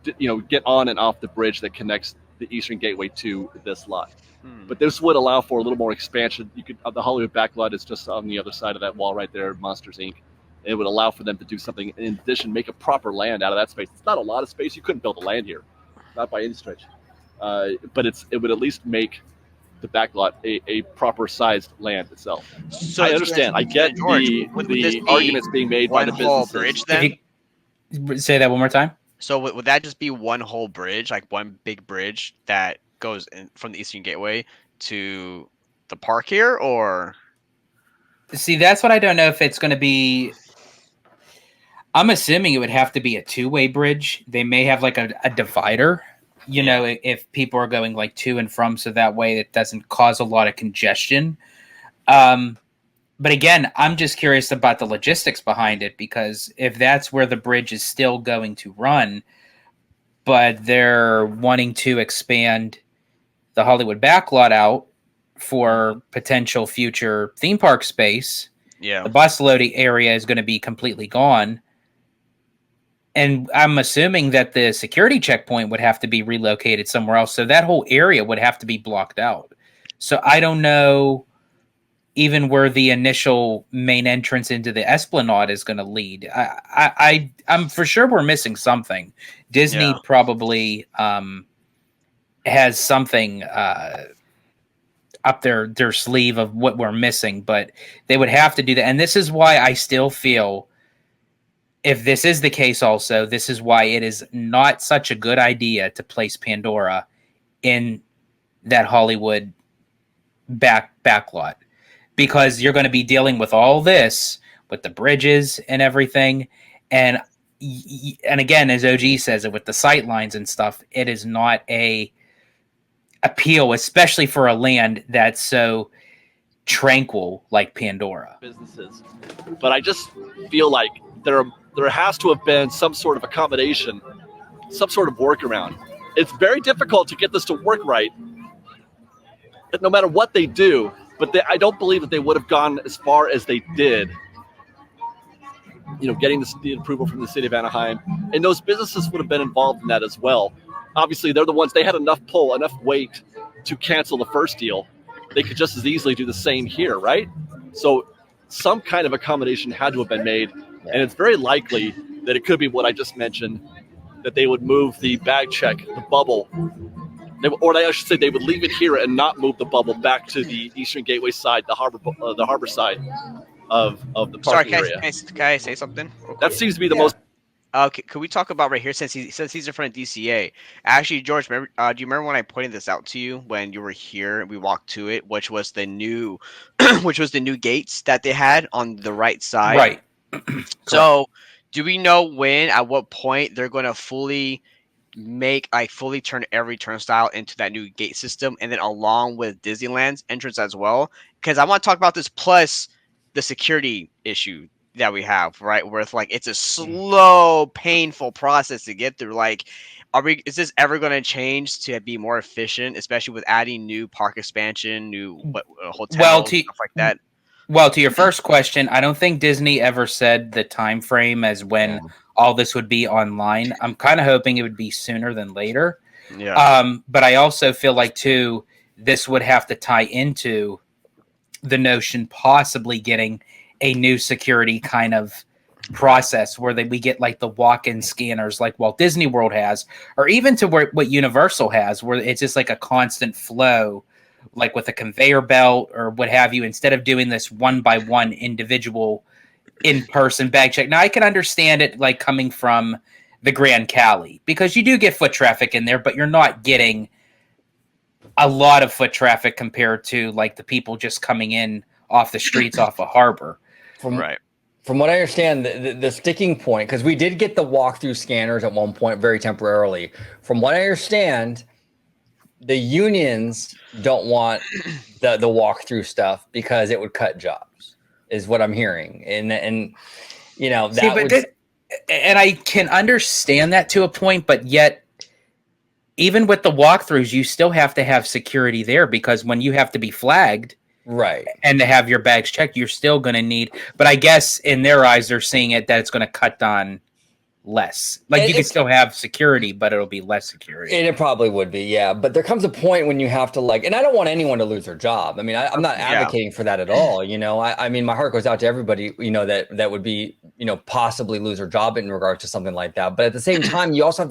get on and off the bridge that connects the Eastern Gateway to this lot. But this would allow for a little more expansion. The Hollywood backlot is just on the other side of that wall right there, Monsters Inc. It would allow for them to do something in addition, make a proper land out of that space. It's not a lot of space. You couldn't build a land here, not by any stretch. But it would at least make the backlot a proper sized land itself. So I understand. I get the arguments being made by the businesses. Bridge, then? Say that one more time. So would that just be one whole bridge, like one big bridge that goes in from the Eastern Gateway to the park here, or? See, that's what I don't know if it's going to be. I'm assuming it would have to be a two-way bridge. They may have like a divider, if people are going like to and from, so that way it doesn't cause a lot of congestion. But again, I'm just curious about the logistics behind it, because if that's where the bridge is still going to run, but they're wanting to expand the Hollywood backlot out for potential future theme park space, the bus loading area is going to be completely gone. And I'm assuming that the security checkpoint would have to be relocated somewhere else. So that whole area would have to be blocked out. So I don't know even where the initial main entrance into the Esplanade is going to lead. I'm for sure we're missing something. Disney probably has something up their sleeve of what we're missing, but they would have to do that. And this is why I still feel, if this is the case also, this is why it is not such a good idea to place Pandora in that Hollywood backlot, because you're going to be dealing with all this, with the bridges and everything. And again, as OG says it, with the sightlines and stuff, it is not a appeal, especially for a land that's so tranquil like Pandora. Businesses. But I just feel like there has to have been some sort of accommodation, some sort of workaround. It's very difficult to get this to work right, no matter what they do. but I don't believe that they would have gone as far as they did. Getting the approval from the city of Anaheim, and those businesses would have been involved in that as well. Obviously, they're the ones, they had enough pull, enough weight to cancel the first deal. They could just as easily do the same here, right? So some kind of accommodation had to have been made, and it's very likely that it could be what I just mentioned, that they would move the bag check, the bubble, I should say they would leave it here and not move the bubble back to the Eastern Gateway side, the harbor side of the parking area. Can I say something? That seems to be the most. Okay, could we talk about right here since he's in front of DCA? Actually, George, do you remember when I pointed this out to you when you were here and we walked to it, which was the new, gates that they had on the right side? Right. So, do we know at what point they're going to fully turn every turnstile into that new gate system, and then along with Disneyland's entrance as well? Because I want to talk about this plus the security issue that we have, right? Where it's a slow, painful process to get through. Is this ever going to change to be more efficient, especially with adding new park expansion, new hotels, stuff like that? Well, to your first question, I don't think Disney ever said the time frame as when all this would be online. I'm kind of hoping it would be sooner than later. Yeah. But I also feel like too, this would have to tie into the notion possibly getting a new security kind of process where we get the walk-in scanners like Walt Disney World has, or even to what Universal has, where it's just a constant flow, with a conveyor belt or what have you, instead of doing this one by one individual in-person bag check. Now I can understand it coming from the Grand Cali, because you do get foot traffic in there, but you're not getting a lot of foot traffic compared to the people just coming in off the streets off a harbor. From what I understand, the sticking point, because we did get the walkthrough scanners at one point very temporarily. From what I understand, the unions don't want the walkthrough stuff because it would cut jobs, is what I'm hearing. And and I can understand that to a point, but yet even with the walkthroughs, you still have to have security there, because when you have to be flagged, right, and to have your bags checked, you're still going to need. But I guess in their eyes, they're seeing it that it's going to cut on less. You can still have security, but it'll be less security. And it probably would be, yeah. But there comes a point when you have to and I don't want anyone to lose their job. I mean, I'm not advocating for that at all. I mean, my heart goes out to everybody, that would be, possibly lose their job in regards to something like that. But at the same time, you also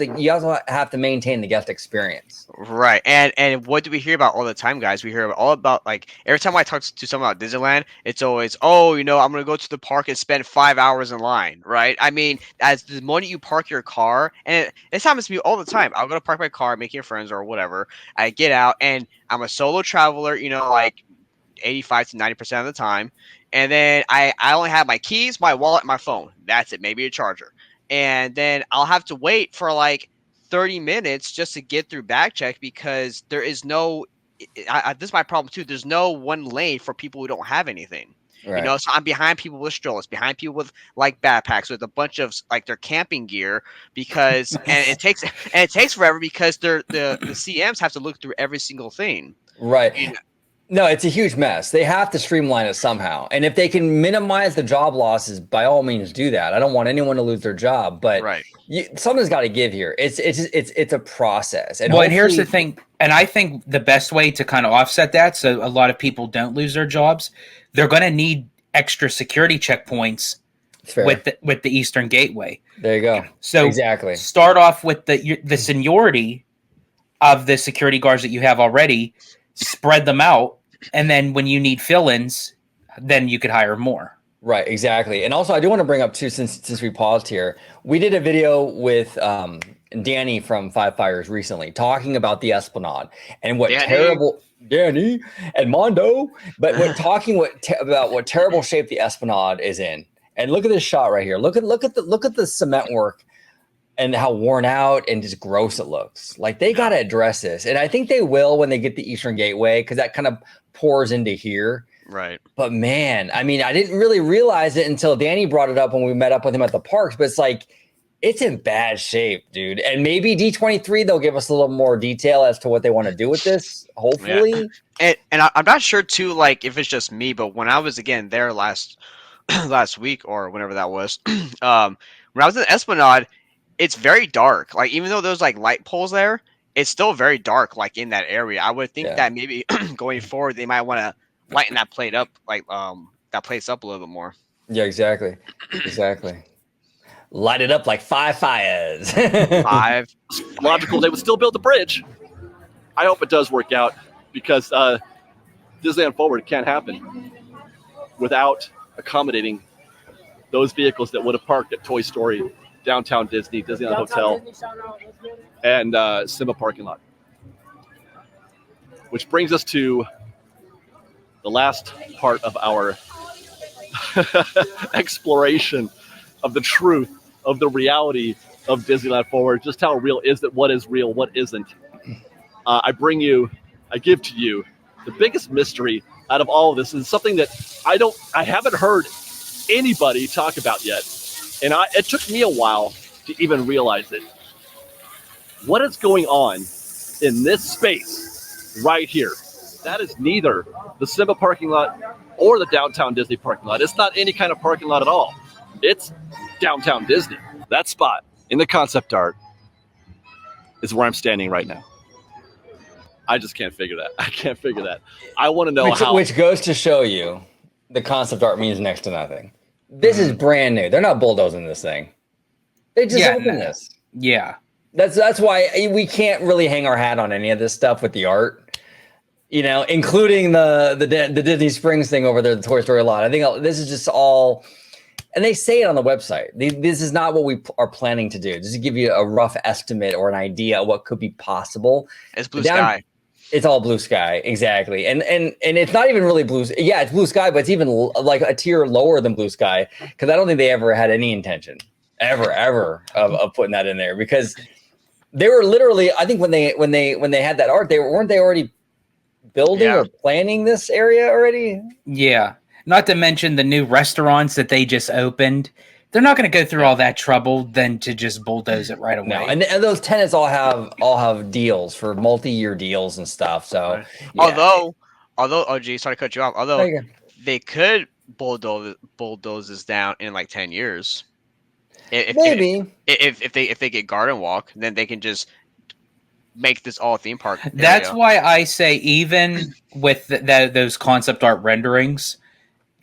have to maintain the guest experience. Right. And what do we hear about all the time, guys? We hear all about every time I talk to someone about Disneyland, it's always, I'm going to go to the park and spend 5 hours in line. Right. I mean, as the moment you park your car, and this happens to me all the time. I'll go to park my car, making friends or whatever. I get out and I'm a solo traveler, 85 to 90% of the time. And then I only have my keys, my wallet, my phone. That's it. Maybe a charger. And then I'll have to wait for 30 minutes just to get through bag check, because there is no, this is my problem too. There's no one lane for people who don't have anything. Right. So I'm behind people with strollers, behind people with backpacks with a bunch of their camping gear, because and it takes forever because the CMs have to look through every single thing. Right. No, it's a huge mess. They have to streamline it somehow. And if they can minimize the job losses, by all means do that. I don't want anyone to lose their job, but something's got to give here. It's a process. And and here's the thing. And I think the best way to kind of offset that, so a lot of people don't lose their jobs, they're going to need extra security checkpoints with the Eastern Gateway. There you go. So exactly, start off with the seniority of the security guards that you have already, spread them out, and then when you need fill-ins, then you could hire more. Right, exactly. And also, I do want to bring up too, since we paused here, we did a video with Danny from Five Fires recently talking about the Esplanade and what Danny and Mondo, but we're talking about what terrible shape the Esplanade is in. And look at this shot right here. Look at the cement work and how worn out and just gross it looks. They got to address this, and I think they will when they get the Eastern Gateway, because that kind of pours into here. Right. But man, I mean, I didn't really realize it until Danny brought it up when we met up with him at the parks. But it's It's in bad shape, dude. And maybe D23 they'll give us a little more detail as to what they want to do with this. Hopefully. And I'm not sure too, like if it's just me, but when I was again there last last week or whenever that was, when I was in the Esplanade, it's very dark. Like even though there's like light poles there, it's still very dark. Like in that area, I would think Yeah. that maybe going forward they might want to lighten that plate up, like that place up a little bit more. Yeah, exactly. Exactly. Light it up like 5 fires. 5. Logical, they would still build the bridge. I hope it does work out because Disneyland Forward can't happen without accommodating those vehicles that would have parked at Toy Story, Downtown Disney, Disneyland Hotel, and Simba parking lot. Which brings us to the last part of our exploration of the truth of the reality of Disneyland Forward. Just how real is it? What is real? What isn't? I give to you the biggest mystery out of all of this, is something that I haven't heard anybody talk about yet, and it took me a while to even realize it. What is going on in this space right here? That is neither the Simba parking lot or the Downtown Disney parking lot. It's not any kind of parking lot at all. It's Downtown Disney. That spot in the concept art is where I'm standing right now. I just can't figure that. I can't figure that. I want to know how. Which goes to show you the concept art means next to nothing. This is brand new. They're not bulldozing this thing. They just opened this. Yeah. That's why we can't really hang our hat on any of this stuff with the art, including the Disney Springs thing over there, the Toy Story lot. I think this is just all, and they say it on the website. This is not what we are planning to do. Just to give you a rough estimate or an idea of what could be possible. It's blue sky. It's all blue sky, exactly, and it's not even really blue. Yeah, it's blue sky, but it's even like a tier lower than blue sky because I don't think they ever had any intention, ever of putting that in there, because they were literally. I think when they had that art, weren't they already building or planning this area already? Yeah, not to mention the new restaurants that they just opened. They're not going to go through all that trouble than to just bulldoze it right away. No, and those tenants all have deals for multi-year deals and stuff. So, although, OG, sorry to cut you off. Although they could bulldoze this down in like 10 years. If they get Garden Walk, then they can just make this all theme park area. That's why I say even with those concept art renderings,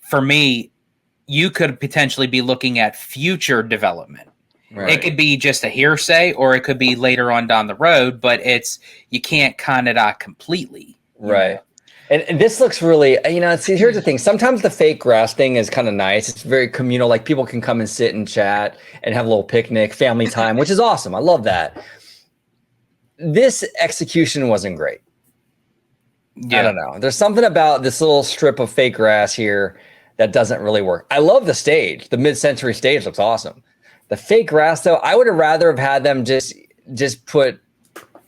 for me, you could potentially be looking at future development. Right. It could be just a hearsay, or it could be later on down the road, but you can't con it out completely. Right. And this looks really, see, here's the thing. Sometimes the fake grass thing is kind of nice. It's very communal. Like people can come and sit and chat and have a little picnic, family time, which is awesome. I love that. This execution wasn't great. Yeah. I don't know. There's something about this little strip of fake grass here that doesn't really work. I love the stage. The mid-century stage looks awesome. The fake grass, though, I would have rather have had them just put,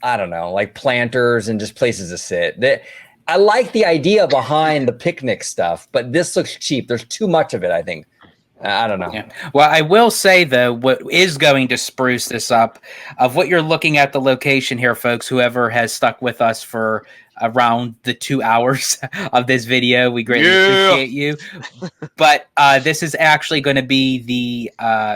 I don't know, like planters and just places to sit. I like the idea behind the picnic stuff, but this looks cheap. There's too much of it, I think. I don't know. Yeah. Well, I will say, though, what is going to spruce this up, of what you're looking at the location here, folks, whoever has stuck with us for around the 2 hours of this video, we greatly appreciate you. But this is actually going to be the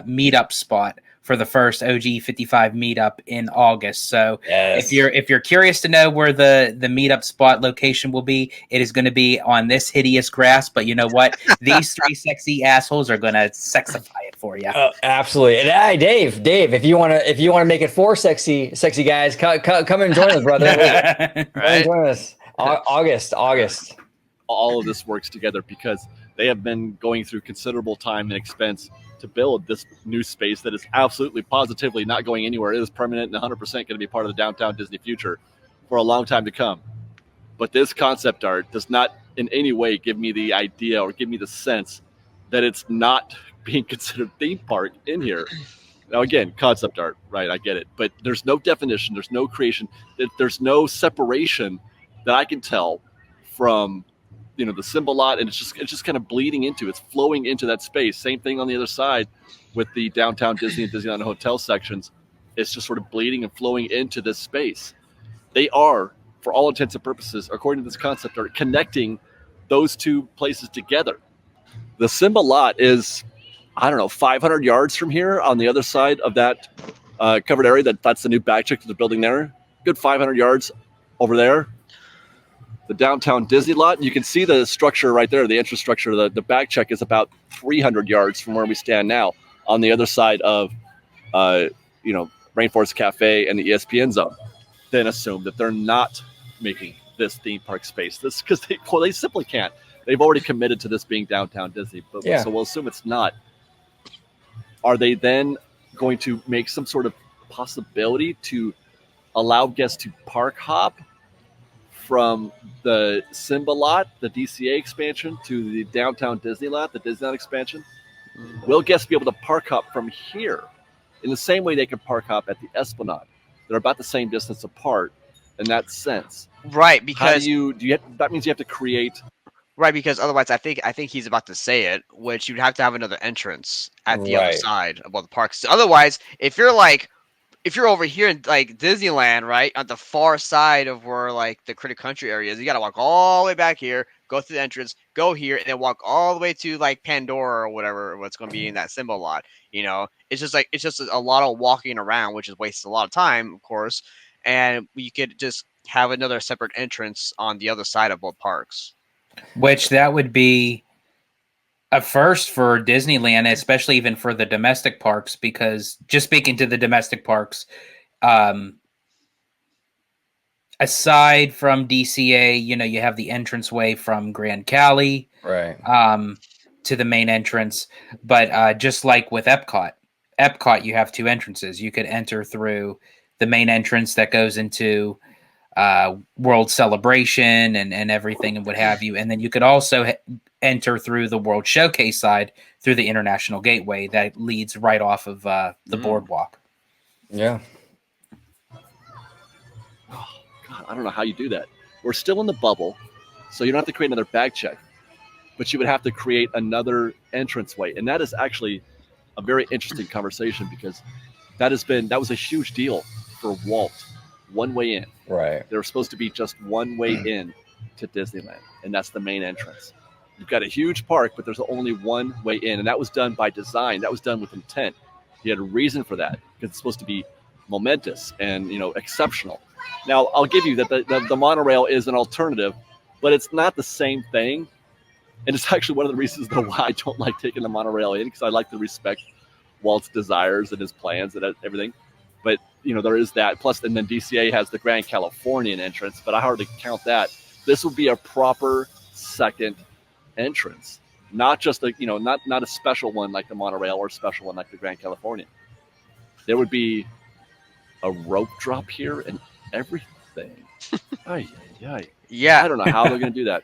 meetup spot for the first OG55 meetup in August. So if you're curious to know where the meetup spot location will be, it is going to be on this hideous grass. But you know what? These three sexy assholes are going to sexify it for you. Absolutely. And hey, Dave, if you want to make it for sexy guys, come and join us, brother. Right? Join us. August. All of this works together because they have been going through considerable time and expense to build this new space that is absolutely positively not going anywhere. It is permanent and 100% going to be part of the Downtown Disney future for a long time to come. But this concept art does not in any way give me the idea or give me the sense that it's not being considered theme park in here. Now, again, concept art, right? I get it. But there's no definition. There's no creation. There's no separation that I can tell from the Simba lot, and it's just kind of bleeding into, it's flowing into that space. Same thing on the other side with the downtown Disney and Disneyland Hotel sections, it's just sort of bleeding and flowing into this space. They are, for all intents and purposes, according to this concept, are connecting those two places together. The Simba lot is, I don't know, 500 yards from here on the other side of that covered area. That's the new back check to the building there. Good 500 yards over there. The downtown Disney lot, you can see the structure right there, the entrance structure. The back check is about 300 yards from where we stand now on the other side of, Rainforest Cafe and the ESPN zone. Then assume that they're not making this theme park space. This because they simply can't. They've already committed to this being downtown Disney, so we'll assume it's not. Are they then going to make some sort of possibility to allow guests to park hop from the Simba lot, the DCA expansion, to the downtown Disney lot, the Disneyland expansion? Will guests be able to park hop from here in the same way they can park hop at the Esplanade? They're about the same distance apart in that sense. Right, because that means you have to create. Right, because otherwise, I think he's about to say it, which you'd have to have another entrance at the other side of all the parks. Otherwise, if you're over here in like Disneyland, right, on the far side of where like the Critter Country area is, you got to walk all the way back here, go through the entrance, go here, and then walk all the way to like Pandora or what's going to be in that Simba lot. It's just a lot of walking around, which is wastes a lot of time, of course. And you could just have another separate entrance on the other side of both parks. Which that would be a first for Disneyland, especially even for the domestic parks, because just speaking to the domestic parks, aside from DCA, you have the entranceway from Grand Cali, right, to the main entrance. But just like with Epcot, you have two entrances. You could enter through the main entrance that goes into World Celebration and everything and what have you, and then you could also enter through the World Showcase side through the International Gateway that leads right off of the boardwalk. Yeah. Oh, God, I don't know how you do that. We're still in the bubble, so you don't have to create another bag check, but you would have to create another entranceway, and that is actually a very interesting conversation because that was a huge deal for Walt. One way in. Right. There was supposed to be just one way in to Disneyland, and that's the main entrance. You've got a huge park, but there's only one way in, and that was done by design. That was done with intent. He had a reason for that because it's supposed to be momentous and exceptional. Now, I'll give you that the monorail is an alternative, but it's not the same thing. And it's actually one of the reasons why I don't like taking the monorail in, because I like to respect Walt's desires and his plans and everything. But there is that. Plus, and then DCA has the Grand Californian entrance, but I hardly count that. This would be a proper second entrance, not just not a special one like the monorail or a special one like the Grand Californian. There would be a rope drop here and everything. Yeah, I don't know how they're going to do that.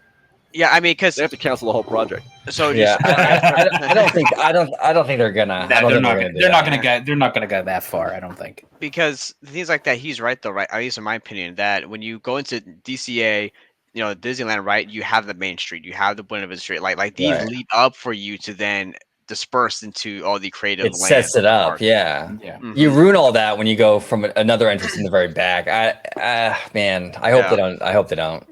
Yeah, I mean, because they have to cancel the whole project. So yeah, I don't think they're gonna. They're not gonna go that far. I don't think, because things like that. He's right though, right? At least in my opinion, that when you go into DCA, Disneyland, right? You have the main street, you have the Buena Vista Street, like these lead up for you to then disperse into all the creative. It sets it up, yeah. Mm-hmm. You ruin all that when you go from another entrance in the very back. Man, I hope they don't.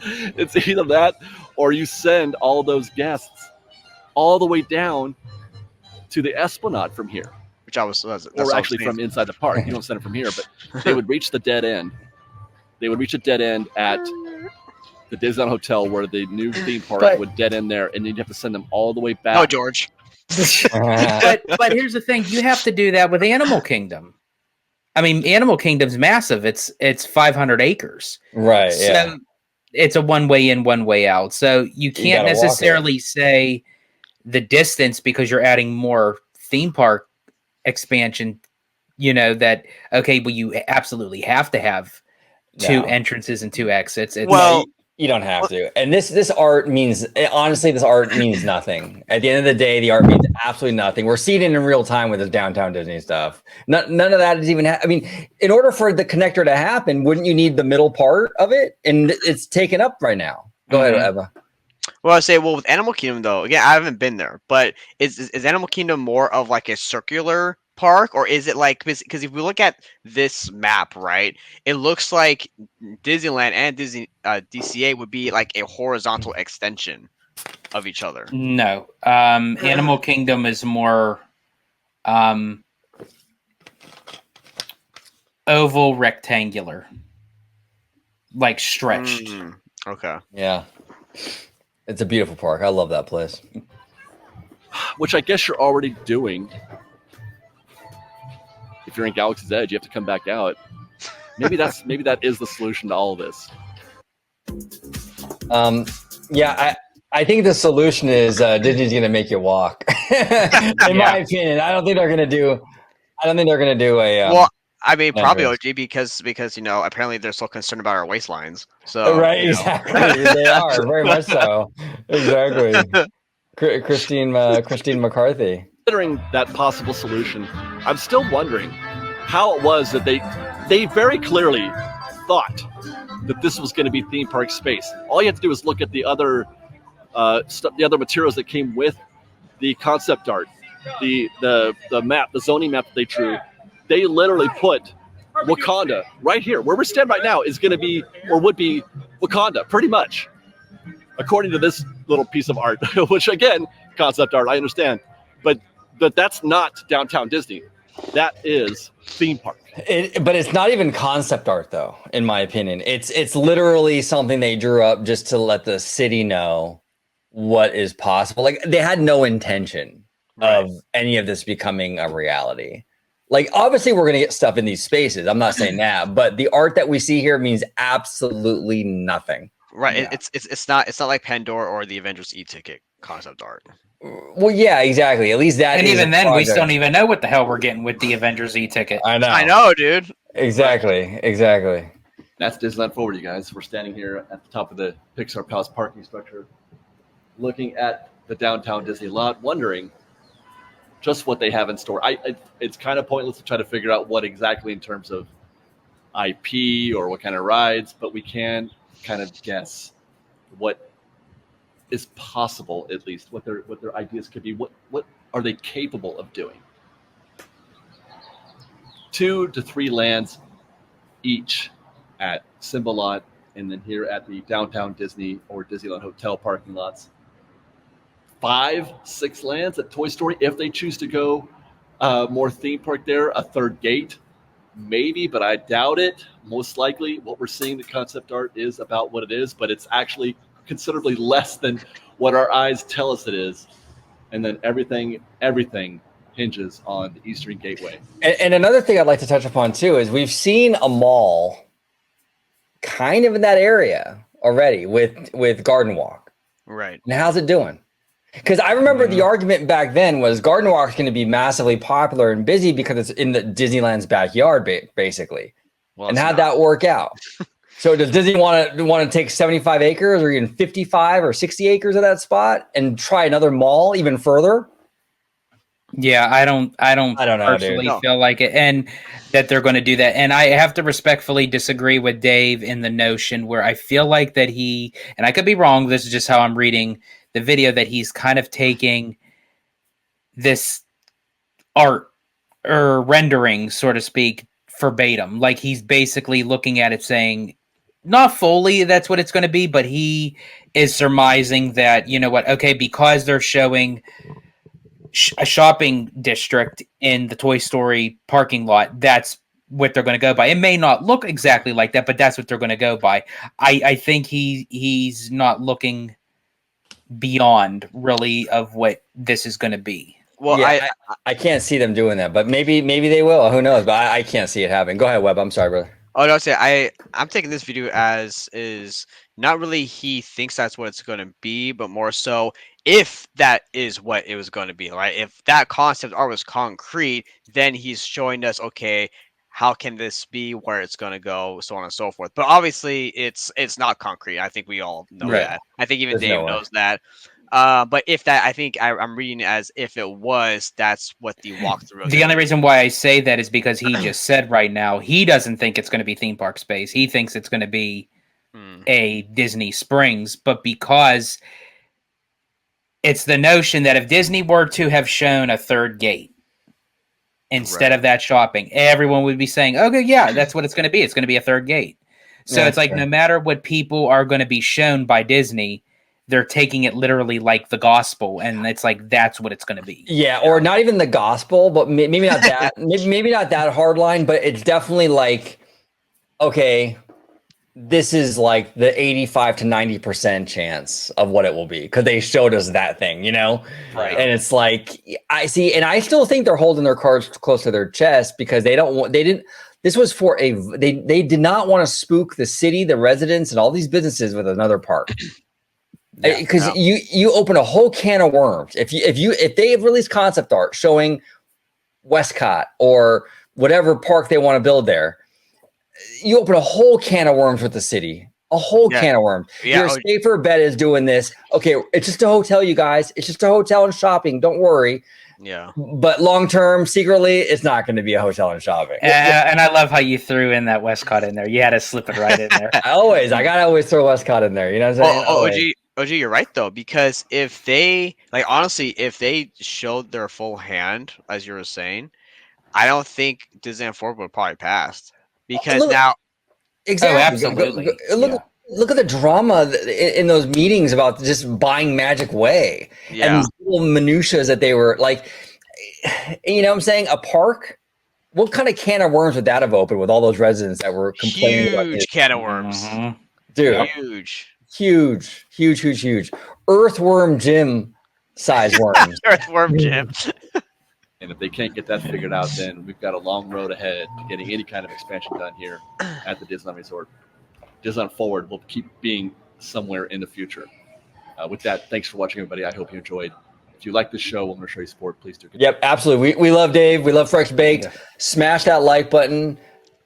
It's either that or you send all those guests all the way down to the Esplanade from here. Which or actually from inside the park. You don't send it from here, but they would reach the dead end. They would reach a dead end at the Disneyland Hotel where the new theme park would dead end there, and you'd have to send them all the way back. No, George. But here's the thing. You have to do that with Animal Kingdom. I mean, Animal Kingdom's massive. It's 500 acres. Right, yeah. So it's a one way in, one way out. So you can't necessarily say the distance because you're adding more theme park expansion, that, okay, well, you absolutely have to have two entrances and two exits. You don't have to. And this art means, honestly, this art means nothing. At the end of the day, the art means absolutely nothing. We're seeing it in real time with this downtown Disney stuff. None of that is even, I mean, in order for the connector to happen, wouldn't you need the middle part of it? And it's taken up right now. Go ahead, Webba. Well, I say, well, with Animal Kingdom though, again, I haven't been there, but is Animal Kingdom more of like a circular park, or is it like because if we look at this map, right, it looks like Disneyland and DCA would be like a horizontal extension of each other. No, Animal Kingdom is more oval rectangular, like stretched. Okay. Yeah. It's a beautiful park. I love that place. Which I guess you're already doing. If you're in Galaxy's Edge, you have to come back out. Maybe that is the solution to all of this. Yeah, I think the solution is Disney's going to make you walk. In my opinion, I don't think they're going to do a. Well, I mean, probably entrance. OG because apparently they're so concerned about our waistlines. So Right, exactly. They are very much so. Exactly. Christine McCarthy. Considering that possible solution, I'm still wondering how it was that they very clearly thought that this was going to be theme park space. All you have to do is look at the other the other materials that came with the concept art, the map, the zoning map that they drew. They literally put Wakanda right here, where we stand right now, is going to be or would be Wakanda, pretty much, according to this little piece of art. Which again, concept art, I understand, but that's not downtown Disney. That is theme park. But it's not even concept art, though, in my opinion. It's literally something they drew up just to let the city know what is possible. Like, they had no intention of any of this becoming a reality. Like, obviously, we're going to get stuff in these spaces. I'm not saying that, but the art that we see here means absolutely nothing. Right. Yeah. It's not like Pandora or the Avengers e-ticket concept art. Well, yeah, exactly. At least that. And even then, we still don't even know what the hell we're getting with the Avengers e-ticket. I know, dude. Exactly. That's Disneyland Forward, you guys. We're standing here at the top of the Pixar Palace parking structure, looking at the downtown Disney lot, wondering just what they have in store. It's kind of pointless to try to figure out what exactly in terms of IP or what kind of rides, but we can kind of guess what is possible, at least what their ideas could be. What are they capable of doing? 2 to 3 lands each at Simba lot, and then here at the downtown Disney or Disneyland Hotel parking lots. 5, 6 lands at Toy Story if they choose to go more theme park there. A third gate, maybe, but I doubt it. Most likely, what we're seeing, the concept art is about what it is, but it's actually considerably less than what our eyes tell us it is. And then everything hinges on the Eastern Gateway. And another thing I'd like to touch upon too is we've seen a mall kind of in that area already with Garden Walk. Right. And how's it doing? Because I remember the argument back then was Garden Walk is going to be massively popular and busy because it's in the Disneyland's backyard, basically. Well, and how'd that work out? So does Disney want to take 75 acres or even 55 or 60 acres of that spot and try another mall even further? Yeah, I don't personally feel like it, and that they're going to do that. And I have to respectfully disagree with Dave in the notion where I feel like that he, and I could be wrong, this is just how I'm reading the video, that he's kind of taking this art or rendering, so to speak, verbatim. Like, he's basically looking at it saying, not fully that's what it's going to be, but he is surmising that, you know what, okay, because they're showing a shopping district in the Toy Story parking lot, that's what they're going to go by. It may not look exactly like that, but that's what they're going to go by. I think he's not looking beyond really of what this is going to be. Well, yeah, I can't see them doing that, but maybe they will. Who knows? But I can't see it happening. Go ahead, Webb. I'm sorry, brother. Oh no, I'm taking this video as is not really he thinks that's what it's going to be, but more so if that is what it was going to be, right? If that concept art was concrete, then he's showing us, okay, how can this be where it's going to go, so on and so forth. But obviously, it's not concrete. I think we all know that. I think even Dave knows that. But if that, I think I'm reading it as if it was, that's what the walkthrough. The only reason why I say that is because he just said right now he doesn't think it's going to be theme park space. He thinks it's going to be a Disney Springs, but because It's the notion that if Disney were to have shown a third gate instead of that shopping, everyone would be saying, okay, yeah, that's what it's going to be. It's going to be a third gate. So Yeah, it's like sure. no matter what people are going to be shown by Disney, they're taking it literally like the gospel, and it's like that's what it's going to be. Yeah, or not even the gospel, but maybe not that. maybe not that hard line, but it's definitely like, okay, this is like the 85 to 90% chance of what it will be because they showed us that thing, you know? Right. And it's like, I see, and I still think they're holding their cards close to their chest because this was for they did not want to spook the city, the residents, and all these businesses with another park. Because you open a whole can of worms. If they have released concept art showing Westcott or whatever park they want to build there, you open a whole can of worms with the city. A whole can of worms. Your safer bet is doing this. Okay, it's just a hotel, you guys. It's just a hotel and shopping. Don't worry. Yeah. But long term, secretly, it's not going to be a hotel and shopping. And I love how you threw in that Westcott in there. You had to slip it right in there. I gotta always throw Westcott in there. You know what I'm saying? OG, you're right though, because if they honestly, if they showed their full hand, as you were saying, I don't think Disneyland Forward would probably pass because now. Exactly. Oh, absolutely. Look at the drama in those meetings about just buying Magic Way and these little minutiae that they were like, you know what I'm saying? A park? What kind of can of worms would that have opened with all those residents that were complaining about huge can of worms. Mm-hmm. Dude. Huge. Earthworm Jim size worms. Earthworm Jim. And if they can't get that figured out, then we've got a long road ahead to getting any kind of expansion done here at the Disneyland Resort. Disneyland Forward will keep being somewhere in the future. With that, thanks for watching, everybody. I hope you enjoyed. If you like this show, we're going to show you support. Please do. Yep, absolutely. We love Dave. We love Fresh Baked. Smash that like button.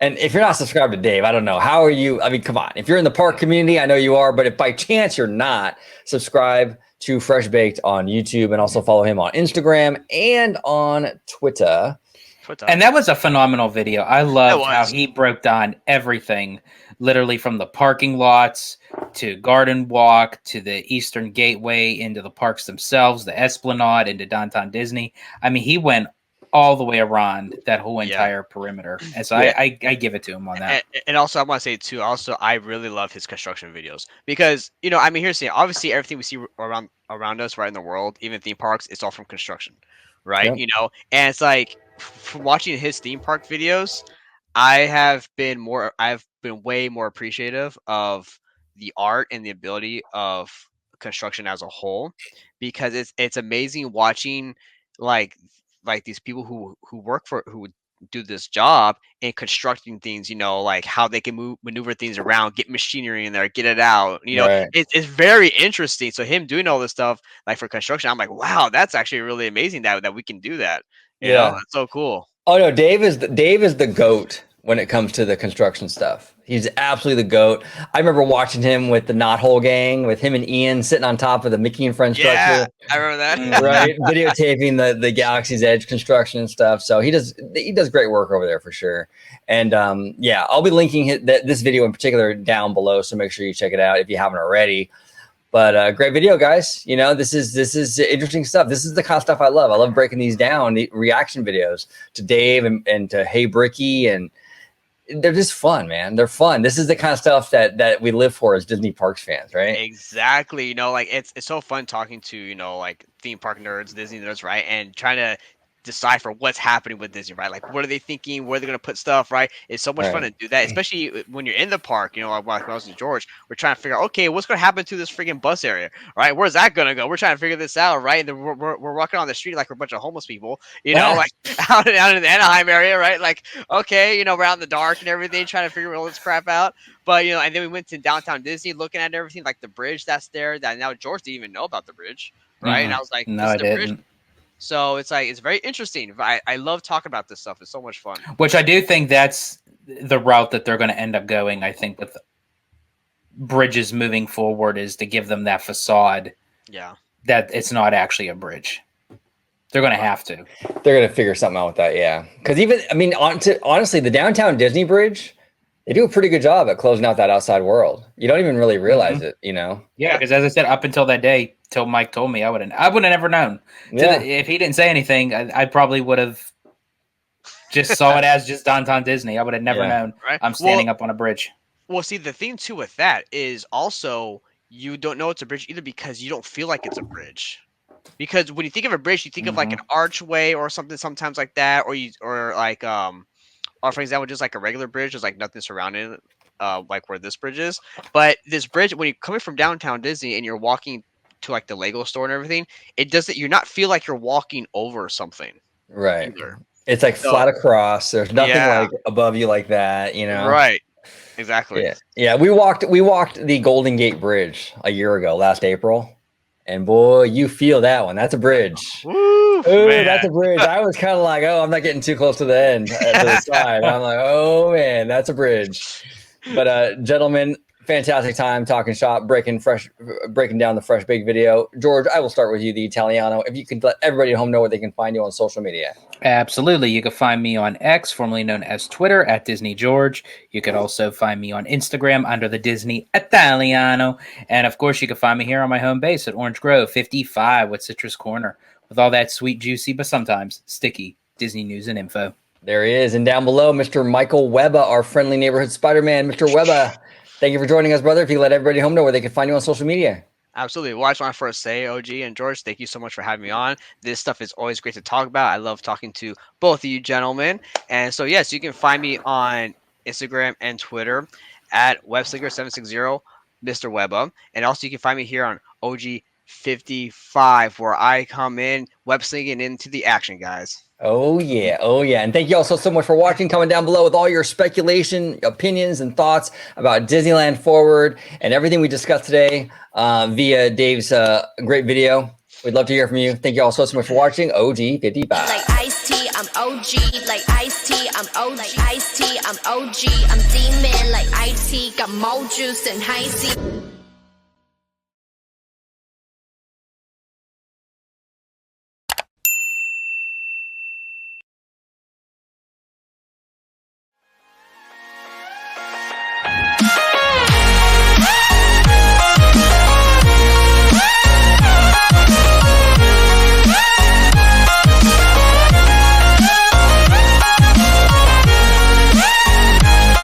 And if you're not subscribed to Dave, I don't know. How are you? I mean, come on. If you're in the park community, I know you are. But if by chance you're not, subscribe to Fresh Baked on YouTube and also follow him on Instagram and on Twitter. And that was a phenomenal video. I love how he broke down everything, literally from the parking lots to Garden Walk to the Eastern Gateway into the parks themselves, the Esplanade into downtown Disney. I mean, he went all the way around that whole entire perimeter. And so I give it to him on that. And also, I want to say too, also, I really love his construction videos because, you know, I mean, here's the thing. Obviously, everything we see around us, right in the world, even theme parks, it's all from construction, right? Yep. You know, and it's like from watching his theme park videos, I've been way more appreciative of the art and the ability of construction as a whole, because it's amazing watching like these people who do this job and constructing things, you know, like how they can maneuver things around, get machinery in there, get it out, you know. Right. It's very interesting. So him doing all this stuff like for construction, I'm like, wow, that's actually really amazing that we can do that. You know, that's so cool. Oh no, Dave is the GOAT when it comes to the construction stuff. He's absolutely the GOAT. I remember watching him with the Knothole Gang, with him and Ian sitting on top of the Mickey and Friends structure. I remember that. Right, videotaping the Galaxy's Edge construction and stuff. So he does great work over there for sure. And I'll be linking this video in particular down below, so make sure you check it out if you haven't already. But great video, guys. You know, this is interesting stuff. This is the kind of stuff I love. I love breaking these down, the reaction videos to Dave and to Hey Bricky, and they're just fun, man. They're fun. This is the kind of stuff that we live for as Disney Parks fans, right? Exactly. You know, like it's so fun talking to, you know, like theme park nerds, Disney nerds, right? And trying to decipher what's happening with Disney, right? Like, what are they thinking? Where are they going to put stuff, right? It's so much fun to do that, especially when you're in the park. You know, like when I was in George, we're trying to figure out, okay, what's going to happen to this freaking bus area, right? Where's that going to go? We're trying to figure this out, right? And then we're walking on the street like we're a bunch of homeless people, you know, like out in the Anaheim area, right? Like, okay, you know, we're out in the dark and everything, trying to figure all this crap out. But, you know, and then we went to downtown Disney looking at everything, like the bridge that's there, that now George didn't even know about the bridge, right? And I was like, no, I didn't. Bridge. So it's like, it's very interesting. I love talking about this stuff. It's so much fun. Which I do think that's the route that they're going to end up going, I think, with bridges moving forward, is to give them that facade. Yeah. That it's not actually a bridge. They're going to have to. They're going to figure something out with that, yeah. Because even, I mean, honestly, the downtown Disney Bridge, They do a pretty good job at closing out that outside world. You don't even really realize it, you know? Yeah, because as I said, up until that day, till Mike told me, I wouldn't have never known. Yeah. If he didn't say anything, I probably would have just saw it as just Downtown Disney. I would have never known. Right. I'm standing up on a bridge. Well, see, the thing too with that is also you don't know it's a bridge either because you don't feel like it's a bridge. Because when you think of a bridge, you think of like an archway or something sometimes like that, or or for example, just like a regular bridge, there's like nothing surrounding it, like where this bridge is. But this bridge, when you're coming from downtown Disney and you're walking to like the Lego store and everything, it doesn't. You're not feel like you're walking over something. Right. Either. It's like flat across. There's nothing like above you like that, you know? Right. Exactly. Yeah. Yeah. We walked the Golden Gate Bridge a year ago, last April. And boy, you feel that one. That's a bridge. Woo, Ooh, man. that's a bridge. I was kind of like, oh, I'm not getting too close to the end, to the side. I'm like, oh man, that's a bridge. But gentlemen, fantastic time talking shop, breaking down the Fresh Bake video. George, I will start with you, the Italiano. If you can let everybody at home know where they can find you on social media. Absolutely. You can find me on X, formerly known as Twitter, at Disney George. You can also find me on Instagram under the Disney Italiano. And of course, you can find me here on my home base at Orange Grove 55 with Citrus Corner, with all that sweet, juicy, but sometimes sticky Disney news and info. There he is. And down below, Mr. Michael Webba, our friendly neighborhood Spider-Man. Mr. Webba, thank you for joining us, brother. If you let everybody at home know where they can find you on social media. Absolutely. Well, I just want to first say, OG and George, thank you so much for having me on. This stuff is always great to talk about. I love talking to both of you gentlemen. And so, yes, you can find me on Instagram and Twitter at webslinger760, Mr. Webba. And also, you can find me here on OG55, where I come in web slinging into the action, guys. Oh yeah. And thank you all so much for watching. Comment down below with all your speculation, opinions, and thoughts about Disneyland Forward and everything we discussed today via Dave's great video. We'd love to hear from you. Thank you all so much for watching. OG55. Like iced tea, I'm OG. Like iced tea, I'm OG. Like iced tea, I'm OG. I'm demon like IT. Got more juice than high C.